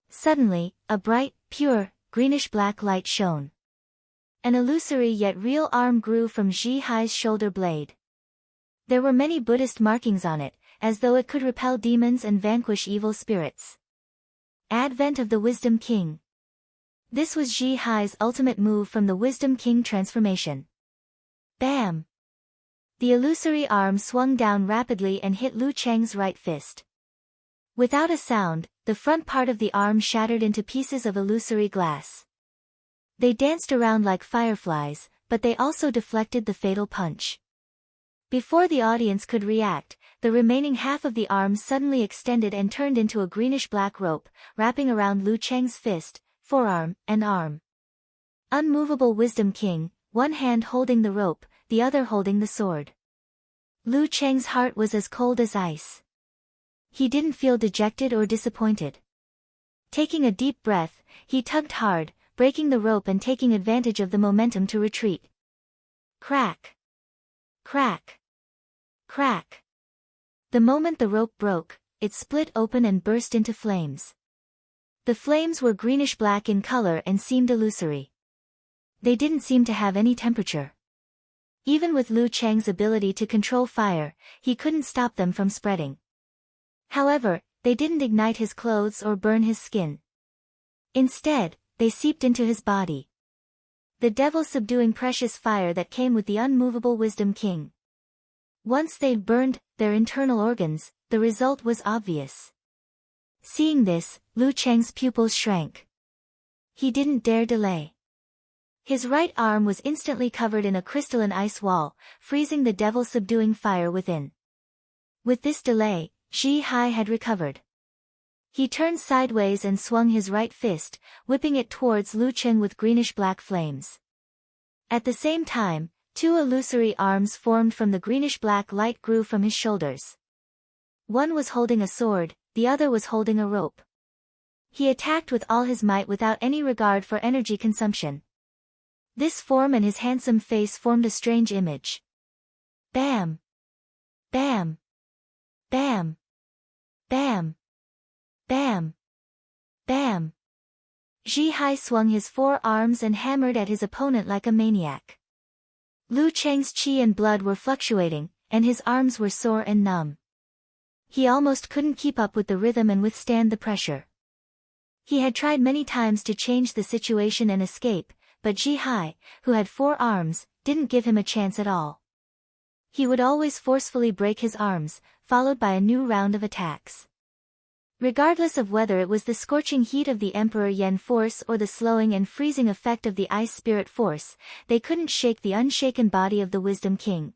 Suddenly, a bright, pure, greenish-black light shone. An illusory yet real arm grew from Ji Hai's shoulder blade. There were many Buddhist markings on it, as though it could repel demons and vanquish evil spirits. Advent of the Wisdom King. This was Ji Hai's ultimate move from the Wisdom King transformation. Bam! The illusory arm swung down rapidly and hit Lu Cheng's right fist. Without a sound, the front part of the arm shattered into pieces of illusory glass. They danced around like fireflies, but they also deflected the fatal punch. Before the audience could react, the remaining half of the arm suddenly extended and turned into a greenish-black rope, wrapping around Lu Cheng's fist, forearm, and arm. Unmovable Wisdom King, one hand holding the rope, the other holding the sword. Lu Cheng's heart was as cold as ice. He didn't feel dejected or disappointed. Taking a deep breath, he tugged hard, breaking the rope and taking advantage of the momentum to retreat. Crack! Crack! Crack! The moment the rope broke, it split open and burst into flames. The flames were greenish-black in color and seemed illusory. They didn't seem to have any temperature. Even with Lu Cheng's ability to control fire, he couldn't stop them from spreading. However, they didn't ignite his clothes or burn his skin. Instead, they seeped into his body. the devil subduing precious fire that came with the unmovable Wisdom King. Once they'd burned their internal organs, the result was obvious. Seeing this, Lu Cheng's pupils shrank. He didn't dare delay. His right arm was instantly covered in a crystalline ice wall, freezing the devil subduing fire within. With this delay, Zhi Hai had recovered. He turned sideways and swung his right fist, whipping it towards Lu Cheng with greenish-black flames. At the same time, two illusory arms formed from the greenish-black light grew from his shoulders. One was holding a sword, the other was holding a rope. He attacked with all his might without any regard for energy consumption. This form and his handsome face formed a strange image. Bam! Bam! Bam! Bam! Bam! Bam! Zhi Hai swung his four arms and hammered at his opponent like a maniac. Lu Cheng's qi and blood were fluctuating, and his arms were sore and numb. He almost couldn't keep up with the rhythm and withstand the pressure. He had tried many times to change the situation and escape, but Zhi Hai, who had four arms, didn't give him a chance at all. He would always forcefully break his arms, followed by a new round of attacks. Regardless of whether it was the scorching heat of the Emperor Yen force or the slowing and freezing effect of the ice spirit force, they couldn't shake the unshaken body of the Wisdom King.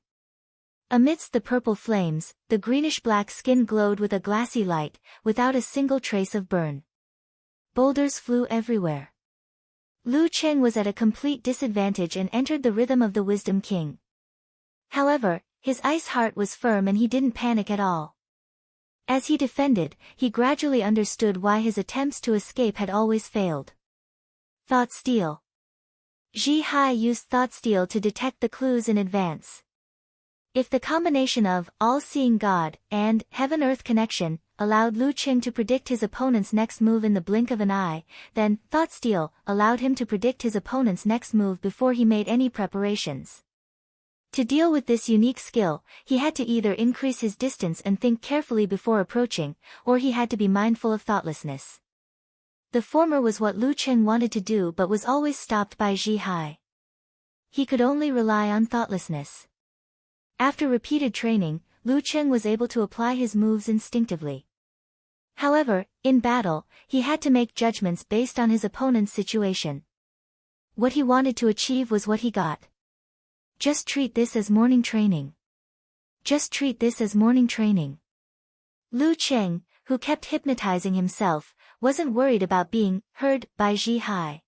Amidst the purple flames, the greenish-black skin glowed with a glassy light, without a single trace of burn. Boulders flew everywhere. Lu Cheng was at a complete disadvantage and entered the rhythm of the Wisdom King. However, his ice heart was firm and he didn't panic at all. As he defended, he gradually understood why his attempts to escape had always failed. Thought Steal. Zhi Hai used Thought Steal to detect the clues in advance. If the combination of All-Seeing God and Heaven-Earth Connection allowed Lu Cheng to predict his opponent's next move in the blink of an eye, then Thought Steal allowed him to predict his opponent's next move before he made any preparations. To deal with this unique skill, he had to either increase his distance and think carefully before approaching, or he had to be mindful of thoughtlessness. The former was what Lu Cheng wanted to do but was always stopped by Zhi Hai. He could only rely on thoughtlessness. After repeated training, Lu Cheng was able to apply his moves instinctively. However, in battle, he had to make judgments based on his opponent's situation. What he wanted to achieve was what he got. Just treat this as morning training. Just treat this as morning training. Lu Cheng, who kept hypnotizing himself, wasn't worried about being heard by Zhi Hai.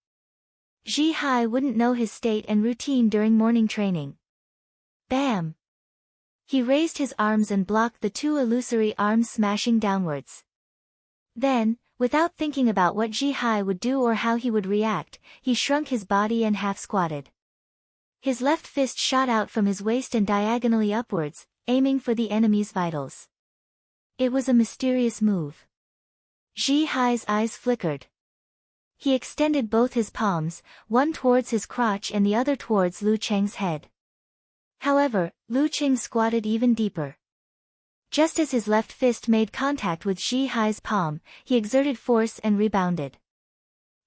Zhi Hai wouldn't know his state and routine during morning training. Bam! He raised his arms and blocked the two illusory arms smashing downwards. Then, without thinking about what Zhi Hai would do or how he would react, he shrunk his body and half-squatted. His left fist shot out from his waist and diagonally upwards, aiming for the enemy's vitals. It was a mysterious move. Zhi Hai's eyes flickered. He extended both his palms, one towards his crotch and the other towards Lu Cheng's head. However, Lu Cheng squatted even deeper. Just as his left fist made contact with Zhi Hai's palm, he exerted force and rebounded.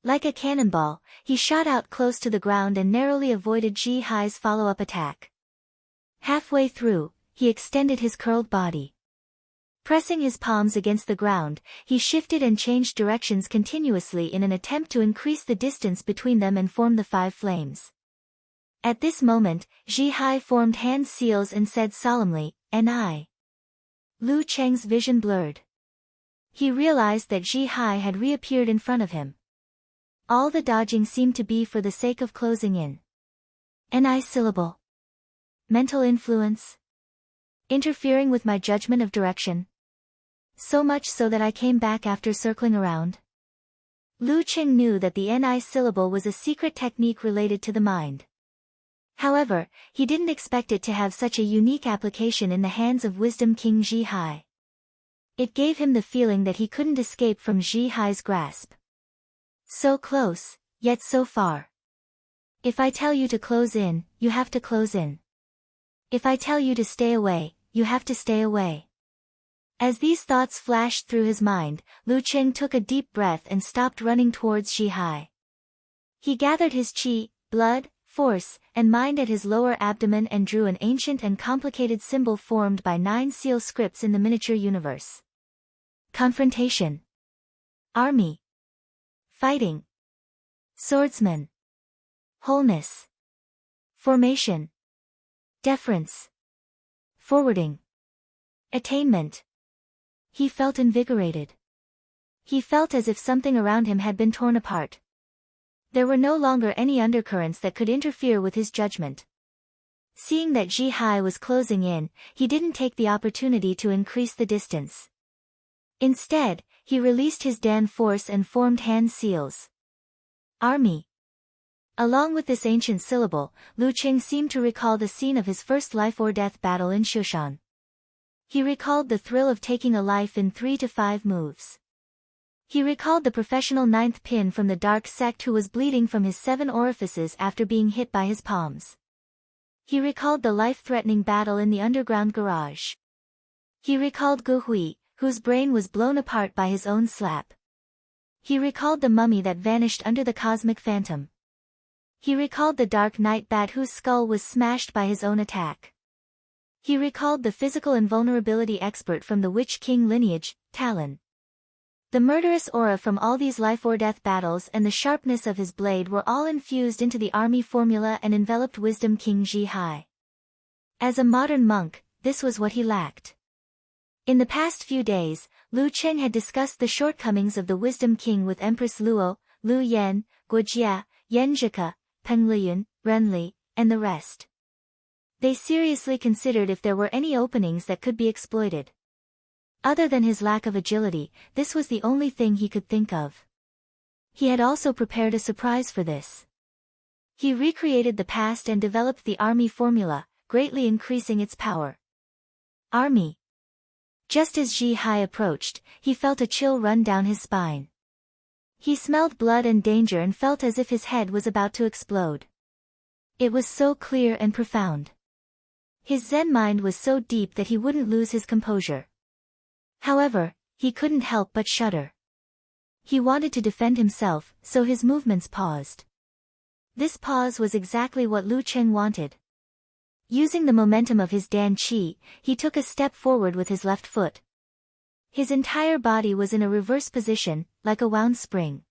Like a cannonball, he shot out close to the ground and narrowly avoided Zhi Hai's follow-up attack. Halfway through, he extended his curled body. Pressing his palms against the ground, he shifted and changed directions continuously in an attempt to increase the distance between them and form the 5 flames. At this moment, Zhi Hai formed hand seals and said solemnly, "An eye." Lu Cheng's vision blurred. He realized that Zhi Hai had reappeared in front of him. All the dodging seemed to be for the sake of closing in. An eye syllable. Mental influence. Interfering with my judgment of direction. So much so that I came back after circling around. Lu Cheng knew that the N-I syllable was a secret technique related to the mind. However, he didn't expect it to have such a unique application in the hands of Wisdom King Zhi Hai. It gave him the feeling that he couldn't escape from Zhi Hai's grasp. So close, yet so far. If I tell you to close in, you have to close in. If I tell you to stay away, you have to stay away. As these thoughts flashed through his mind, Lu Cheng took a deep breath and stopped running towards Zhi Hai. He gathered his qi, blood, force, and mind at his lower abdomen and drew an ancient and complicated symbol formed by 9 seal scripts in the miniature universe. Confrontation. Army. Fighting. Swordsman. Wholeness. Formation. Deference. Forwarding. Attainment. He felt invigorated. He felt as if something around him had been torn apart. There were no longer any undercurrents that could interfere with his judgment. Seeing that Ji-hai was closing in, he didn't take the opportunity to increase the distance. Instead, he released his Dan force and formed hand seals. Army. Along with this ancient syllable, Lu Qing seemed to recall the scene of his first life-or-death battle in Shushan. He recalled the thrill of taking a life in 3 to 5 moves. He recalled the professional 9th pin from the dark sect who was bleeding from his 7 orifices after being hit by his palms. He recalled the life-threatening battle in the underground garage. He recalled Gu Hui, whose brain was blown apart by his own slap. He recalled the mummy that vanished under the cosmic phantom. He recalled the dark night bat whose skull was smashed by his own attack. He recalled the physical invulnerability expert from the Witch King lineage, Talon. The murderous aura from all these life-or-death battles and the sharpness of his blade were all infused into the army formula and enveloped Wisdom King Ji-hai. As a modern monk, this was what he lacked. In the past few days, Lu Qing had discussed the shortcomings of the Wisdom King with Empress Luo, Lu Yan, Guojia, Yan Zhika, Peng Liyun, Ren Li, and the rest. They seriously considered if there were any openings that could be exploited. Other than his lack of agility, this was the only thing he could think of. He had also prepared a surprise for this. He recreated the past and developed the army formula, greatly increasing its power. Army. Just as Ji-hai approached, he felt a chill run down his spine. He smelled blood and danger and felt as if his head was about to explode. It was so clear and profound. His Zen mind was so deep that he wouldn't lose his composure. However, he couldn't help but shudder. He wanted to defend himself, so his movements paused. This pause was exactly what Lu Qing wanted. Using the momentum of his Dan Qi, he took a step forward with his left foot. His entire body was in a reverse position, like a wound spring.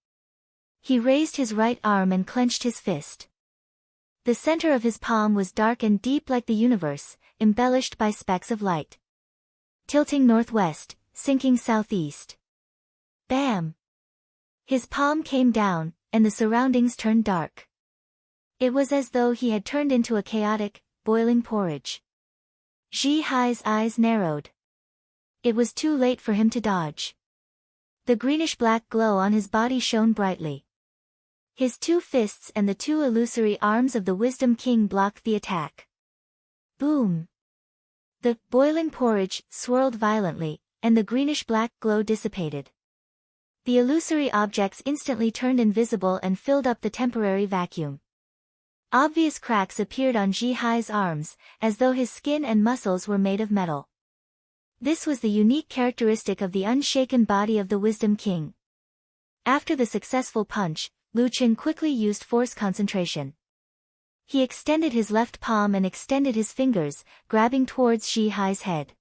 He raised his right arm and clenched his fist. The center of his palm was dark and deep like the universe, embellished by specks of light. Tilting northwest, sinking southeast. Bam! His palm came down, and the surroundings turned dark. It was as though he had turned into a chaotic, boiling porridge. Ji-hai's eyes narrowed. It was too late for him to dodge. The greenish-black glow on his body shone brightly. His 2 fists and the 2 illusory arms of the Wisdom King blocked the attack. Boom! The boiling porridge swirled violently, and the greenish-black glow dissipated. The illusory objects instantly turned invisible and filled up the temporary vacuum. Obvious cracks appeared on Ji-hai's arms, as though his skin and muscles were made of metal. This was the unique characteristic of the unshaken body of the Wisdom King. After the successful punch, Lu Qing quickly used force concentration. He extended his left palm and extended his fingers, grabbing towards Ji-hai's head.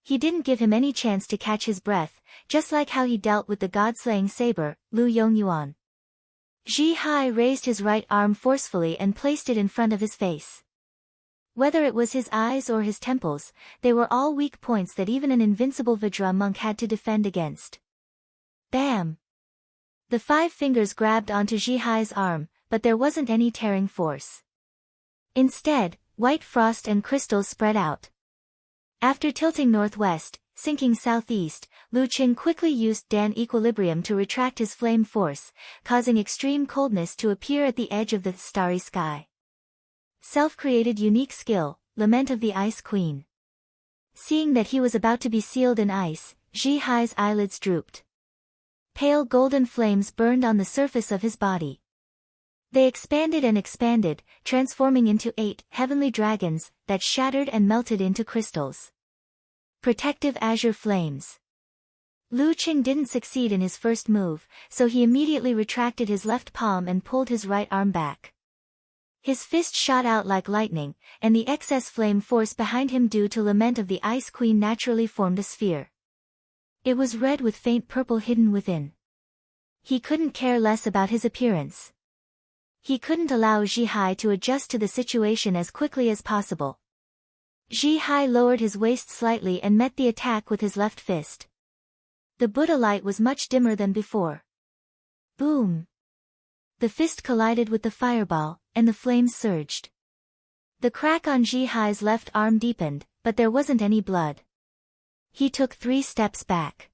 He didn't give him any chance to catch his breath, just like how he dealt with the god-slaying saber, Lu Yongyuan. Ji-hai raised his right arm forcefully and placed it in front of his face. Whether it was his eyes or his temples, they were all weak points that even an invincible Vajra monk had to defend against. Bam! The 5 fingers grabbed onto Ji-hai's arm, but there wasn't any tearing force. Instead, white frost and crystals spread out. After tilting northwest, sinking southeast, Lu Qing quickly used Dan equilibrium to retract his flame force, causing extreme coldness to appear at the edge of the starry sky. Self-created unique skill, Lament of the Ice Queen. Seeing that he was about to be sealed in ice, Ji-hai's eyelids drooped. Pale golden flames burned on the surface of his body. They expanded and expanded, transforming into 8 heavenly dragons that shattered and melted into crystals. Protective azure flames. Lu Qing didn't succeed in his first move, so he immediately retracted his left palm and pulled his right arm back. His fist shot out like lightning, and the excess flame force behind him due to lament of the Ice Queen naturally formed a sphere. It was red with faint purple hidden within. He couldn't care less about his appearance. He couldn't allow Ji-hai to adjust to the situation as quickly as possible. Ji-hai lowered his waist slightly and met the attack with his left fist. The Buddha light was much dimmer than before. Boom! The fist collided with the fireball, and the flames surged. The crack on Ji-hai's left arm deepened, but there wasn't any blood. He took 3 steps back.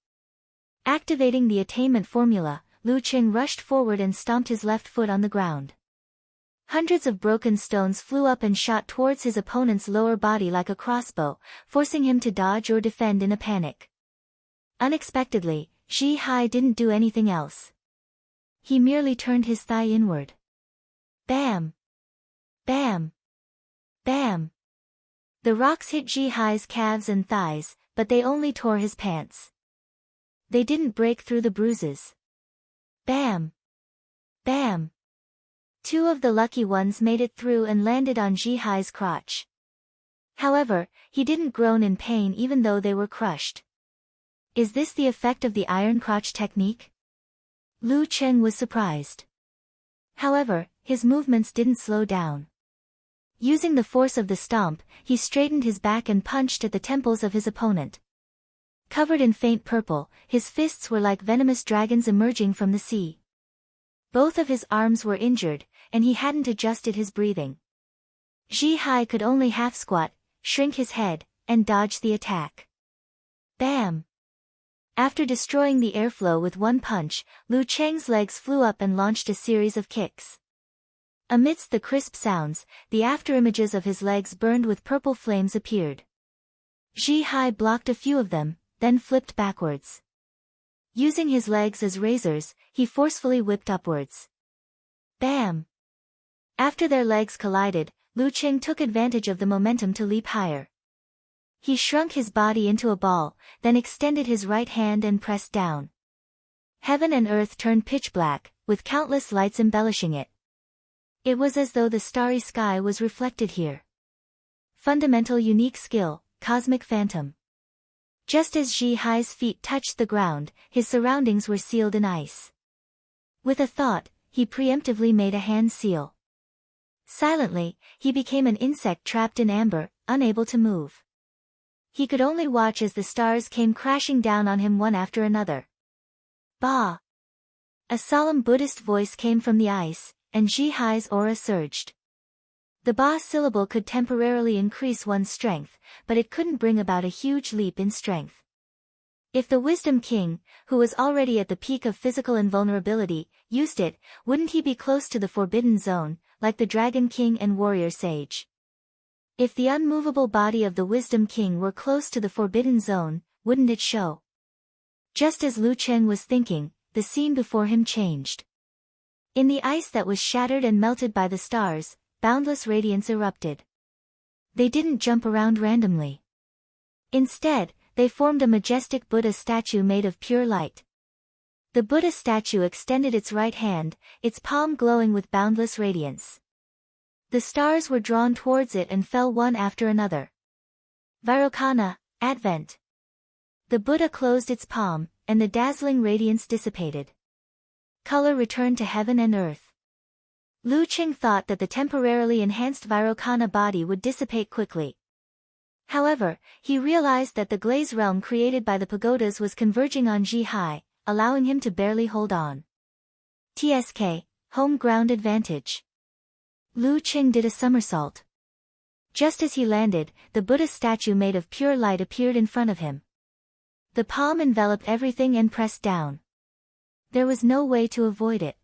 Activating the attainment formula, Lu Qing rushed forward and stomped his left foot on the ground. Hundreds of broken stones flew up and shot towards his opponent's lower body like a crossbow, forcing him to dodge or defend in a panic. Unexpectedly, Ji-hai didn't do anything else. He merely turned his thigh inward. Bam! Bam! Bam! The rocks hit Ji-hai's calves and thighs, but they only tore his pants. They didn't break through the bruises. Bam! Bam! 2 of the lucky ones made it through and landed on Ji-hai's crotch. However, he didn't groan in pain even though they were crushed. Is this the effect of the iron crotch technique? Lu Qing was surprised. However, his movements didn't slow down. Using the force of the stomp, he straightened his back and punched at the temples of his opponent. Covered in faint purple, his fists were like venomous dragons emerging from the sea. Both of his arms were injured, and he hadn't adjusted his breathing. Ji-hai could only half squat, shrink his head, and dodge the attack. Bam! After destroying the airflow with one punch, Lu Cheng's legs flew up and launched a series of kicks. Amidst the crisp sounds, the afterimages of his legs burned with purple flames appeared. Ji-hai blocked a few of them, then flipped backwards. Using his legs as razors, he forcefully whipped upwards. Bam! After their legs collided, Lu Qing took advantage of the momentum to leap higher. He shrunk his body into a ball, then extended his right hand and pressed down. Heaven and earth turned pitch black, with countless lights embellishing it. It was as though the starry sky was reflected here. Fundamental unique skill, Cosmic Phantom. Just as Ji-hai's feet touched the ground, his surroundings were sealed in ice. With a thought, he preemptively made a hand seal. Silently, he became an insect trapped in amber, unable to move. He could only watch as the stars came crashing down on him one after another. Ba! A solemn Buddhist voice came from the ice, and Ji-hai's aura surged. The Ba syllable could temporarily increase one's strength, but it couldn't bring about a huge leap in strength. If the Wisdom King, who was already at the peak of physical invulnerability, used it, wouldn't he be close to the Forbidden Zone, like the Dragon King and Warrior Sage? If the unmovable body of the Wisdom King were close to the Forbidden Zone, wouldn't it show? Just as Lu Qing was thinking, the scene before him changed. In the ice that was shattered and melted by the stars, boundless radiance erupted. They didn't jump around randomly. Instead, they formed a majestic Buddha statue made of pure light. The Buddha statue extended its right hand, its palm glowing with boundless radiance. The stars were drawn towards it and fell one after another. Vairocana, Advent. The Buddha closed its palm, and the dazzling radiance dissipated. Color returned to heaven and earth. Lu Qing thought that the temporarily enhanced Vairocana body would dissipate quickly. However, he realized that the glaze realm created by the pagodas was converging on Ji-hai, allowing him to barely hold on. TSK, home ground advantage. Lu Qing did a somersault. Just as he landed, the Buddha statue made of pure light appeared in front of him. The palm enveloped everything and pressed down. There was no way to avoid it.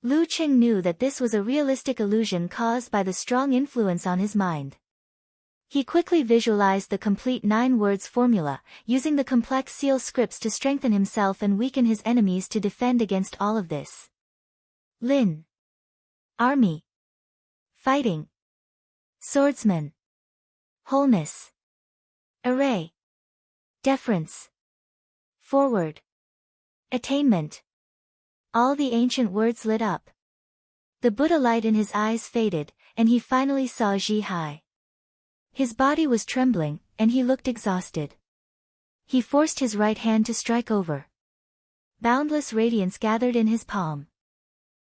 Lu Qing knew that this was a realistic illusion caused by the strong influence on his mind. He quickly visualized the complete 9 words formula, using the complex seal scripts to strengthen himself and weaken his enemies to defend against all of this. Lin. Army. Fighting. Swordsman. Wholeness. Array. Deference. Forward. Attainment. All the ancient words lit up. The Buddha light in his eyes faded, and he finally saw Zhi. His body was trembling, and he looked exhausted. He forced his right hand to strike over. Boundless radiance gathered in his palm.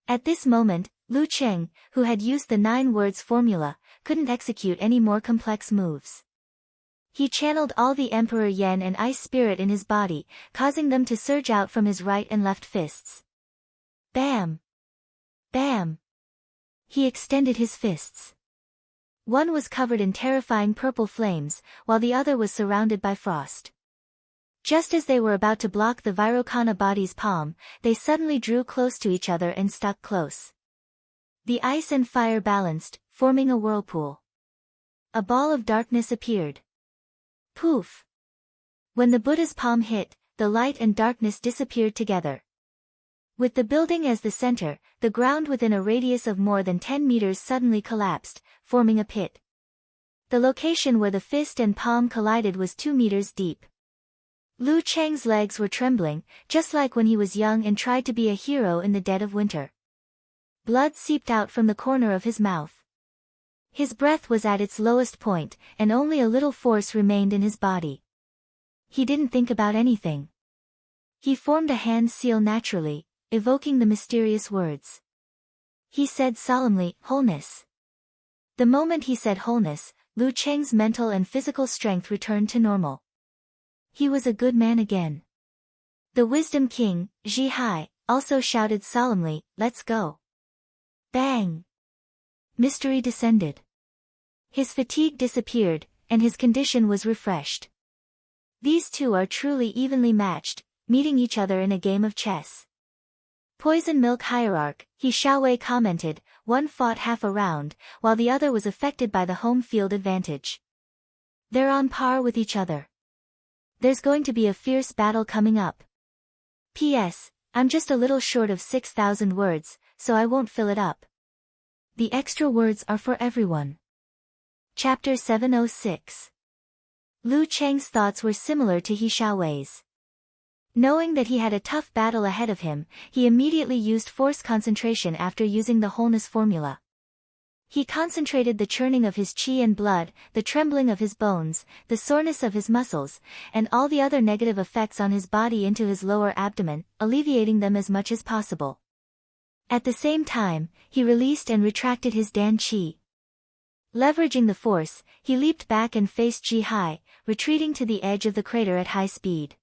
At this moment, Lu Cheng, who had used the 9 words formula, couldn't execute any more complex moves. He channeled all the Emperor Yen and Ice Spirit in his body, causing them to surge out from his right and left fists. Bam! Bam! He extended his fists. One was covered in terrifying purple flames, while the other was surrounded by frost. Just as they were about to block the Vairocana body's palm, they suddenly drew close to each other and stuck close. The ice and fire balanced, forming a whirlpool. A ball of darkness appeared. Poof! When the Buddha's palm hit, the light and darkness disappeared together. With the building as the center, the ground within a radius of more than 10 meters suddenly collapsed, forming a pit. The location where the fist and palm collided was 2 meters deep. Lu Cheng's legs were trembling, just like when he was young and tried to be a hero in the dead of winter. Blood seeped out from the corner of his mouth. His breath was at its lowest point, and only a little force remained in his body. He didn't think about anything. He formed a hand seal naturally, evoking the mysterious words. He said solemnly, "Wholeness." The moment he said wholeness, Lu Cheng's mental and physical strength returned to normal. He was a good man again. The Wisdom King, Zhi, also shouted solemnly, "Let's go." Bang! Mystery descended. His fatigue disappeared, and his condition was refreshed. These two are truly evenly matched, meeting each other in a game of chess. Poison Milk Hierarch, He Xiaowei commented, one fought half a round, while the other was affected by the home field advantage. They're on par with each other. There's going to be a fierce battle coming up. P.S. I'm just a little short of 6,000 words, so I won't fill it up. The extra words are for everyone. Chapter 706. Lu Cheng's thoughts were similar to He Xiaowei's. Knowing that he had a tough battle ahead of him, he immediately used force concentration after using the wholeness formula. He concentrated the churning of his qi and blood, the trembling of his bones, the soreness of his muscles, and all the other negative effects on his body into his lower abdomen, alleviating them as much as possible. At the same time, he released and retracted his Dan qi. Leveraging the force, he leaped back and faced Zhi, retreating to the edge of the crater at high speed.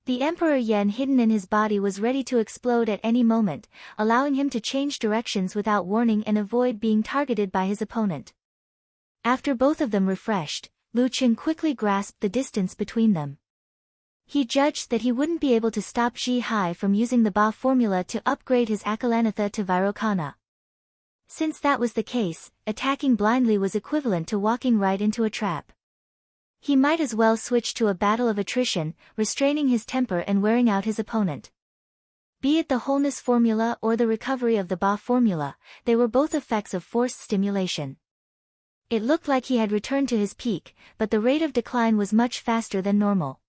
The Emperor Yen hidden in his body was ready to explode at any moment, allowing him to change directions without warning and avoid being targeted by his opponent. After both of them refreshed, Lu Cheng quickly grasped the distance between them. He judged that he wouldn't be able to stop Zhi from using the Ba formula to upgrade his Akalanatha to Vairocana. Since that was the case, attacking blindly was equivalent to walking right into a trap. He might as well switch to a battle of attrition, restraining his temper and wearing out his opponent. Be it the wholeness formula or the recovery of the Ba formula, they were both effects of forced stimulation. It looked like he had returned to his peak, but the rate of decline was much faster than normal.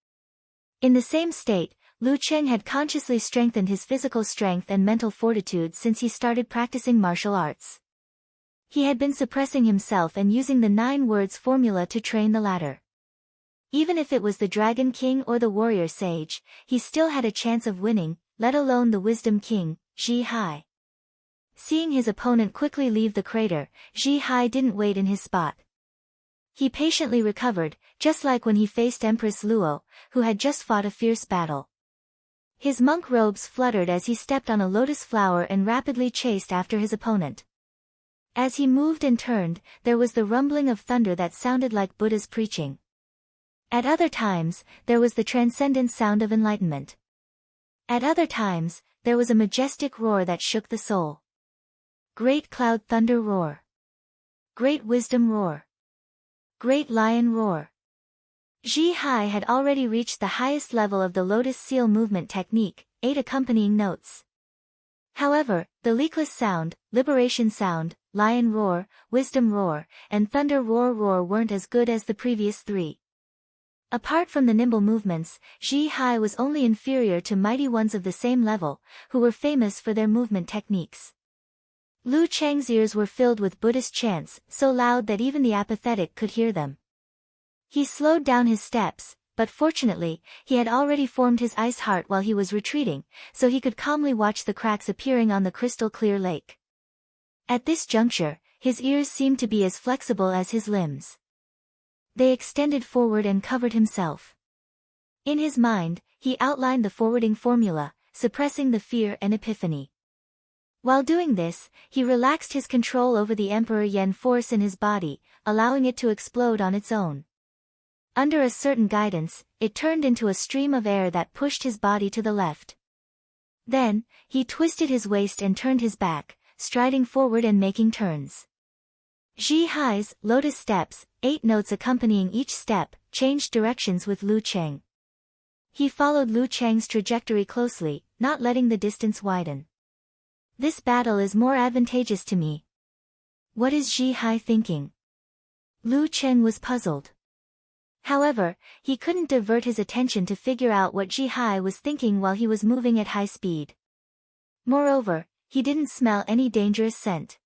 In the same state, Lu Cheng had consciously strengthened his physical strength and mental fortitude since he started practicing martial arts. He had been suppressing himself and using the 9 words formula to train the latter. Even if it was the Dragon King or the Warrior Sage, he still had a chance of winning, let alone the Wisdom King, Zhi. Seeing his opponent quickly leave the crater, Zhi didn't wait in his spot. He patiently recovered, just like when he faced Empress Luo, who had just fought a fierce battle. His monk robes fluttered as he stepped on a lotus flower and rapidly chased after his opponent. As he moved and turned, there was the rumbling of thunder that sounded like Buddha's preaching. At other times, there was the transcendent sound of enlightenment. At other times, there was a majestic roar that shook the soul. Great cloud thunder roar. Great wisdom roar. Great lion roar. Zhi had already reached the highest level of the lotus seal movement technique, 8 accompanying notes. However, the leakless sound, liberation sound, lion roar, wisdom roar, and thunder roar weren't as good as the previous 3. Apart from the nimble movements, Zhi was only inferior to mighty ones of the same level, who were famous for their movement techniques. Lu Chang's ears were filled with Buddhist chants, so loud that even the apathetic could hear them. He slowed down his steps, but fortunately, he had already formed his ice heart while he was retreating, so he could calmly watch the cracks appearing on the crystal-clear lake. At this juncture, his ears seemed to be as flexible as his limbs. They extended forward and covered himself. In his mind, he outlined the forwarding formula, suppressing the fear and epiphany. While doing this, he relaxed his control over the Emperor Yen force in his body, allowing it to explode on its own. Under a certain guidance, it turned into a stream of air that pushed his body to the left. Then, he twisted his waist and turned his back, striding forward and making turns. Zhi Hai's lotus steps, 8 notes accompanying each step, changed directions with Lu Cheng. He followed Lu Cheng's trajectory closely, not letting the distance widen. This battle is more advantageous to me. What is Zhi Hai thinking? Lu Cheng was puzzled. However, he couldn't divert his attention to figure out what Zhi Hai was thinking while he was moving at high speed. Moreover, he didn't smell any dangerous scent.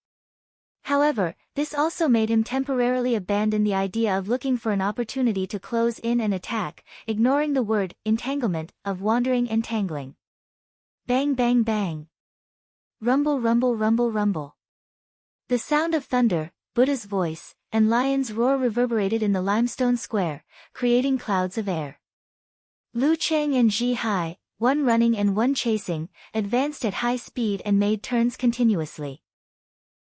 However, this also made him temporarily abandon the idea of looking for an opportunity to close in and attack, ignoring the word entanglement of wandering and tangling. Bang bang bang. Rumble rumble rumble rumble. The sound of thunder, Buddha's voice, and lion's roar reverberated in the limestone square, creating clouds of air. Lu Cheng and Zhi Hai, one running and one chasing, advanced at high speed and made turns continuously.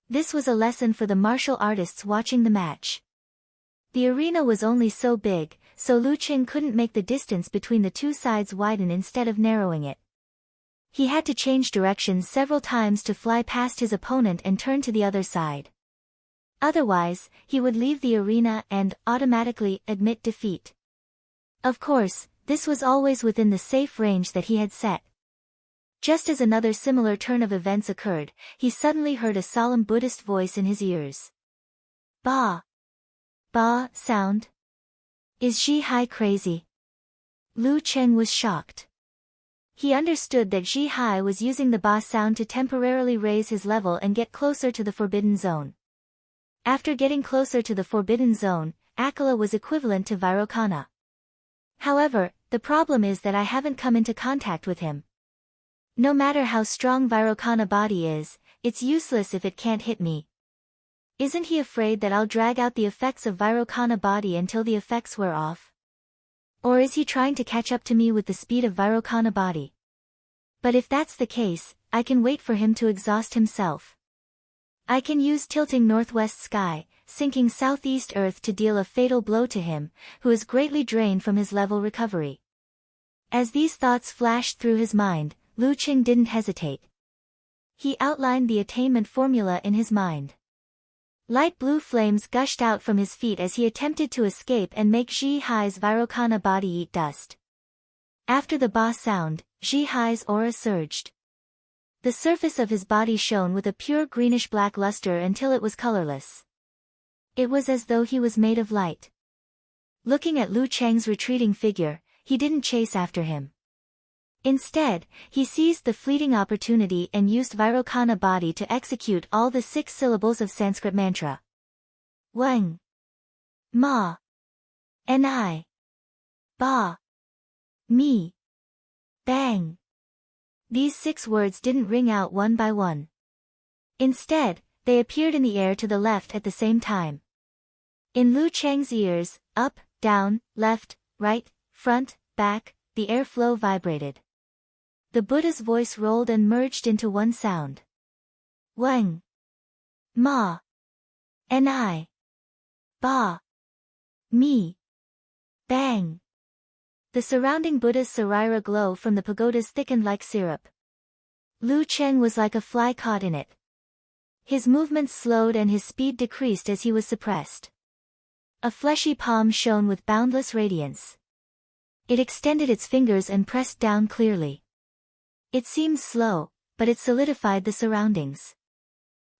This was a lesson for the martial artists watching the match. The arena was only so big, so Lu Cheng couldn't make the distance between the two sides widen instead of narrowing it. He had to change directions several times to fly past his opponent and turn to the other side. Otherwise, he would leave the arena and automatically admit defeat. Of course, this was always within the safe range that he had set. Just as another similar turn of events occurred, he suddenly heard a solemn Buddhist voice in his ears. Ba. Ba sound? Is Zhi Hai crazy? Lu Cheng was shocked. He understood that Zhi Hai was using the Ba sound to temporarily raise his level and get closer to the forbidden zone. After getting closer to the forbidden zone, Akala was equivalent to Vairocana. However, the problem is that I haven't come into contact with him. No matter how strong Vairocana body is, it's useless if it can't hit me. Isn't he afraid that I'll drag out the effects of Vairocana body until the effects wear off? Or is he trying to catch up to me with the speed of Vairocana body? But if that's the case, I can wait for him to exhaust himself. I can use tilting northwest sky, sinking southeast earth to deal a fatal blow to him, who is greatly drained from his level recovery. As these thoughts flashed through his mind, Lu Cheng didn't hesitate. He outlined the attainment formula in his mind. Light blue flames gushed out from his feet as he attempted to escape and make Zhi Hai's Vairocana body eat dust. After the Ba sound, Zhi Hai's aura surged. The surface of his body shone with a pure greenish-black luster until it was colorless. It was as though he was made of light. Looking at Lu Cheng's retreating figure, he didn't chase after him. Instead, he seized the fleeting opportunity and used Vairocana body to execute all the 6 syllables of Sanskrit mantra. Weng. Ma. Ni. Ba. Mi. Bang. These 6 words didn't ring out one by one. Instead, they appeared in the air to the left at the same time. In Lu Cheng's ears, up, down, left, right, front, back, the airflow vibrated. The Buddha's voice rolled and merged into one sound. Weng. Ma. Ni. Ba. Mi. Bang. The surrounding Buddha's sarira glow from the pagodas thickened like syrup. Lu Cheng was like a fly caught in it. His movements slowed and his speed decreased as he was suppressed. A fleshy palm shone with boundless radiance. It extended its fingers and pressed down clearly. It seemed slow, but it solidified the surroundings.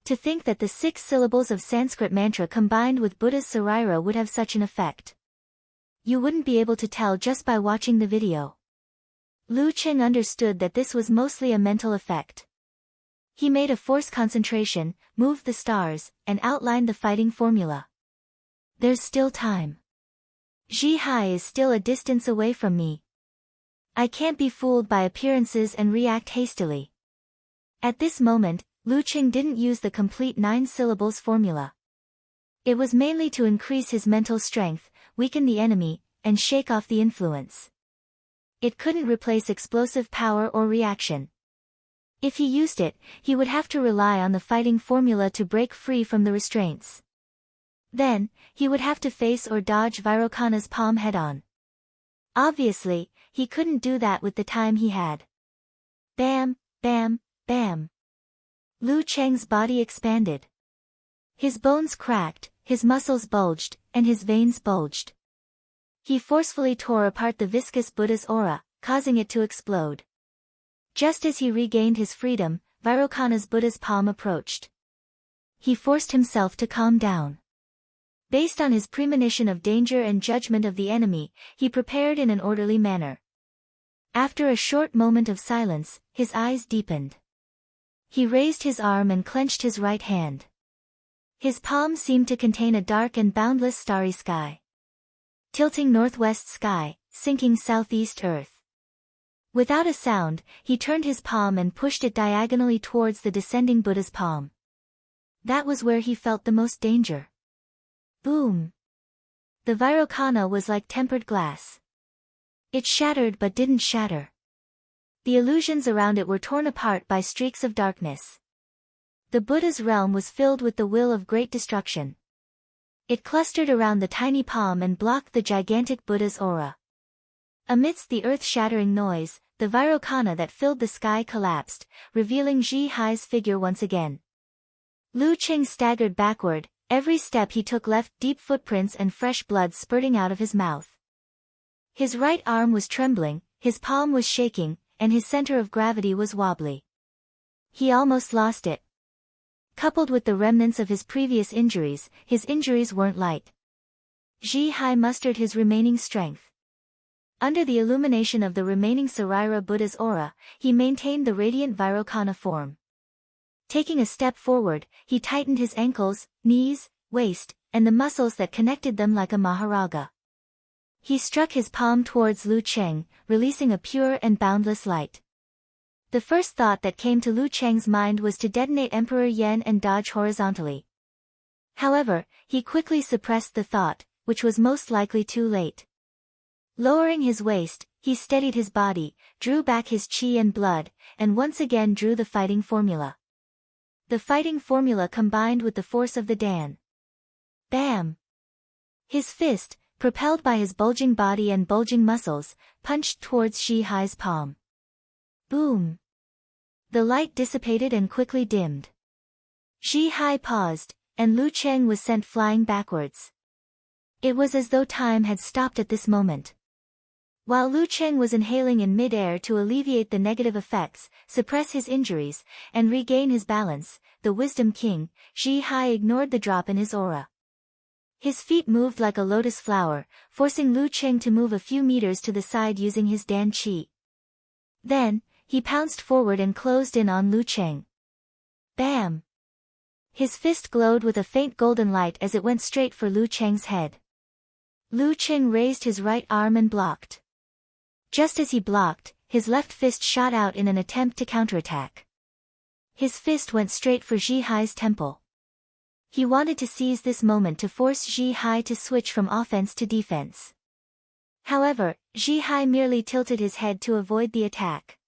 To think that the 6 syllables of Sanskrit mantra combined with Buddha's sarira would have such an effect. You wouldn't be able to tell just by watching the video. Lu Cheng understood that this was mostly a mental effect. He made a force concentration, moved the stars, and outlined the fighting formula. There's still time. Ji Hai is still a distance away from me. I can't be fooled by appearances and react hastily. At this moment, Lu Qing didn't use the complete 9 syllables formula. It was mainly to increase his mental strength, weaken the enemy, and shake off the influence. It couldn't replace explosive power or reaction. If he used it, he would have to rely on the fighting formula to break free from the restraints. Then, he would have to face or dodge Vairocana's palm head-on. Obviously, he couldn't do that with the time he had. Bam, bam, bam. Lu Cheng's body expanded. His bones cracked, his muscles bulged, and his veins bulged. He forcefully tore apart the viscous Buddha's aura, causing it to explode. Just as he regained his freedom, Vairocana's Buddha's palm approached. He forced himself to calm down. Based on his premonition of danger and judgment of the enemy, he prepared in an orderly manner. After a short moment of silence, his eyes deepened. He raised his arm and clenched his right hand. His palm seemed to contain a dark and boundless starry sky. Tilting northwest sky, sinking southeast earth. Without a sound, he turned his palm and pushed it diagonally towards the descending Buddha's palm. That was where he felt the most danger. Boom! The Vairocana was like tempered glass. It shattered but didn't shatter. The illusions around it were torn apart by streaks of darkness. The Buddha's realm was filled with the will of great destruction. It clustered around the tiny palm and blocked the gigantic Buddha's aura. Amidst the earth-shattering noise, the Vairocana that filled the sky collapsed, revealing Ji Hai's figure once again. Lu Qing staggered backward, every step he took left deep footprints and fresh blood spurting out of his mouth. His right arm was trembling, his palm was shaking, and his center of gravity was wobbly. He almost lost it. Coupled with the remnants of his previous injuries, his injuries weren't light. Ji Hai mustered his remaining strength. Under the illumination of the remaining Saraira Buddha's aura, he maintained the radiant Vairocana form. Taking a step forward, he tightened his ankles, knees, waist, and the muscles that connected them like a Maharaja. He struck his palm towards Lu Cheng, releasing a pure and boundless light. The first thought that came to Lu Cheng's mind was to detonate Emperor Yen and dodge horizontally. However, he quickly suppressed the thought, which was most likely too late. Lowering his waist, he steadied his body, drew back his chi and blood, and once again drew the fighting formula. The fighting formula combined with the force of the Dan. Bam! His fist, propelled by his bulging body and bulging muscles, punched towards Ji Hai's palm. Boom! The light dissipated and quickly dimmed. Ji Hai paused, and Lu Cheng was sent flying backwards. It was as though time had stopped at this moment. While Lu Cheng was inhaling in mid-air to alleviate the negative effects, suppress his injuries, and regain his balance, the Wisdom King, Ji Hai ignored the drop in his aura. His feet moved like a lotus flower, forcing Lu Cheng to move a few meters to the side using his Dan Qi. Then, he pounced forward and closed in on Lu Cheng. Bam! His fist glowed with a faint golden light as it went straight for Lu Cheng's head. Lu Cheng raised his right arm and blocked. Just as he blocked, his left fist shot out in an attempt to counterattack. His fist went straight for Ji Hai's temple. He wanted to seize this moment to force Ji Hai to switch from offense to defense. However, Ji Hai merely tilted his head to avoid the attack.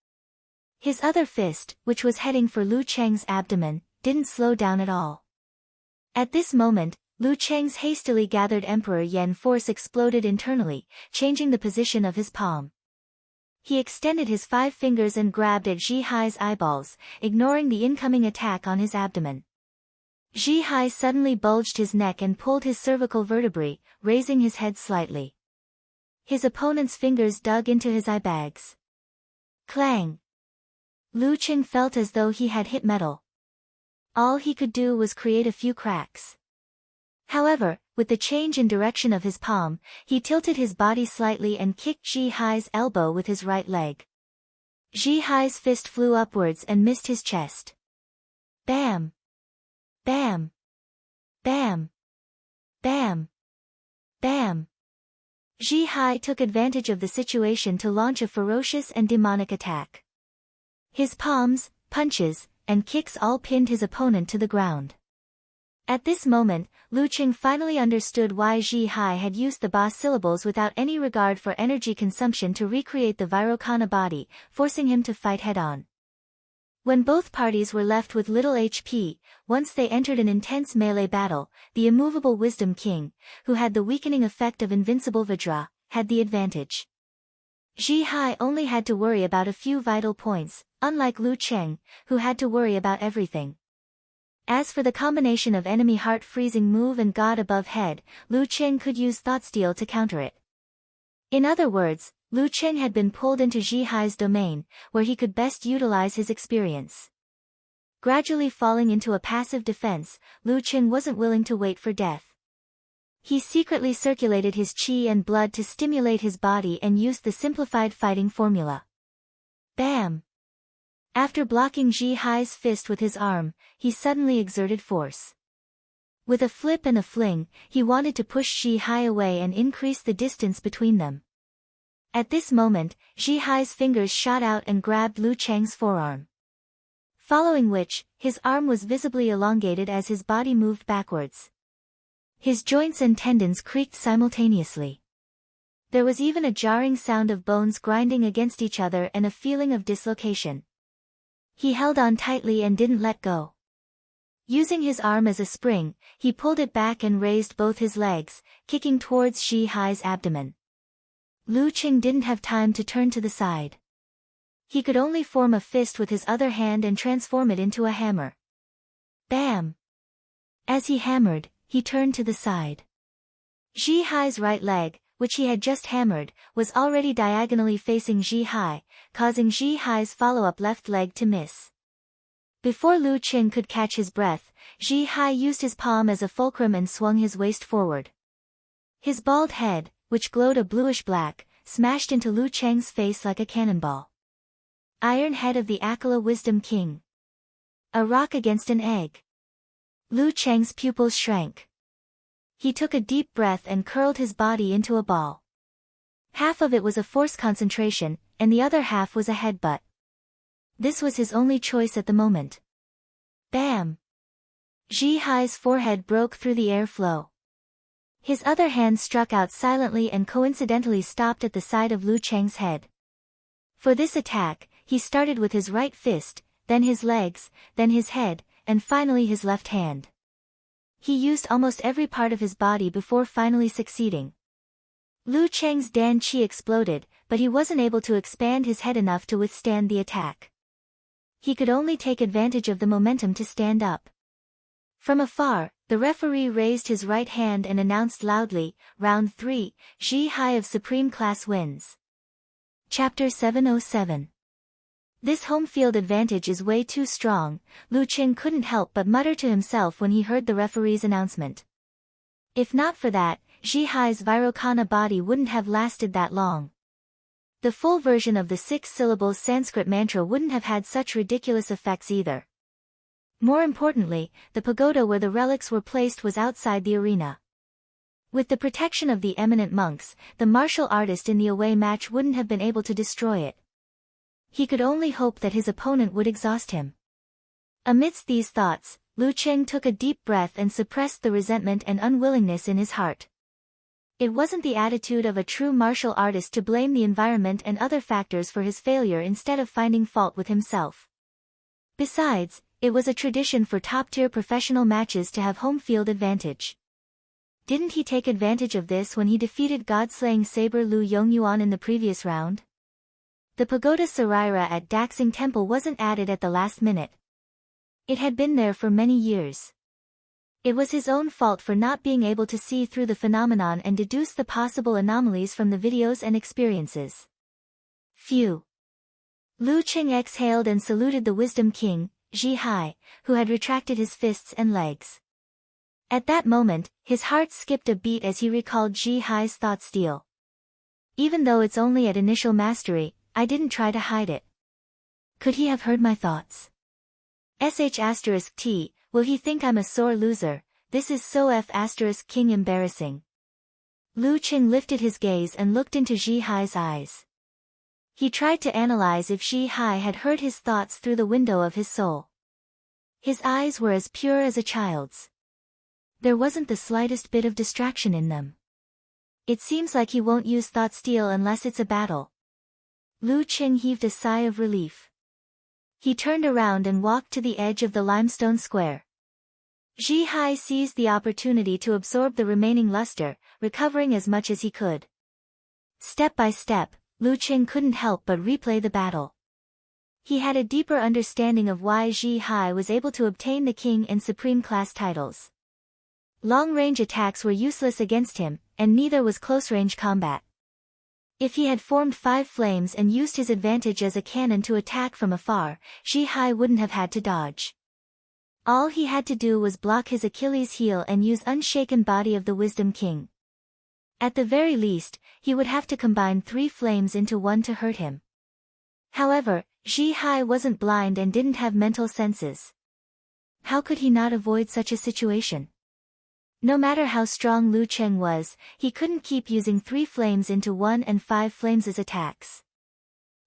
His other fist, which was heading for Lu Cheng's abdomen, didn't slow down at all. At this moment, Lu Cheng's hastily gathered Emperor Yen force exploded internally, changing the position of his palm. He extended his 5 fingers and grabbed at Ji Hai's eyeballs, ignoring the incoming attack on his abdomen. Ji Hai suddenly bulged his neck and pulled his cervical vertebrae, raising his head slightly. His opponent's fingers dug into his eye bags. Clang! Lu Cheng felt as though he had hit metal. All he could do was create a few cracks. However, with the change in direction of his palm, he tilted his body slightly and kicked Ji Hai's elbow with his right leg. Ji Hai's fist flew upwards and missed his chest. Bam! Bam! Bam! Bam! Bam! Ji Hai took advantage of the situation to launch a ferocious and demonic attack. His palms, punches, and kicks all pinned his opponent to the ground. At this moment, Lu Qing finally understood why Ji Hai had used the ba syllables without any regard for energy consumption to recreate the Vairocana body, forcing him to fight head-on. When both parties were left with little HP, once they entered an intense melee battle, the immovable Wisdom King, who had the weakening effect of invincible Vajra, had the advantage. Ji Hai only had to worry about a few vital points, unlike Lu Qing, who had to worry about everything. As for the combination of enemy heart-freezing move and God above head, Lu Qing could use Thought Steal to counter it. In other words, Lu Qing had been pulled into Ji Hai's domain, where he could best utilize his experience. Gradually falling into a passive defense, Lu Qing wasn't willing to wait for death. He secretly circulated his qi and blood to stimulate his body and used the simplified fighting formula. Bam! After blocking Ji Hai's fist with his arm, he suddenly exerted force. With a flip and a fling, he wanted to push Ji Hai away and increase the distance between them. At this moment, Ji Hai's fingers shot out and grabbed Lu Cheng's forearm. Following which, his arm was visibly elongated as his body moved backwards. His joints and tendons creaked simultaneously. There was even a jarring sound of bones grinding against each other and a feeling of dislocation. He held on tightly and didn't let go. Using his arm as a spring, he pulled it back and raised both his legs, kicking towards Ji Hai's abdomen. Lu Qing didn't have time to turn to the side. He could only form a fist with his other hand and transform it into a hammer. Bam! As he hammered, he turned to the side. Ji Hai's right leg, which he had just hammered, was already diagonally facing Ji Hai, causing Ji Hai's follow-up left leg to miss. Before Lu Qing could catch his breath, Ji Hai used his palm as a fulcrum and swung his waist forward. His bald head, which glowed a bluish-black, smashed into Lu Cheng's face like a cannonball. Iron head of the Akala Wisdom King. A rock against an egg. Lu Cheng's pupils shrank. He took a deep breath and curled his body into a ball. Half of it was a force concentration, and the other half was a headbutt. This was his only choice at the moment. Bam! Ji Hai's forehead broke through the airflow. His other hand struck out silently and coincidentally stopped at the side of Lu Cheng's head. For this attack, he started with his right fist, then his legs, then his head, and finally his left hand. He used almost every part of his body before finally succeeding. Lu Cheng's Dan Qi exploded, but he wasn't able to expand his head enough to withstand the attack. He could only take advantage of the momentum to stand up. From afar, the referee raised his right hand and announced loudly, Round 3, Ji Hai of Supreme Class wins. Chapter 707. This home field advantage is way too strong, Lu Qing couldn't help but mutter to himself when he heard the referee's announcement. If not for that, Ji Hai's Vairocana body wouldn't have lasted that long. The full version of the 6-syllable Sanskrit mantra wouldn't have had such ridiculous effects either. More importantly, the pagoda where the relics were placed was outside the arena. With the protection of the eminent monks, the martial artist in the away match wouldn't have been able to destroy it. He could only hope that his opponent would exhaust him. Amidst these thoughts, Lu Qing took a deep breath and suppressed the resentment and unwillingness in his heart. It wasn't the attitude of a true martial artist to blame the environment and other factors for his failure instead of finding fault with himself. Besides, it was a tradition for top-tier professional matches to have home field advantage. Didn't he take advantage of this when he defeated God-slaying saber Lu Yongyuan in the previous round? The pagoda Saraira at Daxing Temple wasn't added at the last minute. It had been there for many years. It was his own fault for not being able to see through the phenomenon and deduce the possible anomalies from the videos and experiences. Phew. Lu Qing exhaled and saluted the Wisdom King, Ji Hai, who had retracted his fists and legs. At that moment, his heart skipped a beat as he recalled Ji Hai's thought steal. Even though it's only at initial mastery, I didn't try to hide it. Could he have heard my thoughts? sh*t, will he think I'm a sore loser, this is so king embarrassing. Lu Qing lifted his gaze and looked into Zhi Hai's eyes. He tried to analyze if Zhi Hai had heard his thoughts through the window of his soul. His eyes were as pure as a child's. There wasn't the slightest bit of distraction in them. It seems like he won't use thought steal unless it's a battle. Lu Qing heaved a sigh of relief. He turned around and walked to the edge of the limestone square. Zhi Hai seized the opportunity to absorb the remaining luster, recovering as much as he could. Step by step, Lu Qing couldn't help but replay the battle. He had a deeper understanding of why Zhi Hai was able to obtain the king and supreme class titles. Long-range attacks were useless against him, and neither was close-range combat. If he had formed 5 flames and used his advantage as a cannon to attack from afar, Zhi Hai wouldn't have had to dodge. All he had to do was block his Achilles heel and use unshaken body of the Wisdom King. At the very least, he would have to combine 3 flames into one to hurt him. However, Zhi Hai wasn't blind and didn't have mental senses. How could he not avoid such a situation? No matter how strong Lu Qing was, he couldn't keep using 3 flames into one and 5 flames as attacks.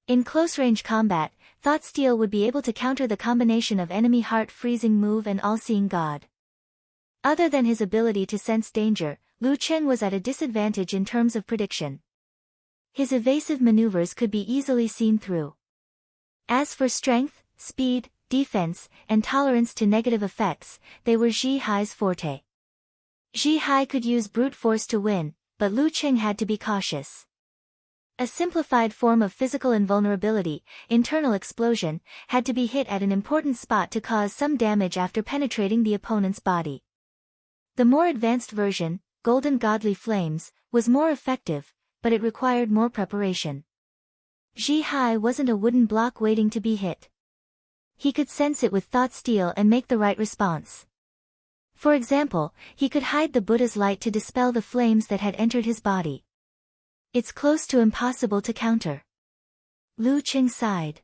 In close-range combat, Thought Steal would be able to counter the combination of enemy heart-freezing move and all-seeing God. Other than his ability to sense danger, Lu Qing was at a disadvantage in terms of prediction. His evasive maneuvers could be easily seen through. As for strength, speed, defense, and tolerance to negative effects, they were Zhi Hai's forte. Zhi Hai could use brute force to win, but Lu Qing had to be cautious. A simplified form of physical invulnerability, internal explosion, had to be hit at an important spot to cause some damage after penetrating the opponent's body. The more advanced version, Golden Godly Flames, was more effective, but it required more preparation. Zhi Hai wasn't a wooden block waiting to be hit. He could sense it with Thought Steal and make the right response. For example, he could hide the Buddha's light to dispel the flames that had entered his body. It's close to impossible to counter. Lu Qing sighed.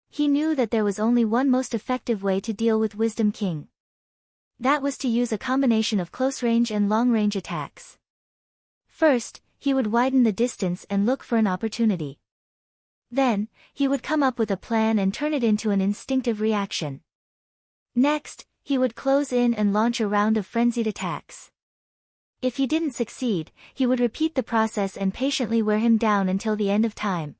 He knew that there was only one most effective way to deal with Wisdom King. That was to use a combination of close-range and long-range attacks. First, he would widen the distance and look for an opportunity. Then, he would come up with a plan and turn it into an instinctive reaction. Next, he would close in and launch a round of frenzied attacks. If he didn't succeed, he would repeat the process and patiently wear him down until the end of time.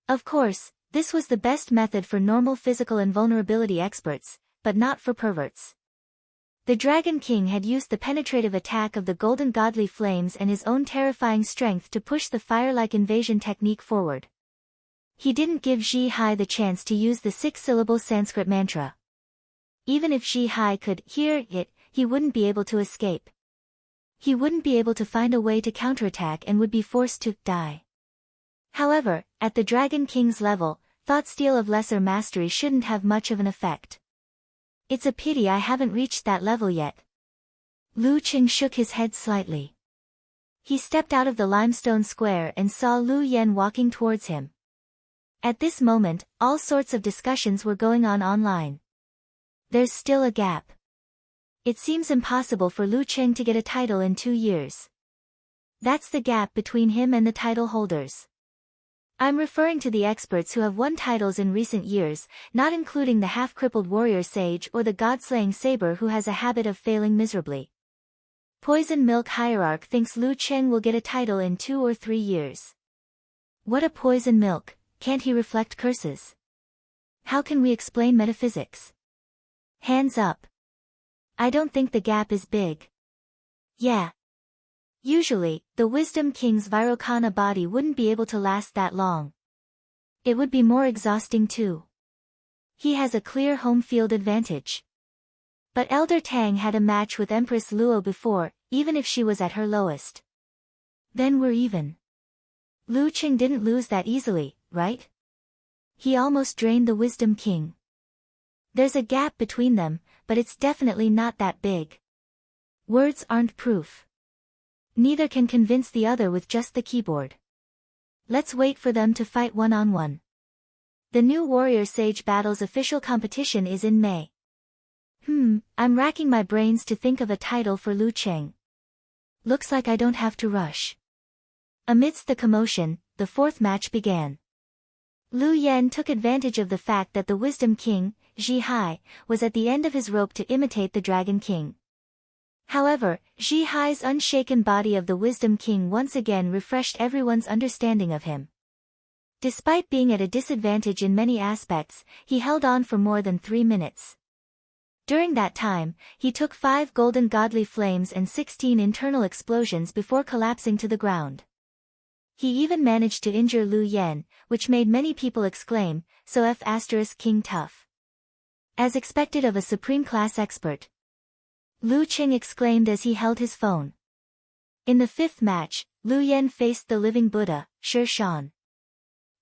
Of course, this was the best method for normal physical invulnerability experts, but not for perverts. The Dragon King had used the penetrative attack of the Golden Godly Flames and his own terrifying strength to push the fire-like invasion technique forward. He didn't give Zhi Hai the chance to use the 6-syllable Sanskrit mantra. Even if Zhi Hai could hear it, he wouldn't be able to escape. He wouldn't be able to find a way to counterattack and would be forced to die. However, at the Dragon King's level, Thought Steal of lesser mastery shouldn't have much of an effect. It's a pity I haven't reached that level yet. Lu Qing shook his head slightly. He stepped out of the limestone square and saw Lu Yen walking towards him. At this moment, all sorts of discussions were going on online. There's still a gap. It seems impossible for Lu Qing to get a title in 2 years. That's the gap between him and the title holders. I'm referring to the experts who have won titles in recent years, not including the half-crippled warrior sage or the god-slaying saber who has a habit of failing miserably. Poison Milk Hierarch thinks Lu Qing will get a title in 2 or 3 years. What a poison milk, can't he reflect curses? How can we explain metaphysics? Hands up. I don't think the gap is big. Yeah. Usually, the Wisdom King's Vairocana body wouldn't be able to last that long. It would be more exhausting too. He has a clear home field advantage. But Elder Tang had a match with Empress Luo before, even if she was at her lowest. Then we're even. Lu Qing didn't lose that easily, right? He almost drained the Wisdom King. There's a gap between them, but it's definitely not that big. Words aren't proof. Neither can convince the other with just the keyboard. Let's wait for them to fight one-on-one. The new Warrior Sage Battles official competition is in May. I'm racking my brains to think of a title for Lu Cheng. Looks like I don't have to rush. Amidst the commotion, the fourth match began. Lu Yan took advantage of the fact that the Wisdom King, Ji Hai, was at the end of his rope to imitate the Dragon King. However, Ji Hai's unshaken body of the Wisdom King once again refreshed everyone's understanding of him. Despite being at a disadvantage in many aspects, he held on for more than 3 minutes. During that time, he took 5 golden godly flames and 16 internal explosions before collapsing to the ground. He even managed to injure Lu Yan, which made many people exclaim, "So F** King tough." As expected of a supreme-class expert. Lu Cheng exclaimed as he held his phone. In the 5th match, Lu Yan faced the living Buddha, Shi Shan.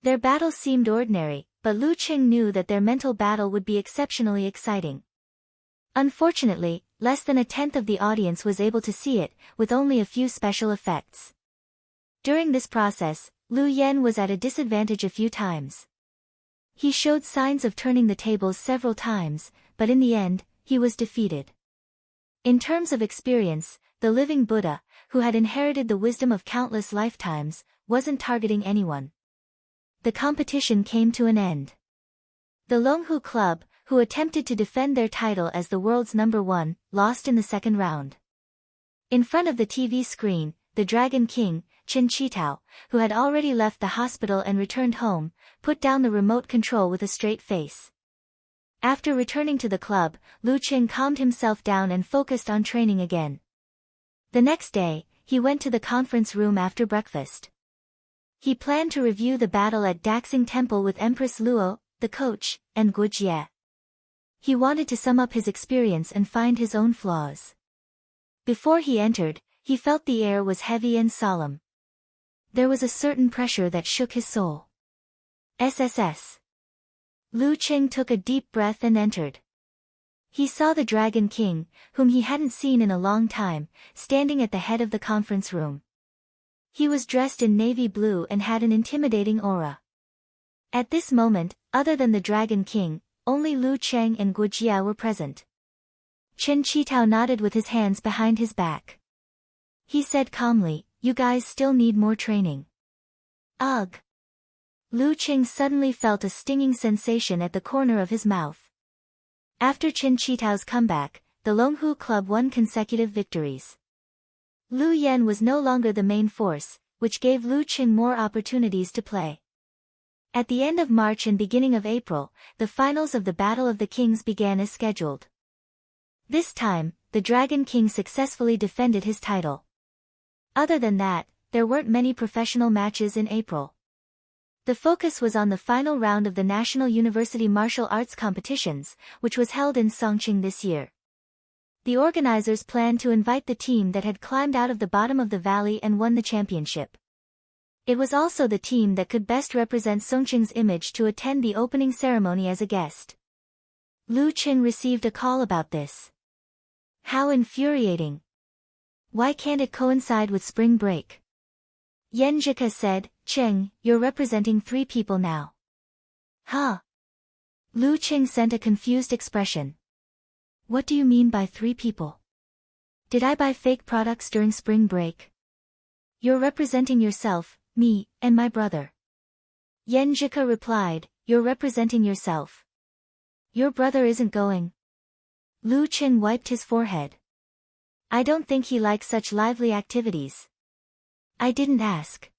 Their battle seemed ordinary, but Lu Cheng knew that their mental battle would be exceptionally exciting. Unfortunately, less than a tenth of the audience was able to see it, with only a few special effects. During this process, Lu Yan was at a disadvantage a few times. He showed signs of turning the tables several times, but in the end, he was defeated. In terms of experience, the living Buddha, who had inherited the wisdom of countless lifetimes, wasn't targeting anyone. The competition came to an end. The Longhu Club, who attempted to defend their title as the world's #1, lost in the 2nd round. In front of the TV screen, the Dragon King, Chen Qitao, who had already left the hospital and returned home, put down the remote control with a straight face. After returning to the club, Lu Cheng calmed himself down and focused on training again. The next day, he went to the conference room after breakfast. He planned to review the battle at Daxing Temple with Empress Luo, the coach, and Guo Jie. He wanted to sum up his experience and find his own flaws. Before he entered, he felt the air was heavy and solemn. There was a certain pressure that shook his soul. SSS. Lu Cheng took a deep breath and entered. He saw the Dragon King, whom he hadn't seen in a long time, standing at the head of the conference room. He was dressed in navy blue and had an intimidating aura. At this moment, other than the Dragon King, only Lu Cheng and Guo Jie were present. Chen Qitao nodded with his hands behind his back. He said calmly, "You guys still need more training." Ugh. Lu Cheng suddenly felt a stinging sensation at the corner of his mouth. After Chen Qitao's comeback, the Longhu Club won consecutive victories. Lu Yan was no longer the main force, which gave Lu Cheng more opportunities to play. At the end of March and beginning of April, the finals of the Battle of the Kings began as scheduled. This time, the Dragon King successfully defended his title. Other than that, there weren't many professional matches in April. The focus was on the final round of the National University Martial Arts Competitions, which was held in Songqing this year. The organizers planned to invite the team that had climbed out of the bottom of the valley and won the championship. It was also the team that could best represent Songqing's image to attend the opening ceremony as a guest. Lu Cheng received a call about this. How infuriating. Why can't it coincide with spring break? Yan Zhika said, "Cheng, you're representing 3 people now." Huh? Lu Cheng sent a confused expression. What do you mean by 3 people? Did I buy fake products during spring break? You're representing yourself, me, and my brother. Yan Zhika replied, "You're representing yourself. Your brother isn't going." Lu Cheng wiped his forehead. I don't think he likes such lively activities. I didn't ask.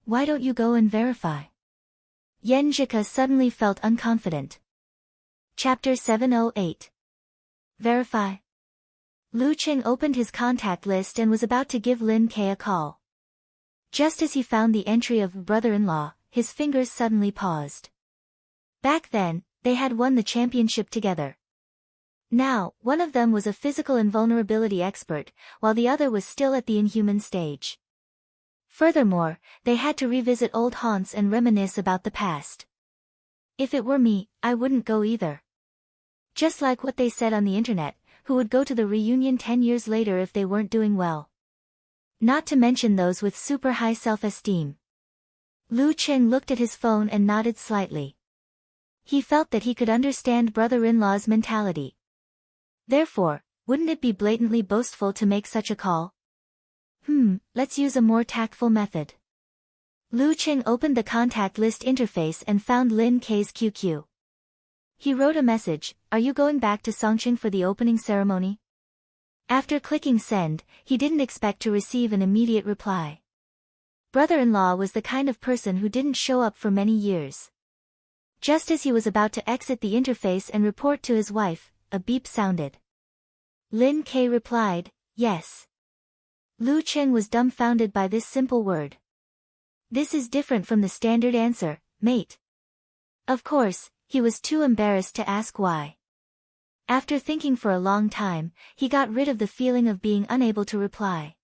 Why don't you go and verify? Yan Zhika suddenly felt unconfident. Chapter 708. Verify. Lu Cheng opened his contact list and was about to give Lin Ke a call. Just as he found the entry of brother-in-law, his fingers suddenly paused. Back then, they had won the championship together. Now, one of them was a physical invulnerability expert, while the other was still at the inhuman stage. Furthermore, they had to revisit old haunts and reminisce about the past. If it were me, I wouldn't go either. Just like what they said on the internet, who would go to the reunion 10 years later if they weren't doing well. Not to mention those with super high self-esteem. Lu Cheng looked at his phone and nodded slightly. He felt that he could understand brother-in-law's mentality. Therefore, wouldn't it be blatantly boastful to make such a call? Let's use a more tactful method. Lu Qing opened the contact list interface and found Lin Kei's QQ. He wrote a message, "Are you going back to Songqing for the opening ceremony?" After clicking send, he didn't expect to receive an immediate reply. Brother-in-law was the kind of person who didn't show up for many years. Just as he was about to exit the interface and report to his wife, a beep sounded. Lin Kei replied, "Yes." Lu Qing was dumbfounded by this simple word. This is different from the standard answer, mate. Of course, he was too embarrassed to ask why. After thinking for a long time, he got rid of the feeling of being unable to reply.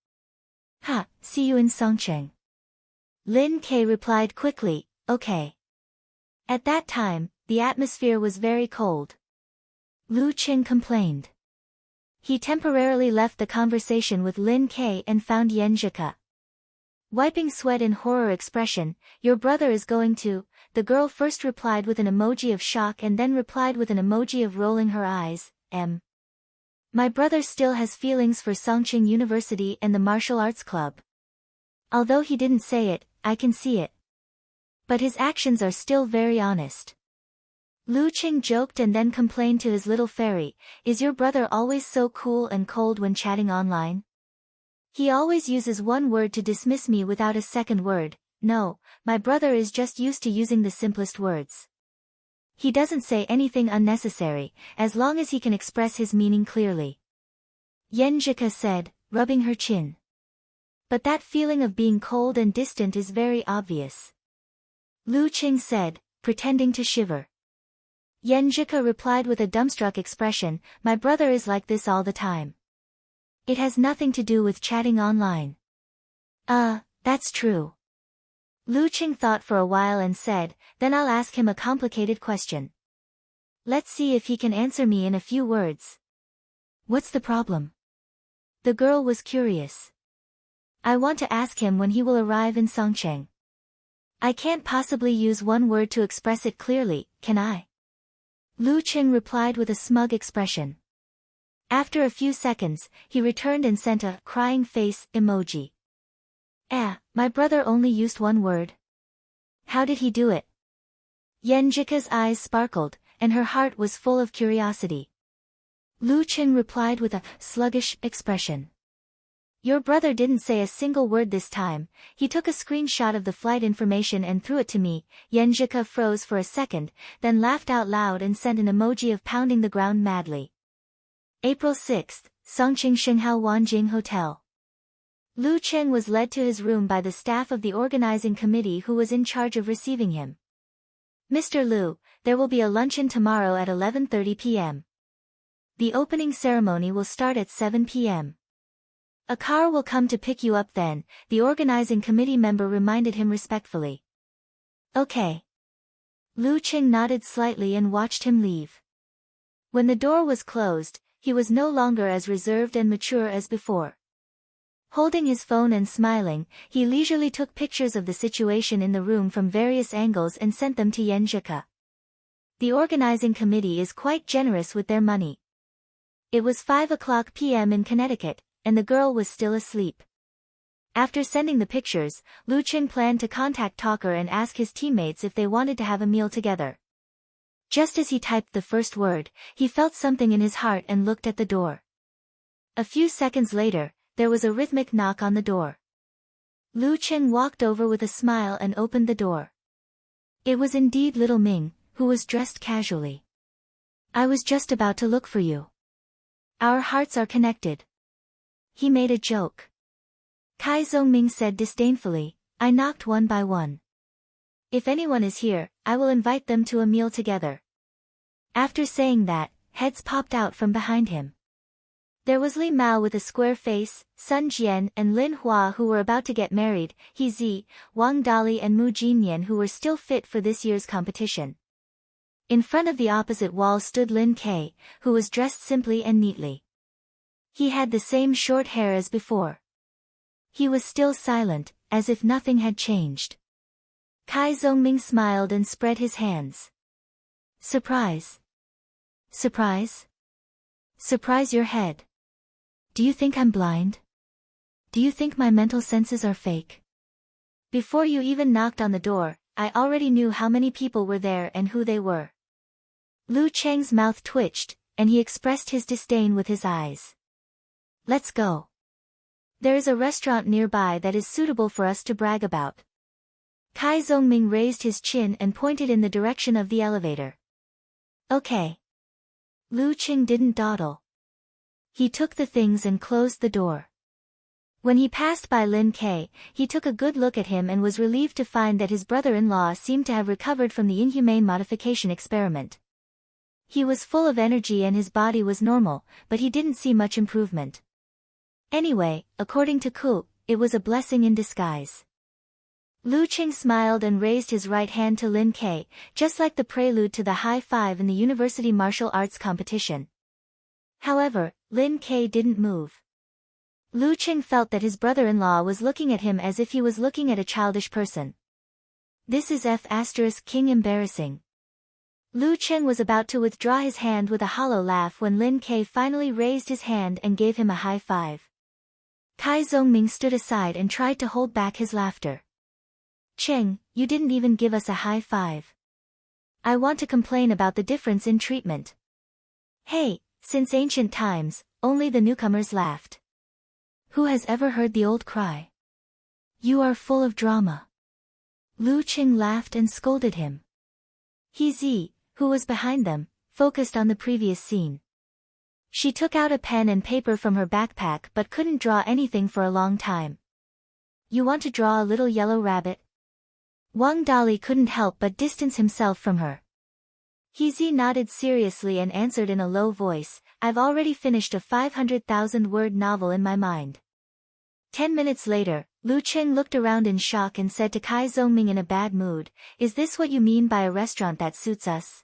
See you in Songqing. Lin Kei replied quickly, "Okay." At that time, the atmosphere was very cold. Lu Qing complained. He temporarily left the conversation with Lin Kei and found Yan Zhika. Wiping sweat in horror expression, "Your brother is going to," the girl first replied with an emoji of shock and then replied with an emoji of rolling her eyes, "My brother still has feelings for Songqing University and the martial arts club. Although he didn't say it, I can see it. But his actions are still very honest." Lu Qing joked and then complained to his little fairy, "Is your brother always so cool and cold when chatting online? He always uses one word to dismiss me without a second word." "No, my brother is just used to using the simplest words. He doesn't say anything unnecessary, as long as he can express his meaning clearly," Yan Zhika said, rubbing her chin. "But that feeling of being cold and distant is very obvious," Lu Qing said, pretending to shiver. Yan Zhika replied with a dumbstruck expression, "My brother is like this all the time. It has nothing to do with chatting online." That's true." Lu Qing thought for a while and said, "Then I'll ask him a complicated question. Let's see if he can answer me in a few words." "What's the problem?" The girl was curious. "I want to ask him when he will arrive in Songqing. I can't possibly use one word to express it clearly, can I?" Lu Qing replied with a smug expression. After a few seconds, he returned and sent a crying face emoji. My brother only used one word. How did he do it?" Yan Zhika's eyes sparkled, and her heart was full of curiosity. Lu Qing replied with a sluggish expression. "Your brother didn't say a single word this time. He took a screenshot of the flight information and threw it to me." Yan Zhika froze for a second, then laughed out loud and sent an emoji of pounding the ground madly. April 6, Songqing Xinghao Wanjing Hotel. Lu Qing was led to his room by the staff of the organizing committee who was in charge of receiving him. "Mr. Lu, there will be a luncheon tomorrow at 11:30 p.m. The opening ceremony will start at 7 p.m. A car will come to pick you up then," the organizing committee member reminded him respectfully. "Okay." Lu Qing nodded slightly and watched him leave. When the door was closed, he was no longer as reserved and mature as before. Holding his phone and smiling, he leisurely took pictures of the situation in the room from various angles and sent them to Yan Zhika. The organizing committee is quite generous with their money. It was 5 p.m. in Connecticut, and the girl was still asleep. After sending the pictures, Lu Qing planned to contact Talker and ask his teammates if they wanted to have a meal together. Just as he typed the first word, he felt something in his heart and looked at the door. A few seconds later, there was a rhythmic knock on the door. Lu Qing walked over with a smile and opened the door. It was indeed little Ming, who was dressed casually. "I was just about to look for you. Our hearts are connected." He made a joke. Kai Zongming said disdainfully, "I knocked one by one. If anyone is here, I will invite them to a meal together." After saying that, heads popped out from behind him. There was Li Mao with a square face, Sun Jian and Lin Hua who were about to get married, He Zi, Wang Dali and Mu Jinyan who were still fit for this year's competition. In front of the opposite wall stood Lin Kei, who was dressed simply and neatly. He had the same short hair as before. He was still silent, as if nothing had changed. Kai Zongming smiled and spread his hands. Surprise. Surprise? Surprise your head. Do you think I'm blind? Do you think my mental senses are fake? Before you even knocked on the door, I already knew how many people were there and who they were. Lu Cheng's mouth twitched, and he expressed his disdain with his eyes. Let's go. There is a restaurant nearby that is suitable for us to brag about. Kai Zongming raised his chin and pointed in the direction of the elevator. Okay. Lu Qing didn't dawdle. He took the things and closed the door. When he passed by Lin Ke, he took a good look at him and was relieved to find that his brother-in-law seemed to have recovered from the inhumane modification experiment. He was full of energy and his body was normal, but he didn't see much improvement. Anyway, according to Ku, it was a blessing in disguise. Lu Qing smiled and raised his right hand to Lin Ke, just like the prelude to the high five in the university martial arts competition. However, Lin Ke didn't move. Lu Qing felt that his brother-in-law was looking at him as if he was looking at a childish person. This is King embarrassing. Lu Qing was about to withdraw his hand with a hollow laugh when Lin Ke finally raised his hand and gave him a high five. Kai Zongming stood aside and tried to hold back his laughter. Cheng, you didn't even give us a high five. I want to complain about the difference in treatment. Hey, since ancient times, only the newcomers laughed. Who has ever heard the old cry? You are full of drama. Lu Qing laughed and scolded him. He Zi, who was behind them, focused on the previous scene. She took out a pen and paper from her backpack but couldn't draw anything for a long time. You want to draw a little yellow rabbit? Wang Dali couldn't help but distance himself from her. He Zi nodded seriously and answered in a low voice, I've already finished a 500,000-word novel in my mind. 10 minutes later, Lu Qing looked around in shock and said to Kai Zongming in a bad mood, is this what you mean by a restaurant that suits us?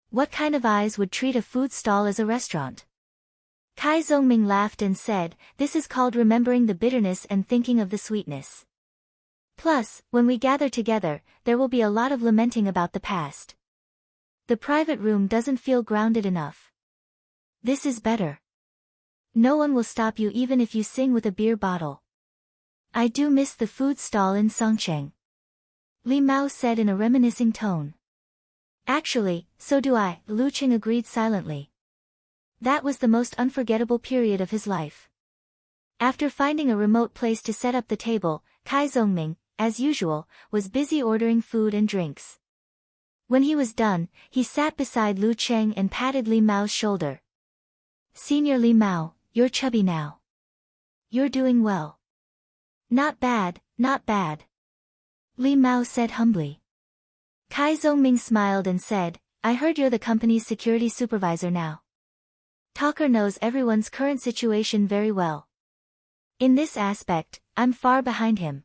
What kind of eyes would treat a food stall as a restaurant? Kai Zongming laughed and said, this is called remembering the bitterness and thinking of the sweetness. Plus, when we gather together, there will be a lot of lamenting about the past. The private room doesn't feel grounded enough. This is better. No one will stop you even if you sing with a beer bottle. I do miss the food stall in Songcheng. Li Mao said in a reminiscing tone. Actually, so do I, Lu Qing agreed silently. That was the most unforgettable period of his life. After finding a remote place to set up the table, Kai Zongming, as usual, was busy ordering food and drinks. When he was done, he sat beside Lu Qing and patted Li Mao's shoulder. Senior Li Mao, you're chubby now. You're doing well. Not bad, not bad. Li Mao said humbly. Kai Zongming smiled and said, I heard you're the company's security supervisor now. Talker knows everyone's current situation very well. In this aspect, I'm far behind him.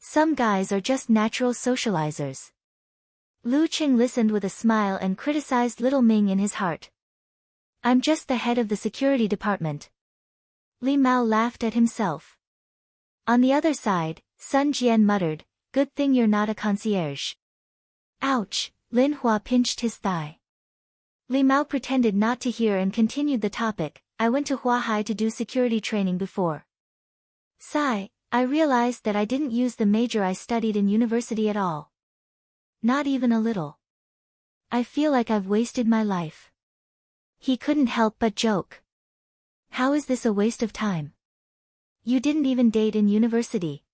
Some guys are just natural socializers. Lu Qing listened with a smile and criticized Little Ming in his heart. I'm just the head of the security department. Li Mao laughed at himself. On the other side, Sun Jian muttered, good thing you're not a concierge. Ouch, Lin Hua pinched his thigh. Li Mao pretended not to hear and continued the topic, I went to Huahai to do security training before. Sigh, I realized that I didn't use the major I studied in university at all. Not even a little. I feel like I've wasted my life. He couldn't help but joke. How is this a waste of time? You didn't even date in university.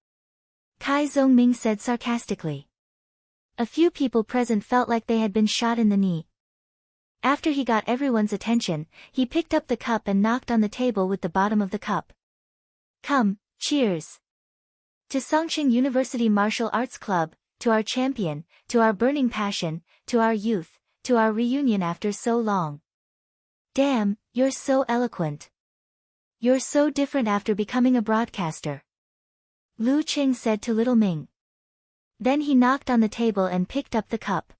Kai Zongming said sarcastically. A few people present felt like they had been shot in the knee. After he got everyone's attention, he picked up the cup and knocked on the table with the bottom of the cup. Come, cheers. To Songcheng University Martial Arts Club, to our champion, to our burning passion, to our youth, to our reunion after so long. Damn, you're so eloquent. You're so different after becoming a broadcaster. Lu Qing said to Little Ming. Then he knocked on the table and picked up the cup.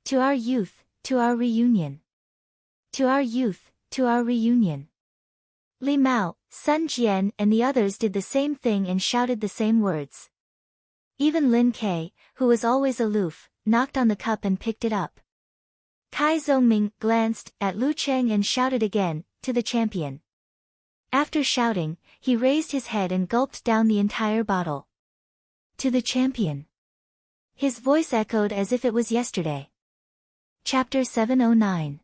To our youth, to our reunion. To our youth, to our reunion. Li Mao, Sun Jian and the others did the same thing and shouted the same words. Even Lin Ke, who was always aloof, knocked on the cup and picked it up. Kai Zhongming glanced at Lu Cheng and shouted again, to the champion. After shouting, he raised his head and gulped down the entire bottle. To the champion. His voice echoed as if it was yesterday. Chapter 709.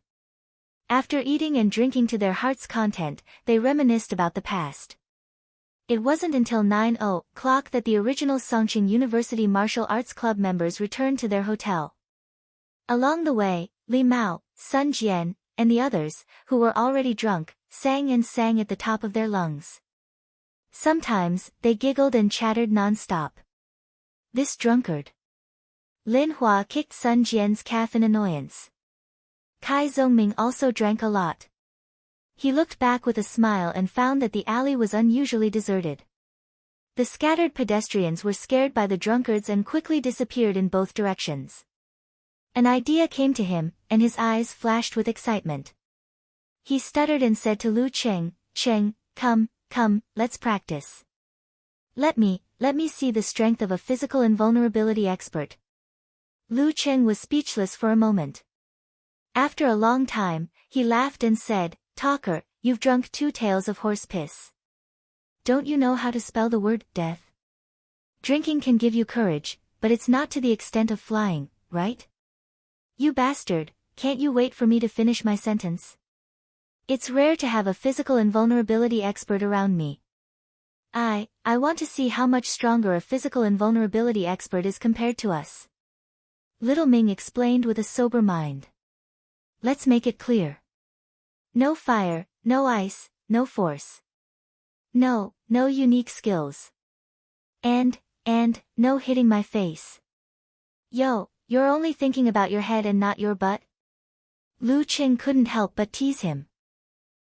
After eating and drinking to their heart's content, they reminisced about the past. It wasn't until 9 o'clock that the original Songqing University Martial Arts Club members returned to their hotel. Along the way, Li Mao, Sun Jian, and the others, who were already drunk, sang at the top of their lungs. Sometimes, they giggled and chattered non-stop. This drunkard. Lin Hua kicked Sun Jian's calf in annoyance. Kai Zhongming also drank a lot. He looked back with a smile and found that the alley was unusually deserted. The scattered pedestrians were scared by the drunkards and quickly disappeared in both directions. An idea came to him, and his eyes flashed with excitement. He stuttered and said to Lu Cheng, "Cheng, come, let's practice. Let me see the strength of a physical invulnerability expert." Lu Cheng was speechless for a moment. After a long time, he laughed and said, "Talker, you've drunk 2 tails of horse piss. Don't you know how to spell the word, death? Drinking can give you courage, but it's not to the extent of flying, right? You bastard, can't you wait for me to finish my sentence? It's rare to have a physical invulnerability expert around me. I want to see how much stronger a physical invulnerability expert is compared to us." Little Ming explained with a sober mind. "Let's make it clear. No fire, no ice, no force. No unique skills. And no hitting my face. Yo, you're only thinking about your head and not your butt?" Lu Cheng couldn't help but tease him.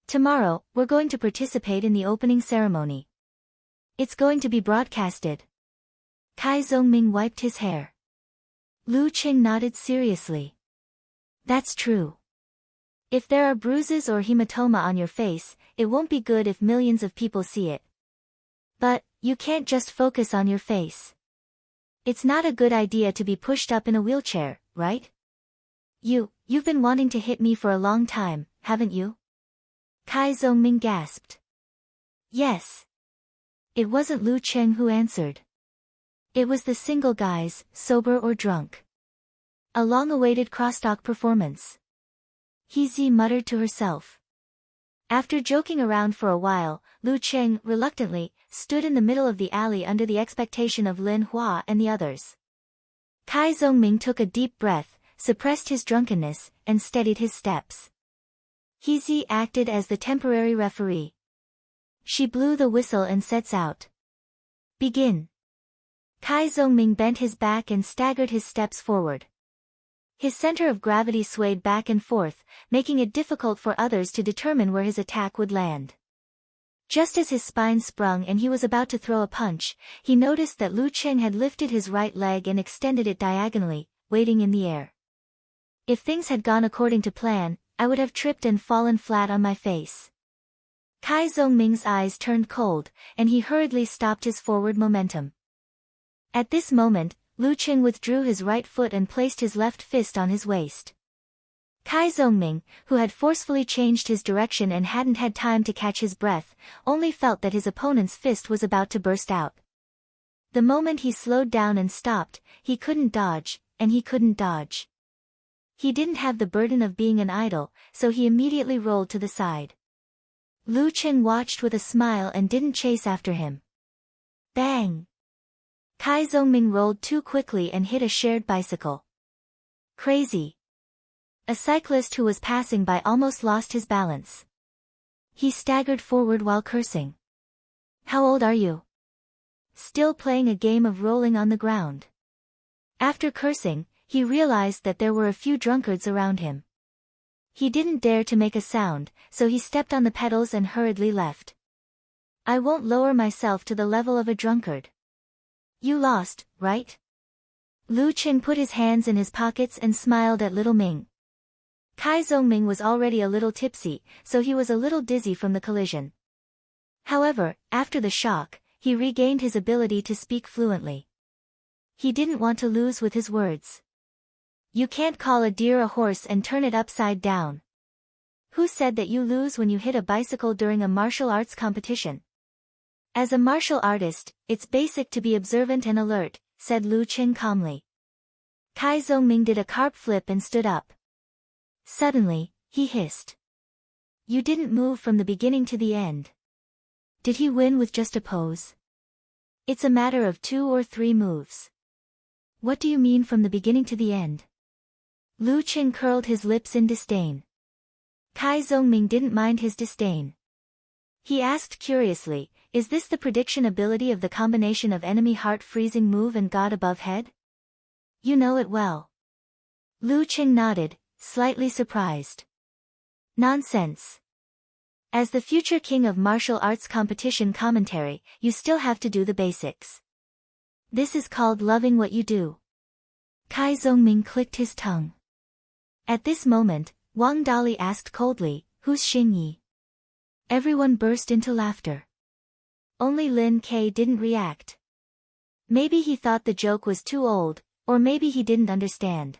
"Tomorrow, we're going to participate in the opening ceremony. It's going to be broadcasted." Kai Zhongming wiped his hair. Lu Cheng nodded seriously. "That's true. If there are bruises or hematoma on your face, it won't be good if millions of people see it. But, you can't just focus on your face. It's not a good idea to be pushed up in a wheelchair, right? You've been wanting to hit me for a long time, haven't you?" Kai Zhongming gasped. "Yes." It wasn't Lu Cheng who answered. It was the single guys, sober or drunk. A long-awaited crosstalk performance. Hezi muttered to herself. After joking around for a while, Lu Cheng, reluctantly, stood in the middle of the alley under the expectation of Lin Hua and the others. Kai Zhongming took a deep breath, suppressed his drunkenness, and steadied his steps. Hezi acted as the temporary referee. She blew the whistle and sets out. "Begin." Kai Zhongming bent his back and staggered his steps forward. His center of gravity swayed back and forth, making it difficult for others to determine where his attack would land. Just as his spine sprung and he was about to throw a punch, he noticed that Lu Cheng had lifted his right leg and extended it diagonally, waiting in the air. If things had gone according to plan, I would have tripped and fallen flat on my face. Kai Zhongming's eyes turned cold, and he hurriedly stopped his forward momentum. At this moment, Lu Cheng withdrew his right foot and placed his left fist on his waist. Kai Zhongming, who had forcefully changed his direction and hadn't had time to catch his breath, only felt that his opponent's fist was about to burst out. The moment he slowed down and stopped, he couldn't dodge, and he couldn't dodge. He didn't have the burden of being an idol, so he immediately rolled to the side. Lu Cheng watched with a smile and didn't chase after him. Bang! Kai Zhongming rolled too quickly and hit a shared bicycle. Crazy! A cyclist who was passing by almost lost his balance. He staggered forward while cursing. "How old are you?" Still playing a game of rolling on the ground. After cursing, he realized that there were a few drunkards around him. He didn't dare to make a sound, so he stepped on the pedals and hurriedly left. "I won't lower myself to the level of a drunkard." "You lost, right?" Lu Cheng put his hands in his pockets and smiled at Little Ming. Kai Zhongming was already a little tipsy, so he was a little dizzy from the collision. However, after the shock, he regained his ability to speak fluently. He didn't want to lose with his words. You can't call a deer a horse and turn it upside down. Who said that you lose when you hit a bicycle during a martial arts competition? As a martial artist, it's basic to be observant and alert, said Lu Qing calmly. Kai Zhongming did a carp flip and stood up. Suddenly, he hissed. You didn't move from the beginning to the end. Did he win with just a pose? It's a matter of 2 or 3 moves. What do you mean from the beginning to the end? Lu Qing curled his lips in disdain. Kai Zhongming didn't mind his disdain. He asked curiously, is this the prediction ability of the combination of enemy heart freezing move and God above head? You know it well. Lu Qing nodded, slightly surprised. Nonsense. As the future king of martial arts competition commentary, you still have to do the basics. This is called loving what you do. Kai Zhongming clicked his tongue. At this moment, Wang Dali asked coldly, who's Xing Yi? Everyone burst into laughter. Only Lin Ke didn't react. Maybe he thought the joke was too old, or maybe he didn't understand.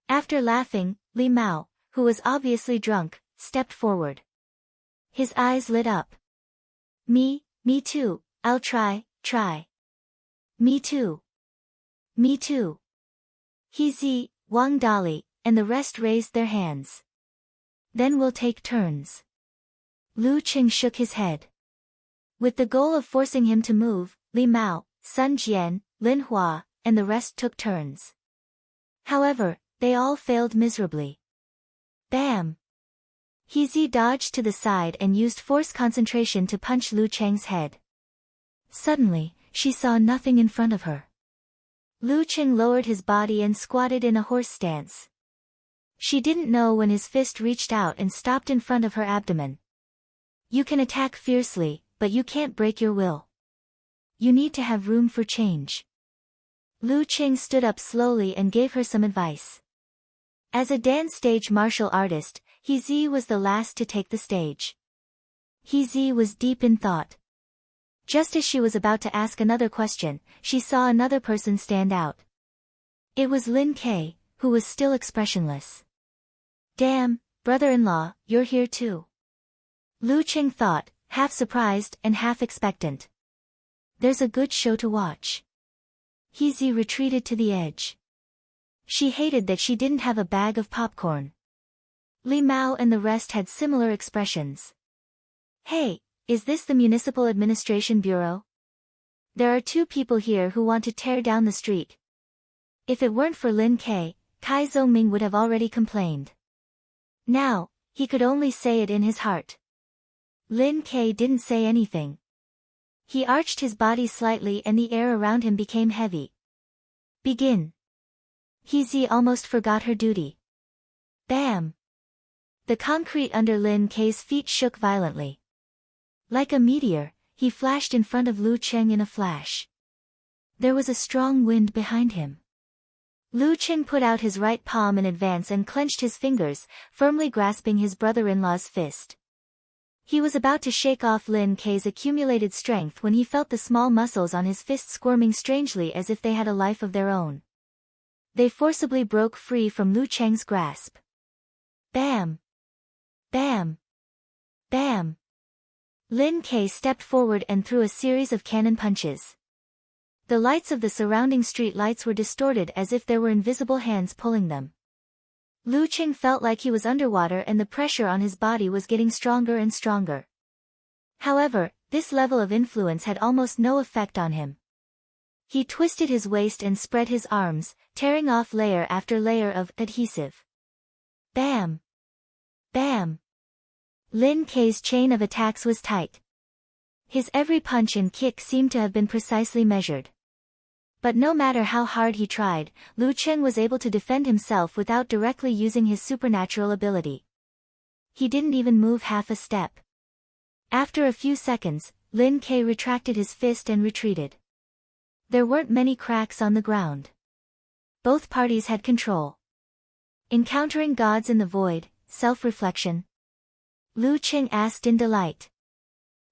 After laughing, Li Mao, who was obviously drunk, stepped forward. His eyes lit up. Me too, I'll try. Me too. Me too. He Zi, Wang Dali, and the rest raised their hands. Then we'll take turns. Lu Qing shook his head. With the goal of forcing him to move, Li Mao, Sun Jian, Lin Hua, and the rest took turns. However, they all failed miserably. Bam! He Zi dodged to the side and used force concentration to punch Lu Cheng's head. Suddenly, she saw nothing in front of her. Lu Qing lowered his body and squatted in a horse stance. She didn't know when his fist reached out and stopped in front of her abdomen. You can attack fiercely, but you can't break your will. You need to have room for change. Lu Qing stood up slowly and gave her some advice. As a dance stage martial artist, He Zi was the last to take the stage. He Zi was deep in thought. Just as she was about to ask another question, she saw another person stand out. It was Lin Ke, who was still expressionless. Damn, brother-in-law, you're here too. Lu Qing thought, half surprised and half expectant. There's a good show to watch. He Zi retreated to the edge. She hated that she didn't have a bag of popcorn. Li Mao and the rest had similar expressions. Hey, is this the Municipal Administration Bureau? There are 2 people here who want to tear down the street. If it weren't for Lin Ke, Kai Zhongming would have already complained. Now, he could only say it in his heart. Lin Ke didn't say anything. He arched his body slightly and the air around him became heavy. Begin. He Zi almost forgot her duty. Bam! The concrete under Lin Ke's feet shook violently. Like a meteor, he flashed in front of Lu Qing in a flash. There was a strong wind behind him. Lu Qing put out his right palm in advance and clenched his fingers, firmly grasping his brother-in-law's fist. He was about to shake off Lin Ke's accumulated strength when he felt the small muscles on his fist squirming strangely as if they had a life of their own. They forcibly broke free from Lu Cheng's grasp. Bam! Bam! Bam! Lin Ke stepped forward and threw a series of cannon punches. The lights of the surrounding street lights were distorted as if there were invisible hands pulling them. Lu Qing felt like he was underwater and the pressure on his body was getting stronger and stronger. However, this level of influence had almost no effect on him. He twisted his waist and spread his arms, tearing off layer after layer of adhesive. Bam! Bam! Lin Ke's chain of attacks was tight. His every punch and kick seemed to have been precisely measured. But no matter how hard he tried, Lu Qing was able to defend himself without directly using his supernatural ability. He didn't even move half a step. After a few seconds, Lin Ke retracted his fist and retreated. There weren't many cracks on the ground. Both parties had control. Encountering gods in the void, self-reflection. Lu Qing asked in delight.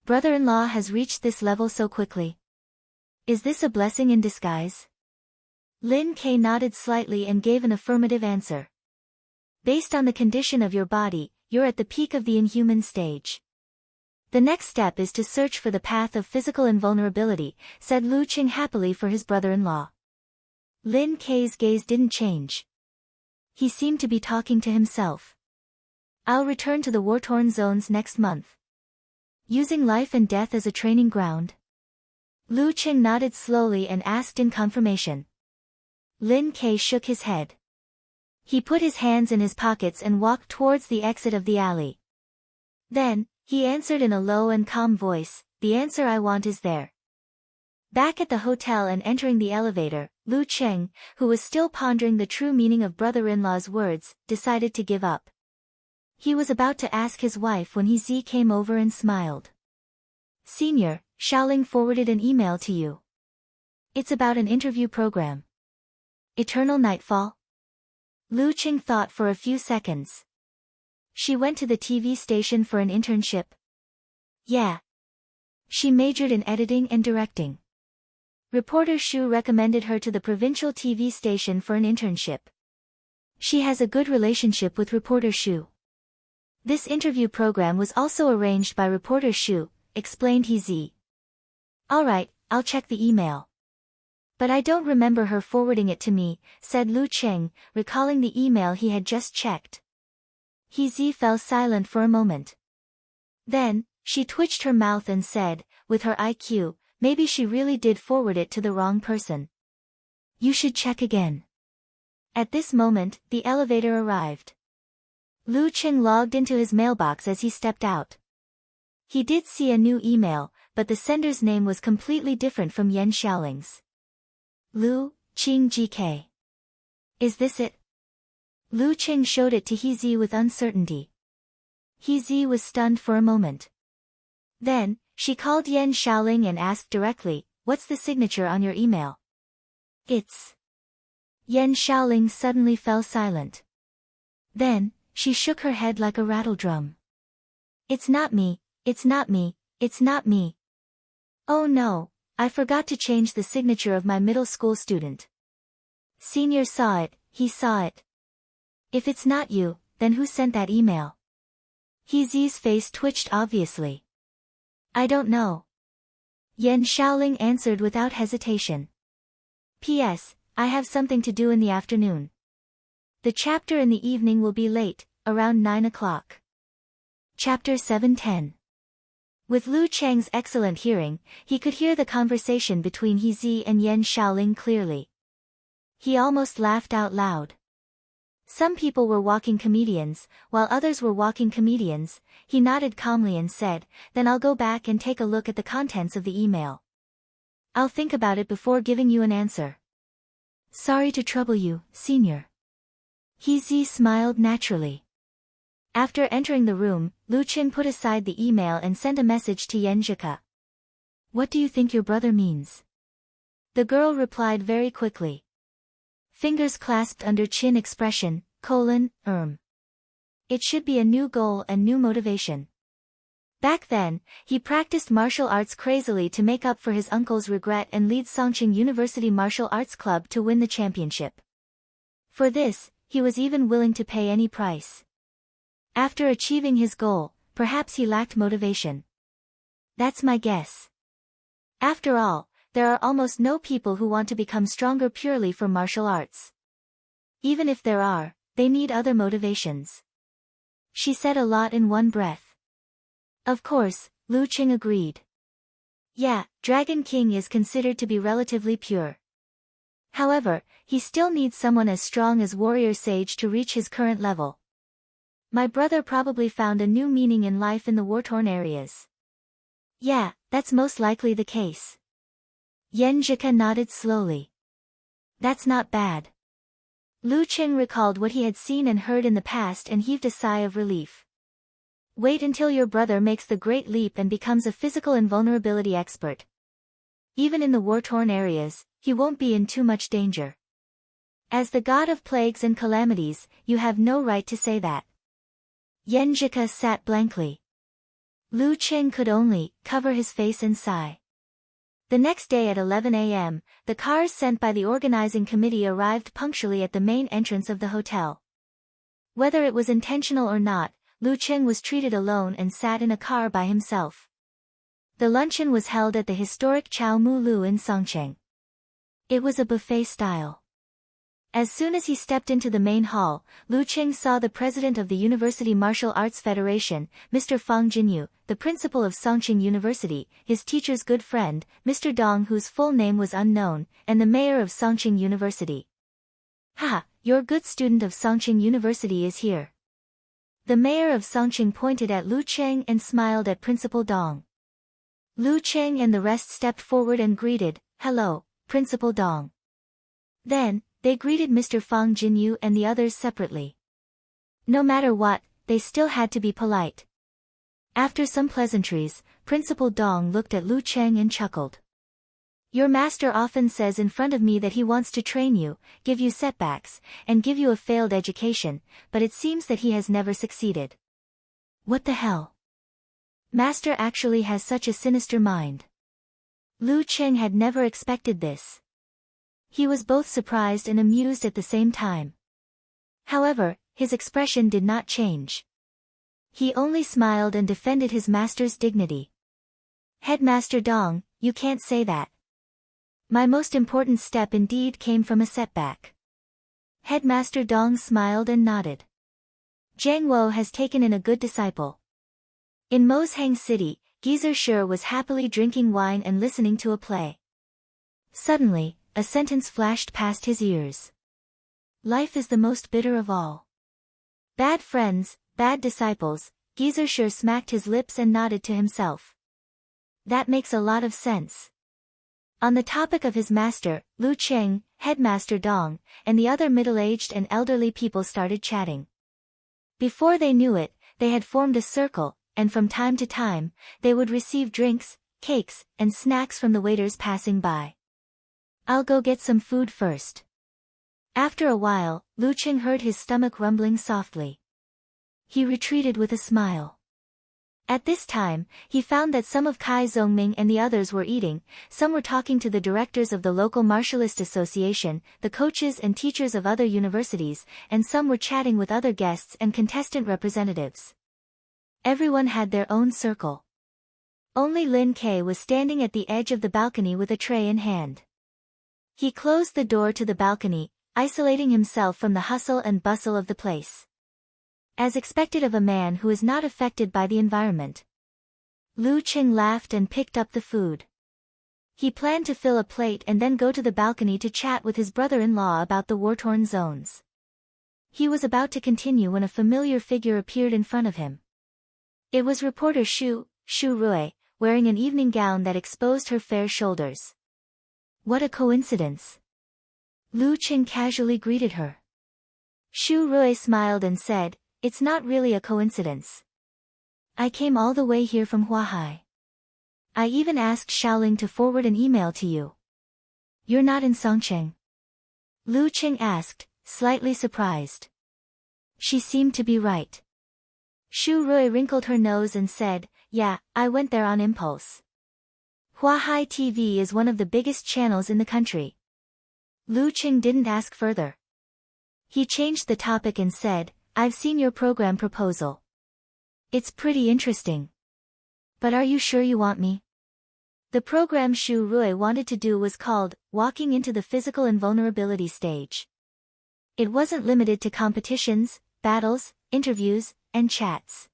Brother-in-law has reached this level so quickly. Is this a blessing in disguise? Lin K nodded slightly and gave an affirmative answer. Based on the condition of your body, you're at the peak of the inhuman stage. The next step is to search for the path of physical invulnerability, said Lu Qing happily for his brother-in-law. Lin K's gaze didn't change. He seemed to be talking to himself. I'll return to the war-torn zones next month. Using life and death as a training ground? Lu Qing nodded slowly and asked in confirmation. Lin K shook his head. He put his hands in his pockets and walked towards the exit of the alley. Then, he answered in a low and calm voice, the answer I want is there. Back at the hotel and entering the elevator, Lu Qing, who was still pondering the true meaning of brother-in-law's words, decided to give up. He was about to ask his wife when He came over and smiled. Senior, Xiaoling forwarded an email to you. It's about an interview program. Eternal Nightfall? Lu Qing thought for a few seconds. She went to the TV station for an internship. Yeah. She majored in editing and directing. Reporter Shu recommended her to the provincial TV station for an internship. She has a good relationship with reporter Shu. This interview program was also arranged by reporter Shu, explained He. Alright, I'll check the email. But I don't remember her forwarding it to me, said Lu Qing, recalling the email he had just checked. He fell silent for a moment. Then, she twitched her mouth and said, with her IQ, maybe she really did forward it to the wrong person. You should check again. At this moment, the elevator arrived. Lu Qing logged into his mailbox as he stepped out. He did see a new email, but the sender's name was completely different from Yan Xiaoling's. Lu Qing GK. Is this it? Lu Qing showed it to He with uncertainty. He was stunned for a moment. Then, she called Yan Xiaoling and asked directly, what's the signature on your email? It's... Yan Xiaoling suddenly fell silent. Then, she shook her head like a rattle drum. It's not me, it's not me, it's not me. Oh no, I forgot to change the signature of my middle school student. Senior saw it, he saw it. If it's not you, then who sent that email? He's face twitched obviously. I don't know. Yan Xiaoling answered without hesitation. P.S. I have something to do in the afternoon. The chapter in the evening will be late, around 9 o'clock. Chapter 710. With Lu Cheng's excellent hearing, he could hear the conversation between He and Yan Xiaoling clearly. He almost laughed out loud. Some people were walking comedians, while others were walking comedians. He nodded calmly and said, then I'll go back and take a look at the contents of the email. I'll think about it before giving you an answer. Sorry to trouble you, senior. He smiled naturally. After entering the room, Lu Qing put aside the email and sent a message to Yan Zhika. What do you think your brother means? The girl replied very quickly. Fingers clasped under chin expression, It should be a new goal and new motivation. Back then, he practiced martial arts crazily to make up for his uncle's regret and lead Songqing University Martial Arts Club to win the championship. For this, he was even willing to pay any price. After achieving his goal, perhaps he lacked motivation. That's my guess. After all, there are almost no people who want to become stronger purely for martial arts. Even if there are, they need other motivations. She said a lot in one breath. Of course, Lu Qing agreed. Yeah, Dragon King is considered to be relatively pure. However, he still needs someone as strong as Warrior Sage to reach his current level. My brother probably found a new meaning in life in the war-torn areas. Yeah, that's most likely the case. Yan Zhika nodded slowly. That's not bad. Lu Qing recalled what he had seen and heard in the past and heaved a sigh of relief. Wait until your brother makes the great leap and becomes a physical invulnerability expert. Even in the war-torn areas, he won't be in too much danger. As the god of plagues and calamities, you have no right to say that. Yan Zhika sat blankly. Lu Qing could only cover his face and sigh. The next day at 11 a.m., the cars sent by the organizing committee arrived punctually at the main entrance of the hotel. Whether it was intentional or not, Lu Cheng was treated alone and sat in a car by himself. The luncheon was held at the historic Chao Mu Lu in Songcheng. It was a buffet style. As soon as he stepped into the main hall, Lu Cheng saw the president of the University Martial Arts Federation, Mr. Fang Jinyu, the principal of Songqing University, his teacher's good friend, Mr. Dong, whose full name was unknown, and the mayor of Songqing University. "Ha, your good student of Songqing University is here." The mayor of Songqing pointed at Lu Cheng and smiled at Principal Dong. Lu Cheng and the rest stepped forward and greeted, "Hello, Principal Dong." Then, they greeted Mr. Fang Jinyu and the others separately. No matter what, they still had to be polite. After some pleasantries, Principal Dong looked at Lu Cheng and chuckled. "Your master often says in front of me that he wants to train you, give you setbacks, and give you a failed education, but it seems that he has never succeeded. What the hell? Master actually has such a sinister mind." Lu Cheng had never expected this. He was both surprised and amused at the same time. However, his expression did not change. He only smiled and defended his master's dignity. "Headmaster Dong, you can't say that. My most important step indeed came from a setback." Headmaster Dong smiled and nodded. "Jiang Wo has taken in a good disciple." In Moshang City, Geezer Shi was happily drinking wine and listening to a play. Suddenly, a sentence flashed past his ears. "Life is the most bitter of all. Bad friends, bad disciples." Geezer Shi smacked his lips and nodded to himself. That makes a lot of sense. On the topic of his master, Lu Cheng, Headmaster Dong, and the other middle-aged and elderly people started chatting. Before they knew it, they had formed a circle, and from time to time, they would receive drinks, cakes, and snacks from the waiters passing by. "I'll go get some food first." After a while, Lu Cheng heard his stomach rumbling softly. He retreated with a smile. At this time, he found that some of Kai Zongming and the others were eating, some were talking to the directors of the local martialist association, the coaches and teachers of other universities, and some were chatting with other guests and contestant representatives. Everyone had their own circle. Only Lin Kei was standing at the edge of the balcony with a tray in hand. He closed the door to the balcony, isolating himself from the hustle and bustle of the place. As expected of a man who is not affected by the environment. Lu Cheng laughed and picked up the food. He planned to fill a plate and then go to the balcony to chat with his brother-in-law about the war-torn zones. He was about to continue when a familiar figure appeared in front of him. It was reporter Shu Rui, wearing an evening gown that exposed her fair shoulders. "What a coincidence." Lu Cheng casually greeted her. Shu Rui smiled and said, "It's not really a coincidence. I came all the way here from Huahai. I even asked Xiaoling to forward an email to you." "You're not in Songcheng?" Lu Cheng asked, slightly surprised. She seemed to be right. Shu Rui wrinkled her nose and said, "Yeah, I went there on impulse. Huahai TV is one of the biggest channels in the country." Lu Cheng didn't ask further. He changed the topic and said, "I've seen your program proposal. It's pretty interesting. But are you sure you want me?" The program Shu Rui wanted to do was called, Walking into the Physical Invulnerability Stage. It wasn't limited to competitions, battles, interviews, and chats.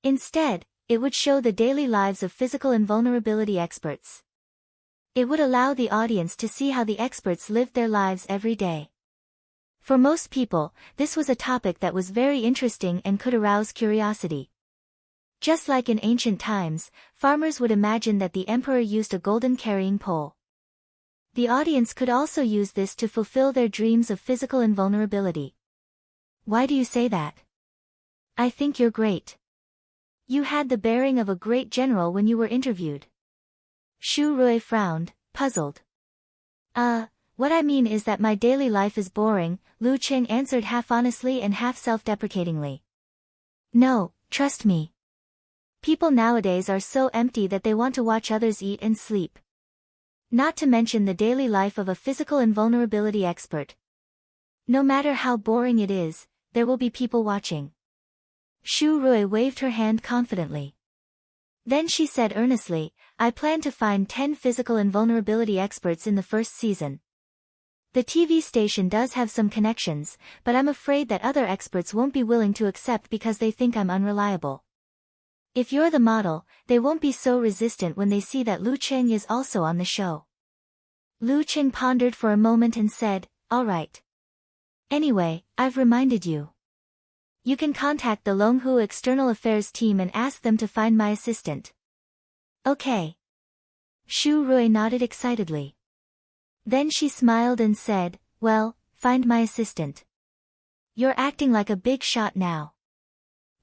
Instead, it would show the daily lives of physical invulnerability experts. It would allow the audience to see how the experts lived their lives every day. For most people, this was a topic that was very interesting and could arouse curiosity. Just like in ancient times, farmers would imagine that the emperor used a golden carrying pole. The audience could also use this to fulfill their dreams of physical invulnerability. "Why do you say that?" "I think you're great. You had the bearing of a great general when you were interviewed." Shu Rui frowned, puzzled. What I mean is that my daily life is boring," Lu Cheng answered half honestly and half self-deprecatingly. "No, trust me. People nowadays are so empty that they want to watch others eat and sleep. Not to mention the daily life of a physical invulnerability expert. No matter how boring it is, there will be people watching. Shu Rui waved her hand confidently. Then she said earnestly, I plan to find 10 physical invulnerability experts in the first season. The TV station does have some connections, but I'm afraid that other experts won't be willing to accept because they think I'm unreliable. If you're the model, they won't be so resistant when they see that Lu Cheng is also on the show. Lu Cheng pondered for a moment and said, all right. Anyway, I've reminded you. You can contact the Longhu External Affairs team and ask them to find my assistant. Okay. Shu Rui nodded excitedly. Then she smiled and said, well, find my assistant. You're acting like a big shot now.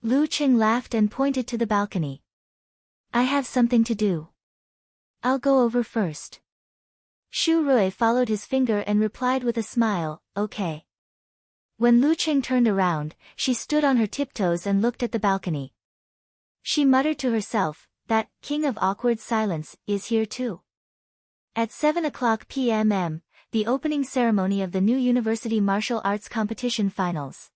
Lu Cheng laughed and pointed to the balcony. I have something to do. I'll go over first. Shu Rui followed his finger and replied with a smile, okay. When Lu Cheng turned around, she stood on her tiptoes and looked at the balcony. She muttered to herself, that king of awkward silence is here too. At 7:00 p.m., the opening ceremony of the new University Martial Arts Competition Finals.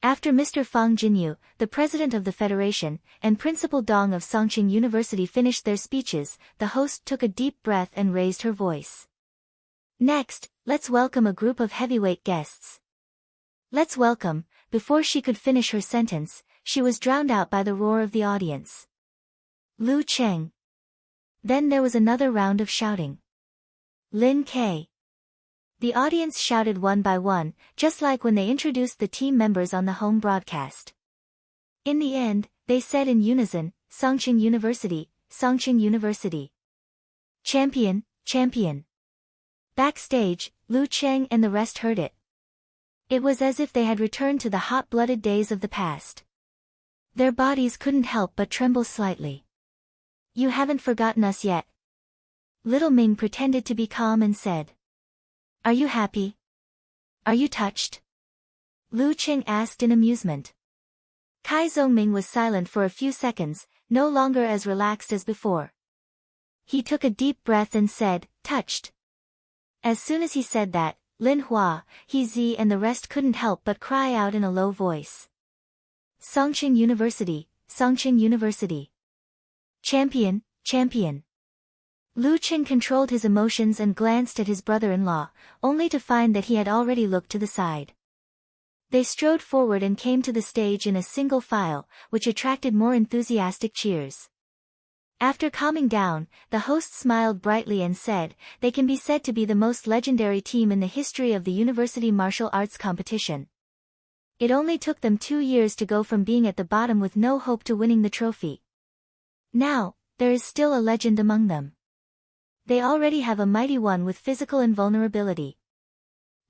After Mr. Fang Jinyu, the president of the federation, and Principal Dong of Songqing University finished their speeches, the host took a deep breath and raised her voice. Next, let's welcome a group of heavyweight guests. Let's welcome. Before she could finish her sentence, she was drowned out by the roar of the audience. Lu Cheng. Then there was another round of shouting. Lin K. The audience shouted one by one, just like when they introduced the team members on the home broadcast. In the end, they said in unison, Songqing University, Songqing University. Champion, champion. Backstage, Lu Cheng and the rest heard it. It was as if they had returned to the hot-blooded days of the past. Their bodies couldn't help but tremble slightly. You haven't forgotten us yet. Little Ming pretended to be calm and said. Are you happy? Are you touched? Lu Cheng asked in amusement. Kai Zhongming was silent for a few seconds, no longer as relaxed as before. He took a deep breath and said, touched. As soon as he said that, Lin Hua, He Zi and the rest couldn't help but cry out in a low voice. Songqing University, Songqing University. Champion, champion. Lu Cheng controlled his emotions and glanced at his brother-in-law, only to find that he had already looked to the side. They strode forward and came to the stage in a single file, which attracted more enthusiastic cheers. After calming down, the host smiled brightly and said, they can be said to be the most legendary team in the history of the University Martial Arts Competition. It only took them 2 years to go from being at the bottom with no hope to winning the trophy. Now, there is still a legend among them. They already have a mighty one with physical invulnerability.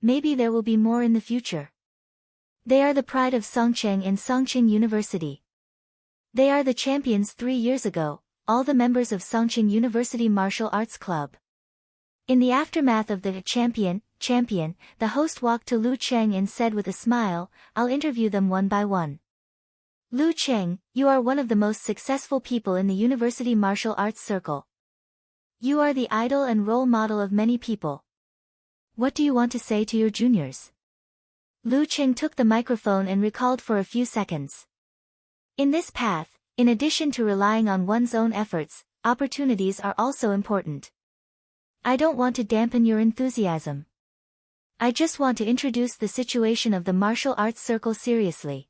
Maybe there will be more in the future. They are the pride of Songqing and Songqing University. They are the champions 3 years ago, all the members of Songqing University Martial Arts Club. In the aftermath of the champion, the host walked to Lu Cheng and said with a smile, I'll interview them one by one. Lu Cheng, you are one of the most successful people in the University Martial Arts Circle. You are the idol and role model of many people. What do you want to say to your juniors? Lu Cheng took the microphone and recalled for a few seconds. In this path, in addition to relying on one's own efforts, opportunities are also important. I don't want to dampen your enthusiasm. I just want to introduce the situation of the martial arts circle seriously.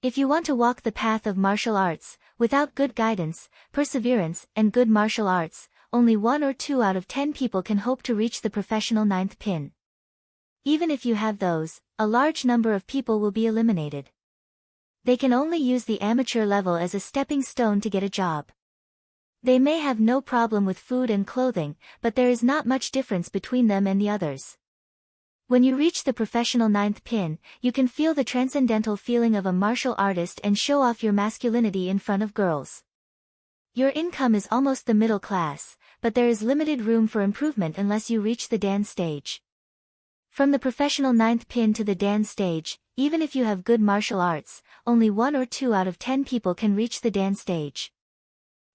If you want to walk the path of martial arts, without good guidance, perseverance, and good martial arts, only 1 or 2 out of 10 people can hope to reach the professional 9th pin. Even if you have those, a large number of people will be eliminated. They can only use the amateur level as a stepping stone to get a job. They may have no problem with food and clothing, but there is not much difference between them and the others. When you reach the professional 9th pin, you can feel the transcendental feeling of a martial artist and show off your masculinity in front of girls. Your income is almost the middle class, but there is limited room for improvement unless you reach the Dan stage. From the professional 9th pin to the Dan stage, even if you have good martial arts, only 1 or 2 out of 10 people can reach the Dan stage.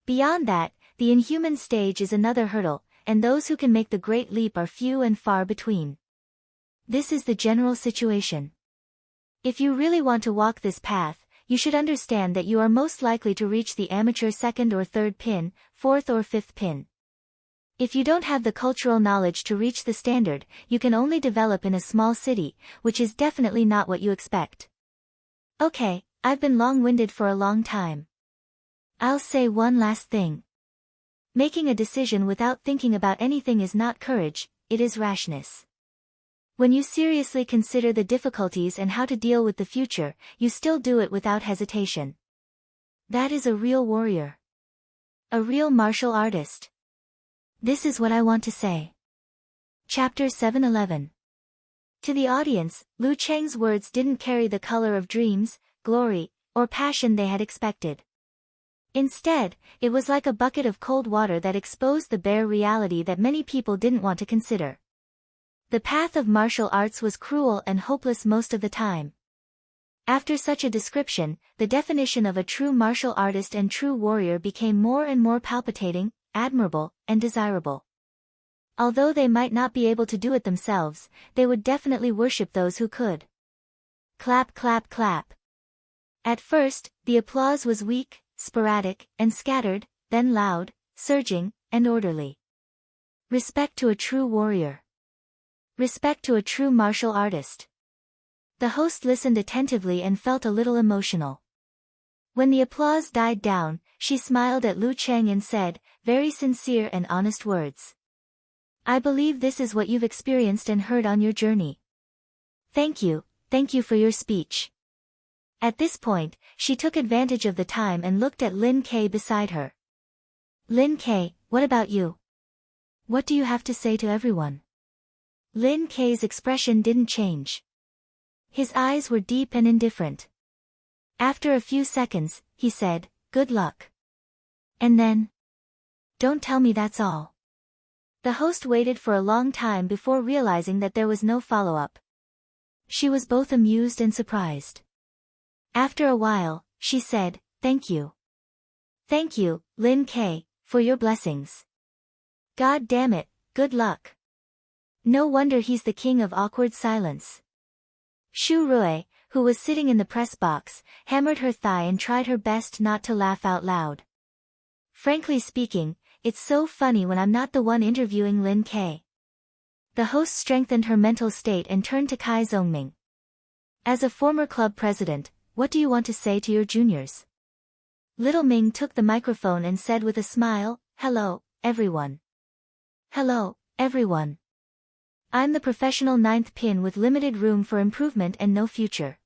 Beyond that, the inhuman stage is another hurdle, and those who can make the great leap are few and far between. This is the general situation. If you really want to walk this path, you should understand that you are most likely to reach the amateur second or third pin, fourth or fifth pin. If you don't have the cultural knowledge to reach the standard, you can only develop in a small city, which is definitely not what you expect. Okay, I've been long-winded for a long time. I'll say one last thing. Making a decision without thinking about anything is not courage, it is rashness. When you seriously consider the difficulties and how to deal with the future, you still do it without hesitation. That is a real warrior. A real martial artist. This is what I want to say. Chapter 7:11. To the audience, Lu Cheng's words didn't carry the color of dreams, glory, or passion they had expected. Instead, it was like a bucket of cold water that exposed the bare reality that many people didn't want to consider. The path of martial arts was cruel and hopeless most of the time. After such a description, the definition of a true martial artist and true warrior became more and more palpitating, admirable, and desirable. Although they might not be able to do it themselves, they would definitely worship those who could. Clap, clap, clap. At first, the applause was weak, sporadic, and scattered, then loud, surging, and orderly. Respect to a true warrior. Respect to a true martial artist. The host listened attentively and felt a little emotional. When the applause died down, she smiled at Lu Cheng and said, "Very sincere and honest words. I believe this is what you've experienced and heard on your journey. Thank you for your speech." At this point, she took advantage of the time and looked at Lin Kei beside her. "Lin Kei, what about you? What do you have to say to everyone?" Lin Kei's expression didn't change. His eyes were deep and indifferent. After a few seconds, he said, "Good luck." And then, "Don't tell me that's all." The host waited for a long time before realizing that there was no follow-up. She was both amused and surprised. After a while, she said, "Thank you. Thank you, Lin Kei, for your blessings. God damn it, good luck." No wonder he's the king of awkward silence. Shu Rui, who was sitting in the press box, hammered her thigh and tried her best not to laugh out loud. "Frankly speaking, it's so funny when I'm not the one interviewing Lin Kei." The host strengthened her mental state and turned to Kai Zongming. "As a former club president, what do you want to say to your juniors?" Little Ming took the microphone and said with a smile, "Hello, everyone. Hello, everyone. I'm the professional ninth pin with limited room for improvement and no future."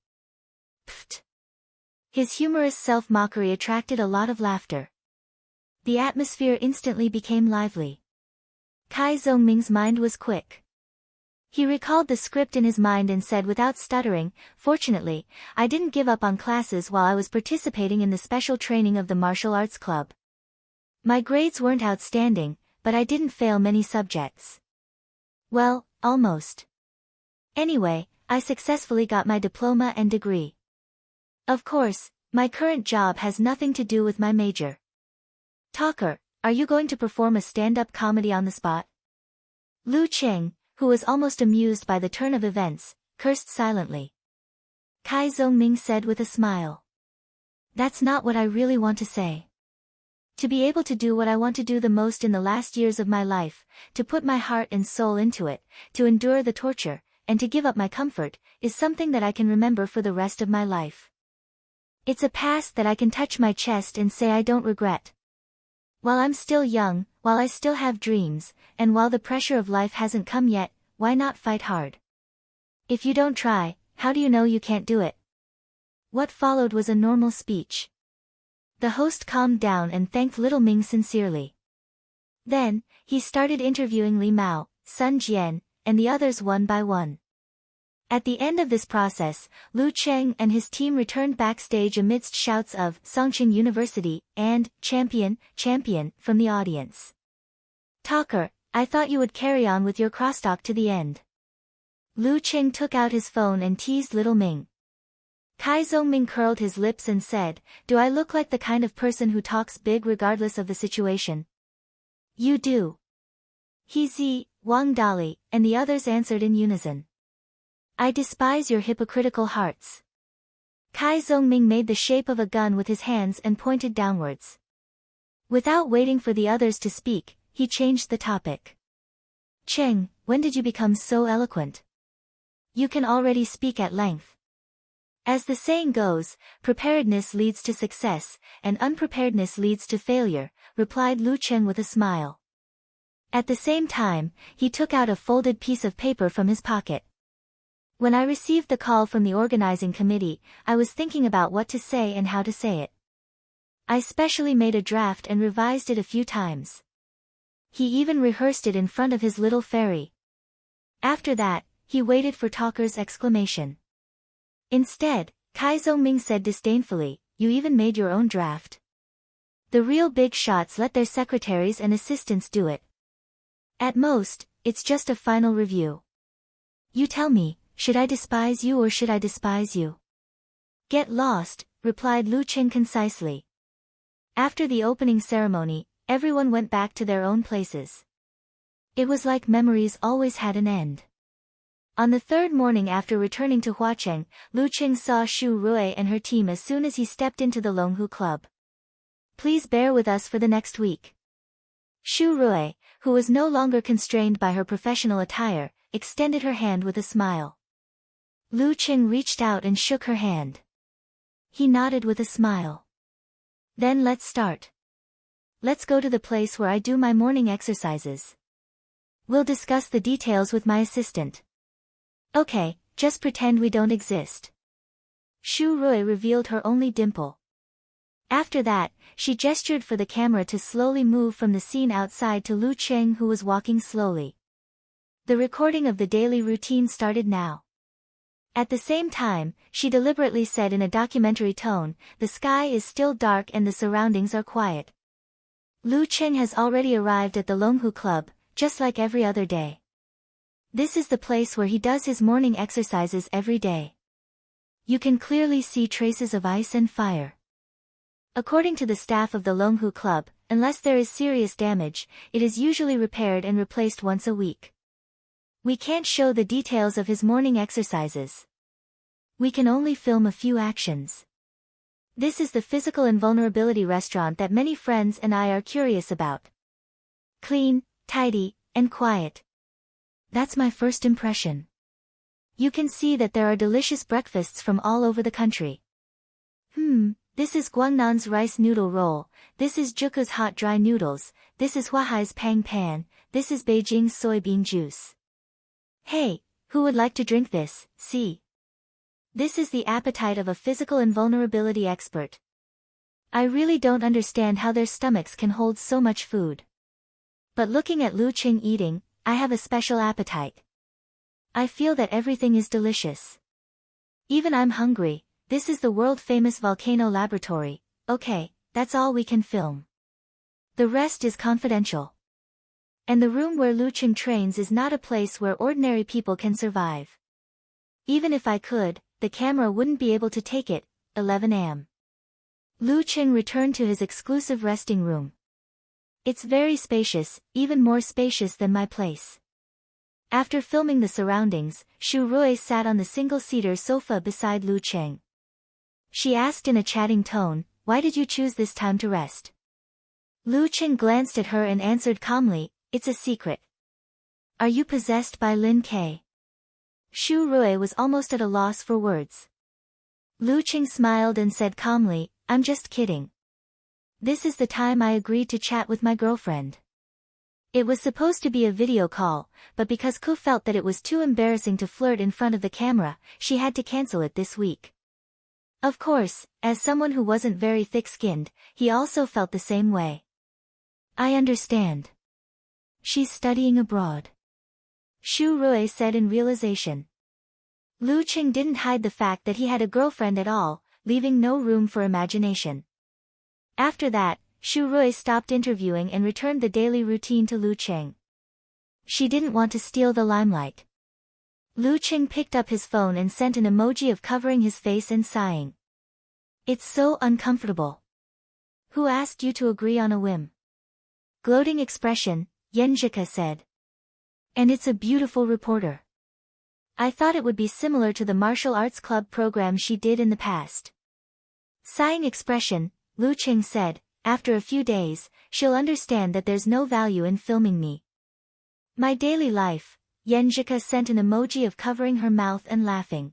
Pfft. His humorous self-mockery attracted a lot of laughter. The atmosphere instantly became lively. Kai Zongming's mind was quick. He recalled the script in his mind and said without stuttering, "Fortunately, I didn't give up on classes while I was participating in the special training of the martial arts club. My grades weren't outstanding, but I didn't fail many subjects. Well, almost. Anyway, I successfully got my diploma and degree. Of course, my current job has nothing to do with my major. Talker, are you going to perform a stand-up comedy on the spot?" Lu Cheng, who was almost amused by the turn of events, cursed silently. Kai Zongming said with a smile, "That's not what I really want to say. To be able to do what I want to do the most in the last years of my life, to put my heart and soul into it, to endure the torture, and to give up my comfort, is something that I can remember for the rest of my life. It's a past that I can touch my chest and say I don't regret. While I'm still young, while I still have dreams, and while the pressure of life hasn't come yet, why not fight hard? If you don't try, how do you know you can't do it?" What followed was a normal speech. The host calmed down and thanked Little Ming sincerely. Then, he started interviewing Li Mao, Sun Jian, and the others one by one. At the end of this process, Lu Cheng and his team returned backstage amidst shouts of "Songqing University" and "Champion, champion" from the audience. "Talker, I thought you would carry on with your crosstalk to the end." Lu Cheng took out his phone and teased Little Ming. Kai Zongming curled his lips and said, "Do I look like the kind of person who talks big regardless of the situation?" "You do. He Zi, Wang Dali, and the others answered in unison. I despise your hypocritical hearts. Kai Zongming made the shape of a gun with his hands and pointed downwards. Without waiting for the others to speak, he changed the topic. Cheng, when did you become so eloquent? You can already speak at length. As the saying goes, preparedness leads to success, and unpreparedness leads to failure, replied Lu Cheng with a smile. At the same time, he took out a folded piece of paper from his pocket. When I received the call from the organizing committee, I was thinking about what to say and how to say it. I specially made a draft and revised it a few times. He even rehearsed it in front of his little fairy. After that, he waited for talker's exclamation. Instead, Kai Zongming said disdainfully, you even made your own draft. The real big shots let their secretaries and assistants do it. At most, it's just a final review. You tell me, should I despise you or should I despise you? Get lost, replied Lu Cheng concisely. After the opening ceremony, everyone went back to their own places. It was like memories always had an end. On the third morning after returning to Huacheng, Lu Cheng saw Shu Rui and her team as soon as he stepped into the Longhu Club. Please bear with us for the next week. Shu Rui, who was no longer constrained by her professional attire, extended her hand with a smile. Lu Cheng reached out and shook her hand. He nodded with a smile. Then let's start. Let's go to the place where I do my morning exercises. We'll discuss the details with my assistant. Okay, just pretend we don't exist. Shu Rui revealed her only dimple. After that, she gestured for the camera to slowly move from the scene outside to Lu Cheng, who was walking slowly. The recording of the daily routine started now. At the same time, she deliberately said in a documentary tone, the sky is still dark and the surroundings are quiet. Lu Cheng has already arrived at the Longhu Club, just like every other day. This is the place where he does his morning exercises every day. You can clearly see traces of ice and fire. According to the staff of the Longhu Club, unless there is serious damage, it is usually repaired and replaced once a week. We can't show the details of his morning exercises. We can only film a few actions. This is the physical invulnerability restaurant that many friends and I are curious about. Clean, tidy, and quiet. That's my first impression. You can see that there are delicious breakfasts from all over the country. This is Guangnan's rice noodle roll, this is Juku's hot dry noodles, this is Huahai's pang pan, this is Beijing's soybean juice. Hey, who would like to drink this? See. This is the appetite of a physical invulnerability expert. I really don't understand how their stomachs can hold so much food. But looking at Lu Cheng eating, I have a special appetite. I feel that everything is delicious. Even I'm hungry. This is the world-famous volcano laboratory. Okay, that's all we can film. The rest is confidential. And the room where Lu Cheng trains is not a place where ordinary people can survive. Even if I could, the camera wouldn't be able to take it. 11 am. Lu Cheng returned to his exclusive resting room. It's very spacious, even more spacious than my place. After filming the surroundings, Shu Rui sat on the single-seater sofa beside Lu Cheng. She asked in a chatting tone, why did you choose this time to rest? Lu Cheng glanced at her and answered calmly, it's a secret. Are you possessed by Lin Ke? Shu Rui was almost at a loss for words. Lu Cheng smiled and said calmly, I'm just kidding. This is the time I agreed to chat with my girlfriend. It was supposed to be a video call, but because Ku felt that it was too embarrassing to flirt in front of the camera, she had to cancel it this week. Of course, as someone who wasn't very thick-skinned, he also felt the same way. I understand. She's studying abroad. Shu Rui said in realization. Lu Cheng didn't hide the fact that he had a girlfriend at all, leaving no room for imagination. After that, Shu Rui stopped interviewing and returned the daily routine to Lu Cheng. She didn't want to steal the limelight. Lu Cheng picked up his phone and sent an emoji of covering his face and sighing. It's so uncomfortable. Who asked you to agree on a whim? Gloating expression, Yenjika said. And it's a beautiful reporter. I thought it would be similar to the martial arts club program she did in the past. Sighing expression, Lu Qing said, after a few days, she'll understand that there's no value in filming me. My daily life, Yenjika sent an emoji of covering her mouth and laughing.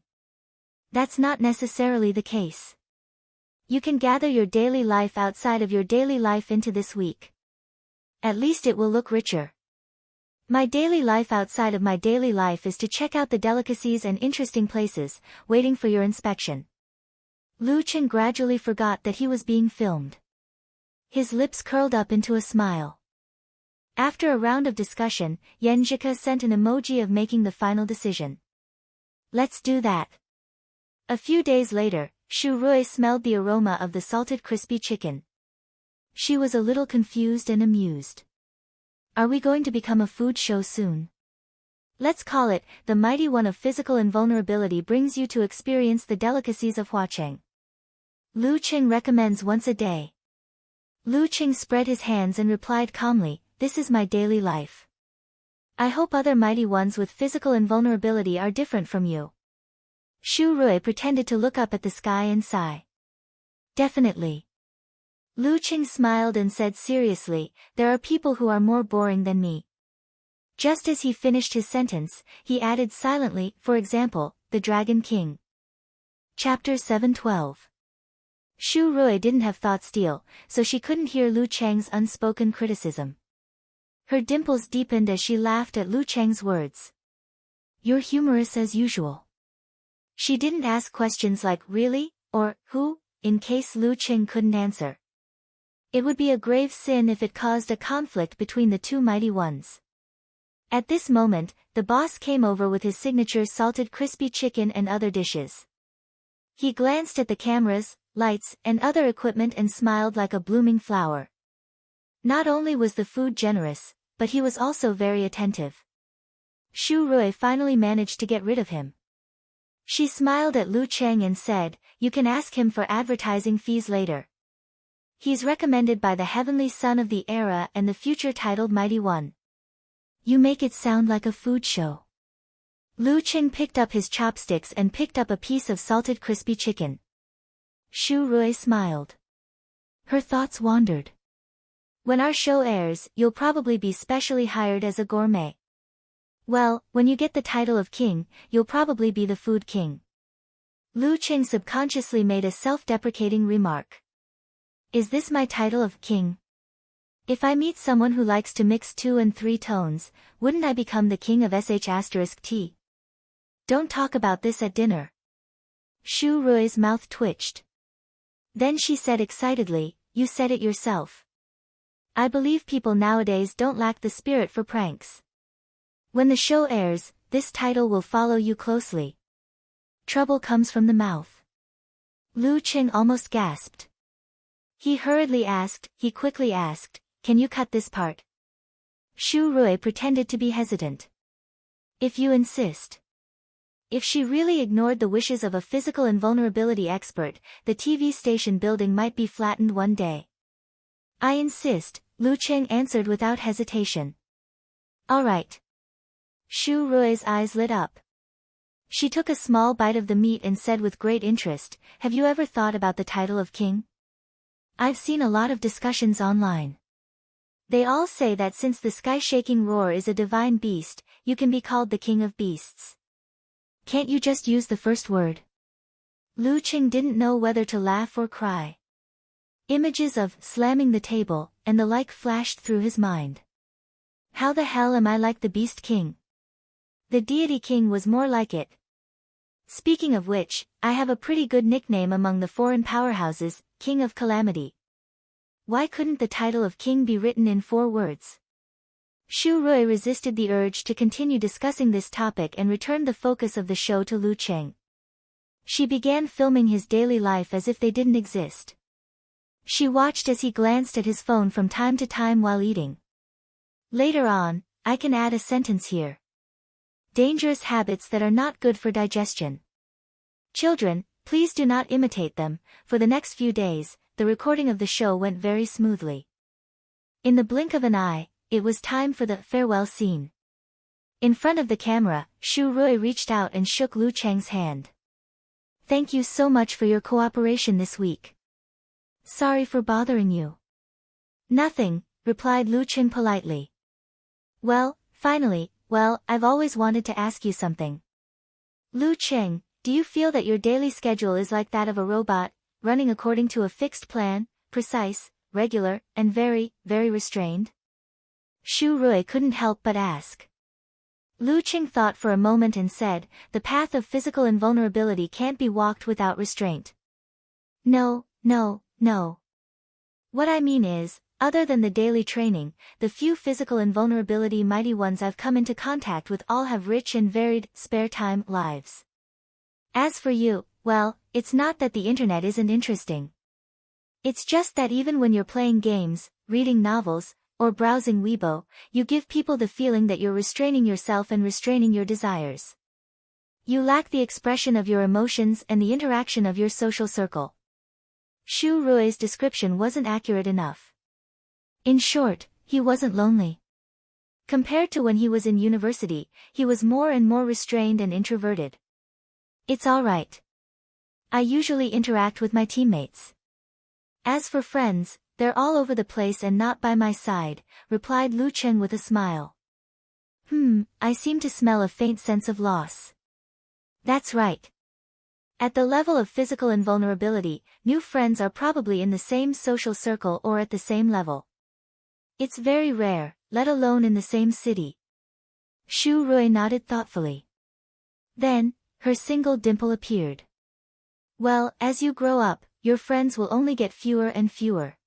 That's not necessarily the case. You can gather your daily life outside of your daily life into this week. At least it will look richer. My daily life outside of my daily life is to check out the delicacies and interesting places, waiting for your inspection. Lu Qing gradually forgot that he was being filmed. His lips curled up into a smile. After a round of discussion, Yenjika sent an emoji of making the final decision. Let's do that. A few days later, Shu Rui smelled the aroma of the salted crispy chicken. She was a little confused and amused. Are we going to become a food show soon? Let's call it, the mighty one of physical invulnerability brings you to experience the delicacies of Huacheng. Lu Qing recommends once a day. Lu Qing spread his hands and replied calmly, this is my daily life. I hope other mighty ones with physical invulnerability are different from you. Shu Rui pretended to look up at the sky and sigh. Definitely. Lu Qing smiled and said seriously, there are people who are more boring than me. Just as he finished his sentence, he added silently, for example, the Dragon King. Chapter 7:12. Shu Rui didn't have thought steal, so she couldn't hear Lu Cheng's unspoken criticism. Her dimples deepened as she laughed at Lu Cheng's words. You're humorous as usual. She didn't ask questions like really, or who, in case Lu Qing couldn't answer. It would be a grave sin if it caused a conflict between the two mighty ones. At this moment, the boss came over with his signature salted crispy chicken and other dishes. He glanced at the cameras, lights, and other equipment and smiled like a blooming flower. Not only was the food generous, but he was also very attentive. Shu Rui finally managed to get rid of him. She smiled at Lu Cheng and said, you can ask him for advertising fees later. He's recommended by the heavenly son of the era and the future titled Mighty One. You make it sound like a food show. Lu Qing picked up his chopsticks and picked up a piece of salted crispy chicken. Shu Rui smiled. Her thoughts wandered. When our show airs, you'll probably be specially hired as a gourmet. Well, when you get the title of king, you'll probably be the food king. Lu Qing subconsciously made a self-deprecating remark. Is this my title of king? If I meet someone who likes to mix 2 and 3 tones, wouldn't I become the king of sh*t? Don't talk about this at dinner. Shu Rui's mouth twitched. Then she said excitedly, you said it yourself. I believe people nowadays don't lack the spirit for pranks. When the show airs, this title will follow you closely. Trouble comes from the mouth. Lu Qing almost gasped. He quickly asked, can you cut this part? Shu Rui pretended to be hesitant. If you insist. If she really ignored the wishes of a physical invulnerability expert, the TV station building might be flattened one day. I insist, Lu Qing answered without hesitation. All right. Shu Rui's eyes lit up. She took a small bite of the meat and said with great interest, have you ever thought about the title of king? I've seen a lot of discussions online. They all say that since the sky-shaking roar is a divine beast, you can be called the king of beasts. Can't you just use the first word? Lu Qing didn't know whether to laugh or cry. Images of slamming the table and the like flashed through his mind. How the hell am I like the beast king? The deity king was more like it. Speaking of which, I have a pretty good nickname among the foreign powerhouses, King of Calamity. Why couldn't the title of king be written in 4 words? Shu Rui resisted the urge to continue discussing this topic and returned the focus of the show to Lu Qing. She began filming his daily life as if they didn't exist. She watched as he glanced at his phone from time to time while eating. Later on, I can add a sentence here. Dangerous habits that are not good for digestion. Children, please do not imitate them. For the next few days, the recording of the show went very smoothly. In the blink of an eye, it was time for the farewell scene. In front of the camera, Shu Rui reached out and shook Lu Cheng's hand. Thank you so much for your cooperation this week. Sorry for bothering you. Nothing, replied Lu Cheng politely. Well, finally, I've always wanted to ask you something. Lu Cheng, do you feel that your daily schedule is like that of a robot, running according to a fixed plan, precise, regular, and very, very restrained? Shu Rui couldn't help but ask. Lu Cheng thought for a moment and said, the path of physical invulnerability can't be walked without restraint. No. What I mean is, other than the daily training, the few physical invulnerability mighty ones I've come into contact with all have rich and varied, spare time lives. As for you, well, it's not that the internet isn't interesting. It's just that even when you're playing games, reading novels, or browsing Weibo, you give people the feeling that you're restraining yourself and restraining your desires. You lack the expression of your emotions and the interaction of your social circle. Shu Rui's description wasn't accurate enough. In short, he wasn't lonely. Compared to when he was in university, he was more and more restrained and introverted. It's alright. I usually interact with my teammates. As for friends, they're all over the place and not by my side, replied Lu Cheng with a smile. I seem to smell a faint sense of loss. That's right. At the level of physical invulnerability, new friends are probably in the same social circle or at the same level. It's very rare, let alone in the same city. Shu Rui nodded thoughtfully. Then, her single dimple appeared. Well, as you grow up, your friends will only get fewer and fewer.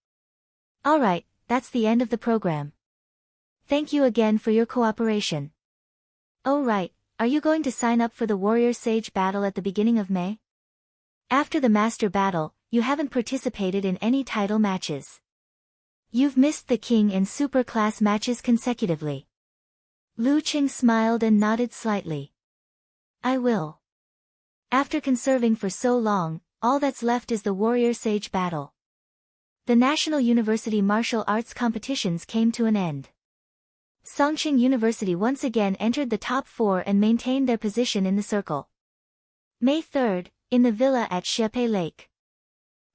Alright, that's the end of the program. Thank you again for your cooperation. Oh right, are you going to sign up for the Warrior Sage battle at the beginning of May? After the Master battle, you haven't participated in any title matches. You've missed the King and Super Class matches consecutively. Lu Cheng smiled and nodded slightly. I will. After conserving for so long, all that's left is the Warrior Sage battle. The National University Martial Arts competitions came to an end. Songqing University once again entered the top 4 and maintained their position in the circle. May 3rd, in the villa at Shepe Lake.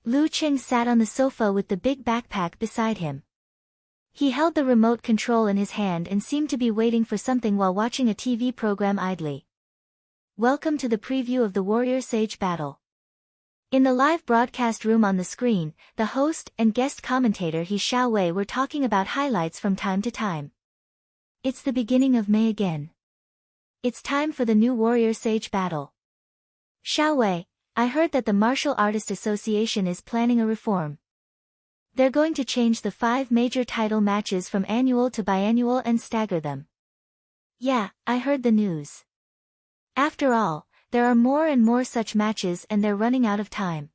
Lu Cheng sat on the sofa with the big backpack beside him. He held the remote control in his hand and seemed to be waiting for something while watching a TV program idly. Welcome to the preview of the Warrior Sage battle. In the live broadcast room on the screen, the host and guest commentator He Xiaowei were talking about highlights from time to time. It's the beginning of May again. It's time for the new Warrior Sage battle. Xiaowei, I heard that the Martial Artist Association is planning a reform. They're going to change the 5 major title matches from annual to biannual and stagger them. Yeah, I heard the news. After all, there are more and more such matches and they're running out of time.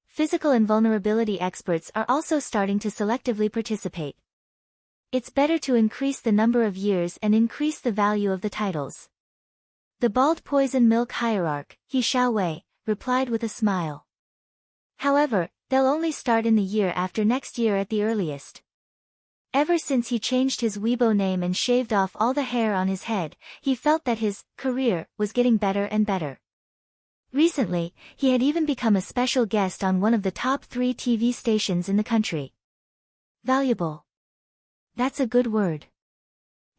Physical invulnerability experts are also starting to selectively participate. It's better to increase the number of years and increase the value of the titles. The bald poison milk hierarch, He Xiaowei, replied with a smile. However, they'll only start in the year after next year at the earliest. Ever since he changed his Weibo name and shaved off all the hair on his head, he felt that his career was getting better and better. Recently, he had even become a special guest on one of the top 3 TV stations in the country. Valuable. That's a good word.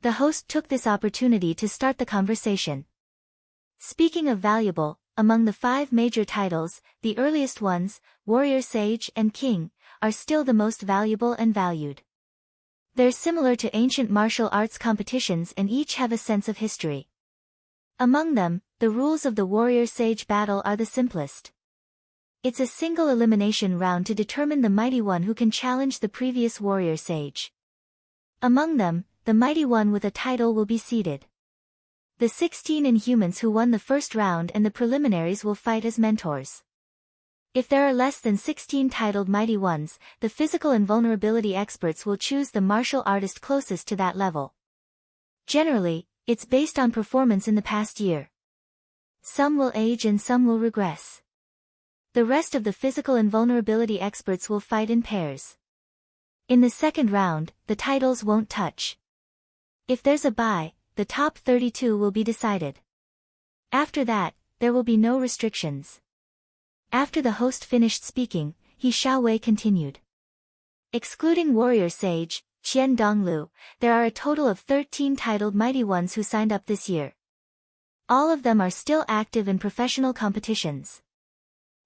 The host took this opportunity to start the conversation. Speaking of valuable, among the 5 major titles, the earliest ones, Warrior Sage and King, are still the most valuable and valued. They're similar to ancient martial arts competitions and each have a sense of history. Among them, the rules of the Warrior Sage battle are the simplest. It's a single elimination round to determine the mighty one who can challenge the previous Warrior Sage. Among them, the mighty one with a title will be seeded. The 16 Inhumans who won the first round and the preliminaries will fight as mentors. If there are less than 16 titled mighty ones, the physical invulnerability experts will choose the martial artist closest to that level. Generally, it's based on performance in the past year. Some will age and some will regress. The rest of the physical invulnerability experts will fight in pairs. In the second round, the titles won't touch. If there's a bye, the top 32 will be decided. After that, there will be no restrictions. After the host finished speaking, He Xiaowei continued. Excluding Warrior Sage, Qian Donglu, there are a total of 13 titled mighty ones who signed up this year. All of them are still active in professional competitions.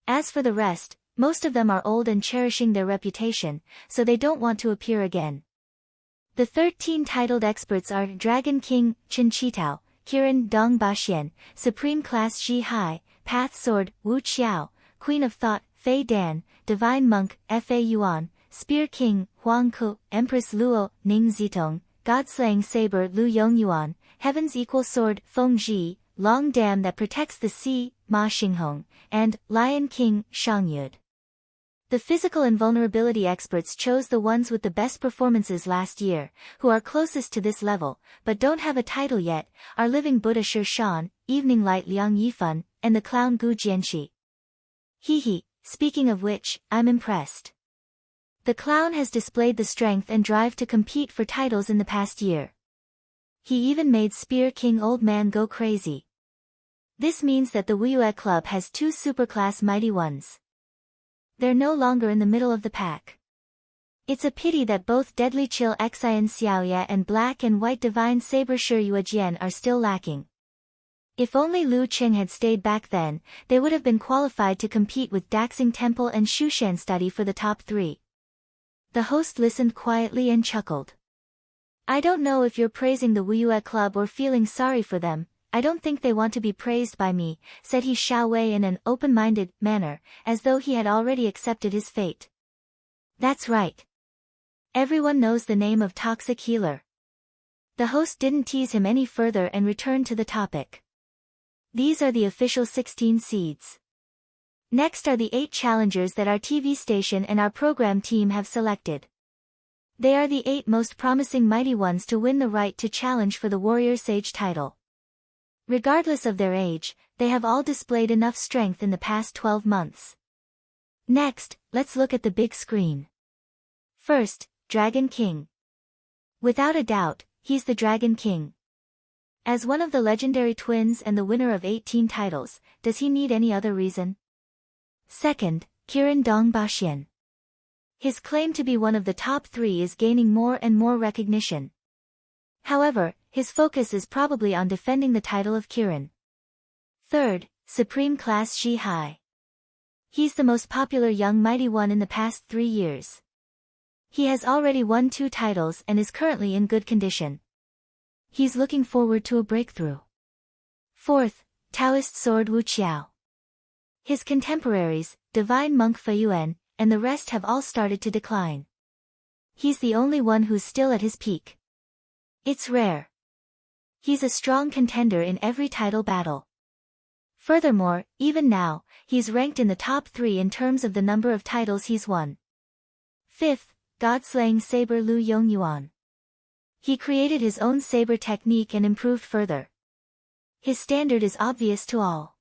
As for the rest, most of them are old and cherishing their reputation, so they don't want to appear again. The 13 titled experts are Dragon King, Chen Qitao, Kiran Dong Baxian, Supreme Class Ji Hai, Path Sword, Wu Qiao, Queen of Thought, Fei Dan, Divine Monk, Fa Yuan, Spear King, Huang Ku, Empress Luo, Ning Zitong, God-Slaying Saber Lu Yongyuan, Heaven's Equal Sword, Feng Ji, Long Dam that Protects the Sea, Ma Xinghong, and Lion King, Shang Yud. The physical invulnerability experts chose the ones with the best performances last year, who are closest to this level, but don't have a title yet, are Living Buddha Shi Shan, Evening Light Liang Yifan, and the Clown Gu Jianqi. Hehe, speaking of which, I'm impressed. The clown has displayed the strength and drive to compete for titles in the past year. He even made Spear King Old Man go crazy. This means that the Wuyue Club has 2 superclass mighty ones. They're no longer in the middle of the pack. It's a pity that both Deadly Chill Xian Xiaoya and Black and White Divine Saber Shi Yuejian are still lacking. If only Lu Qing had stayed back then, they would have been qualified to compete with Daxing Temple and Shushan Study for the top 3. The host listened quietly and chuckled. I don't know if you're praising the Wuyue Club or feeling sorry for them. I don't think they want to be praised by me, said He Xiaowei in an open-minded manner, as though he had already accepted his fate. That's right. Everyone knows the name of Toxic Healer. The host didn't tease him any further and returned to the topic. These are the official 16 seeds. Next are the 8 challengers that our TV station and our program team have selected. They are the 8 most promising mighty ones to win the right to challenge for the Warrior Sage title. Regardless of their age, they have all displayed enough strength in the past 12 months. Next, let's look at the big screen. First, Dragon King. Without a doubt, he's the Dragon King. As one of the legendary twins and the winner of 18 titles, does he need any other reason? Second, Kiran Dong Baxian. His claim to be one of the top 3 is gaining more and more recognition. However, his focus is probably on defending the title of Kiran. Third, Supreme Class Ji Hai. He's the most popular young mighty one in the past 3 years. He has already won 2 titles and is currently in good condition. He's looking forward to a breakthrough. Fourth, Taoist Sword Wu Qiao. His contemporaries, Divine Monk Fei Yuan, and the rest have all started to decline. He's the only one who's still at his peak. It's rare. He's a strong contender in every title battle. Furthermore, even now, he's ranked in the top 3 in terms of the number of titles he's won. Fifth, God-Slaying Saber Lu Yongyuan. He created his own saber technique and improved further. His standard is obvious to all.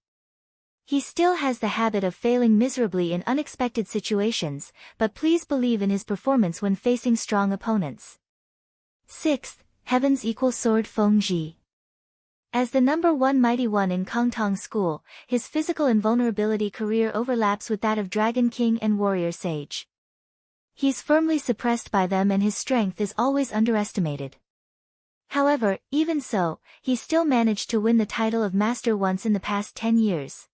He still has the habit of failing miserably in unexpected situations, but please believe in his performance when facing strong opponents. Sixth, Heaven's Equal Sword Feng Ji. As the number 1 mighty one in Kongtong School, his physical invulnerability career overlaps with that of Dragon King and Warrior Sage. He's firmly suppressed by them and his strength is always underestimated. However, even so, he still managed to win the title of Master once in the past 10 years.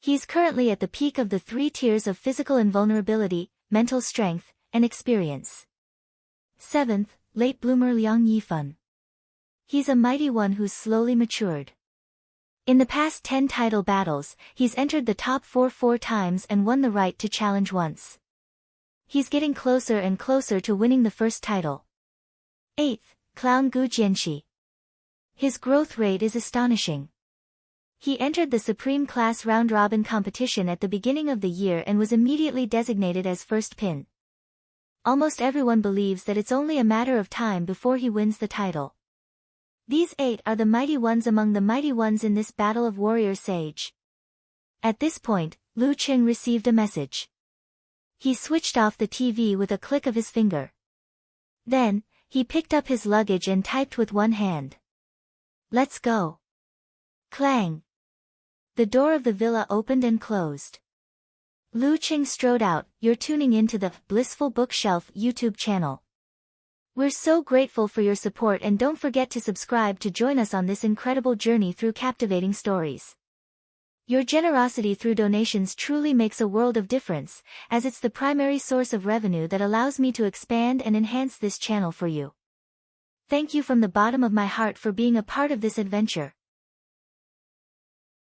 He's currently at the peak of the 3 tiers of physical invulnerability, mental strength, and experience. Seventh, Late Bloomer Liang Yifan. He's a mighty one who's slowly matured. In the past 10 title battles, he's entered the top 4 times and won the right to challenge once. He's getting closer and closer to winning the first title. Eighth, Clown Gu Jianqi. His growth rate is astonishing. He entered the Supreme Class round-robin competition at the beginning of the year and was immediately designated as first pin. Almost everyone believes that it's only a matter of time before he wins the title. These 8 are the mighty ones among the mighty ones in this battle of Warrior Sage. At this point, Lu Qing received a message. He switched off the TV with a click of his finger. Then, he picked up his luggage and typed with one hand. Let's go. Clang. The door of the villa opened and closed. Lu Qing strode out. You're tuning into the Blissful Bookshelf YouTube channel. We're so grateful for your support, and don't forget to subscribe to join us on this incredible journey through captivating stories. Your generosity through donations truly makes a world of difference, as it's the primary source of revenue that allows me to expand and enhance this channel for you. Thank you from the bottom of my heart for being a part of this adventure.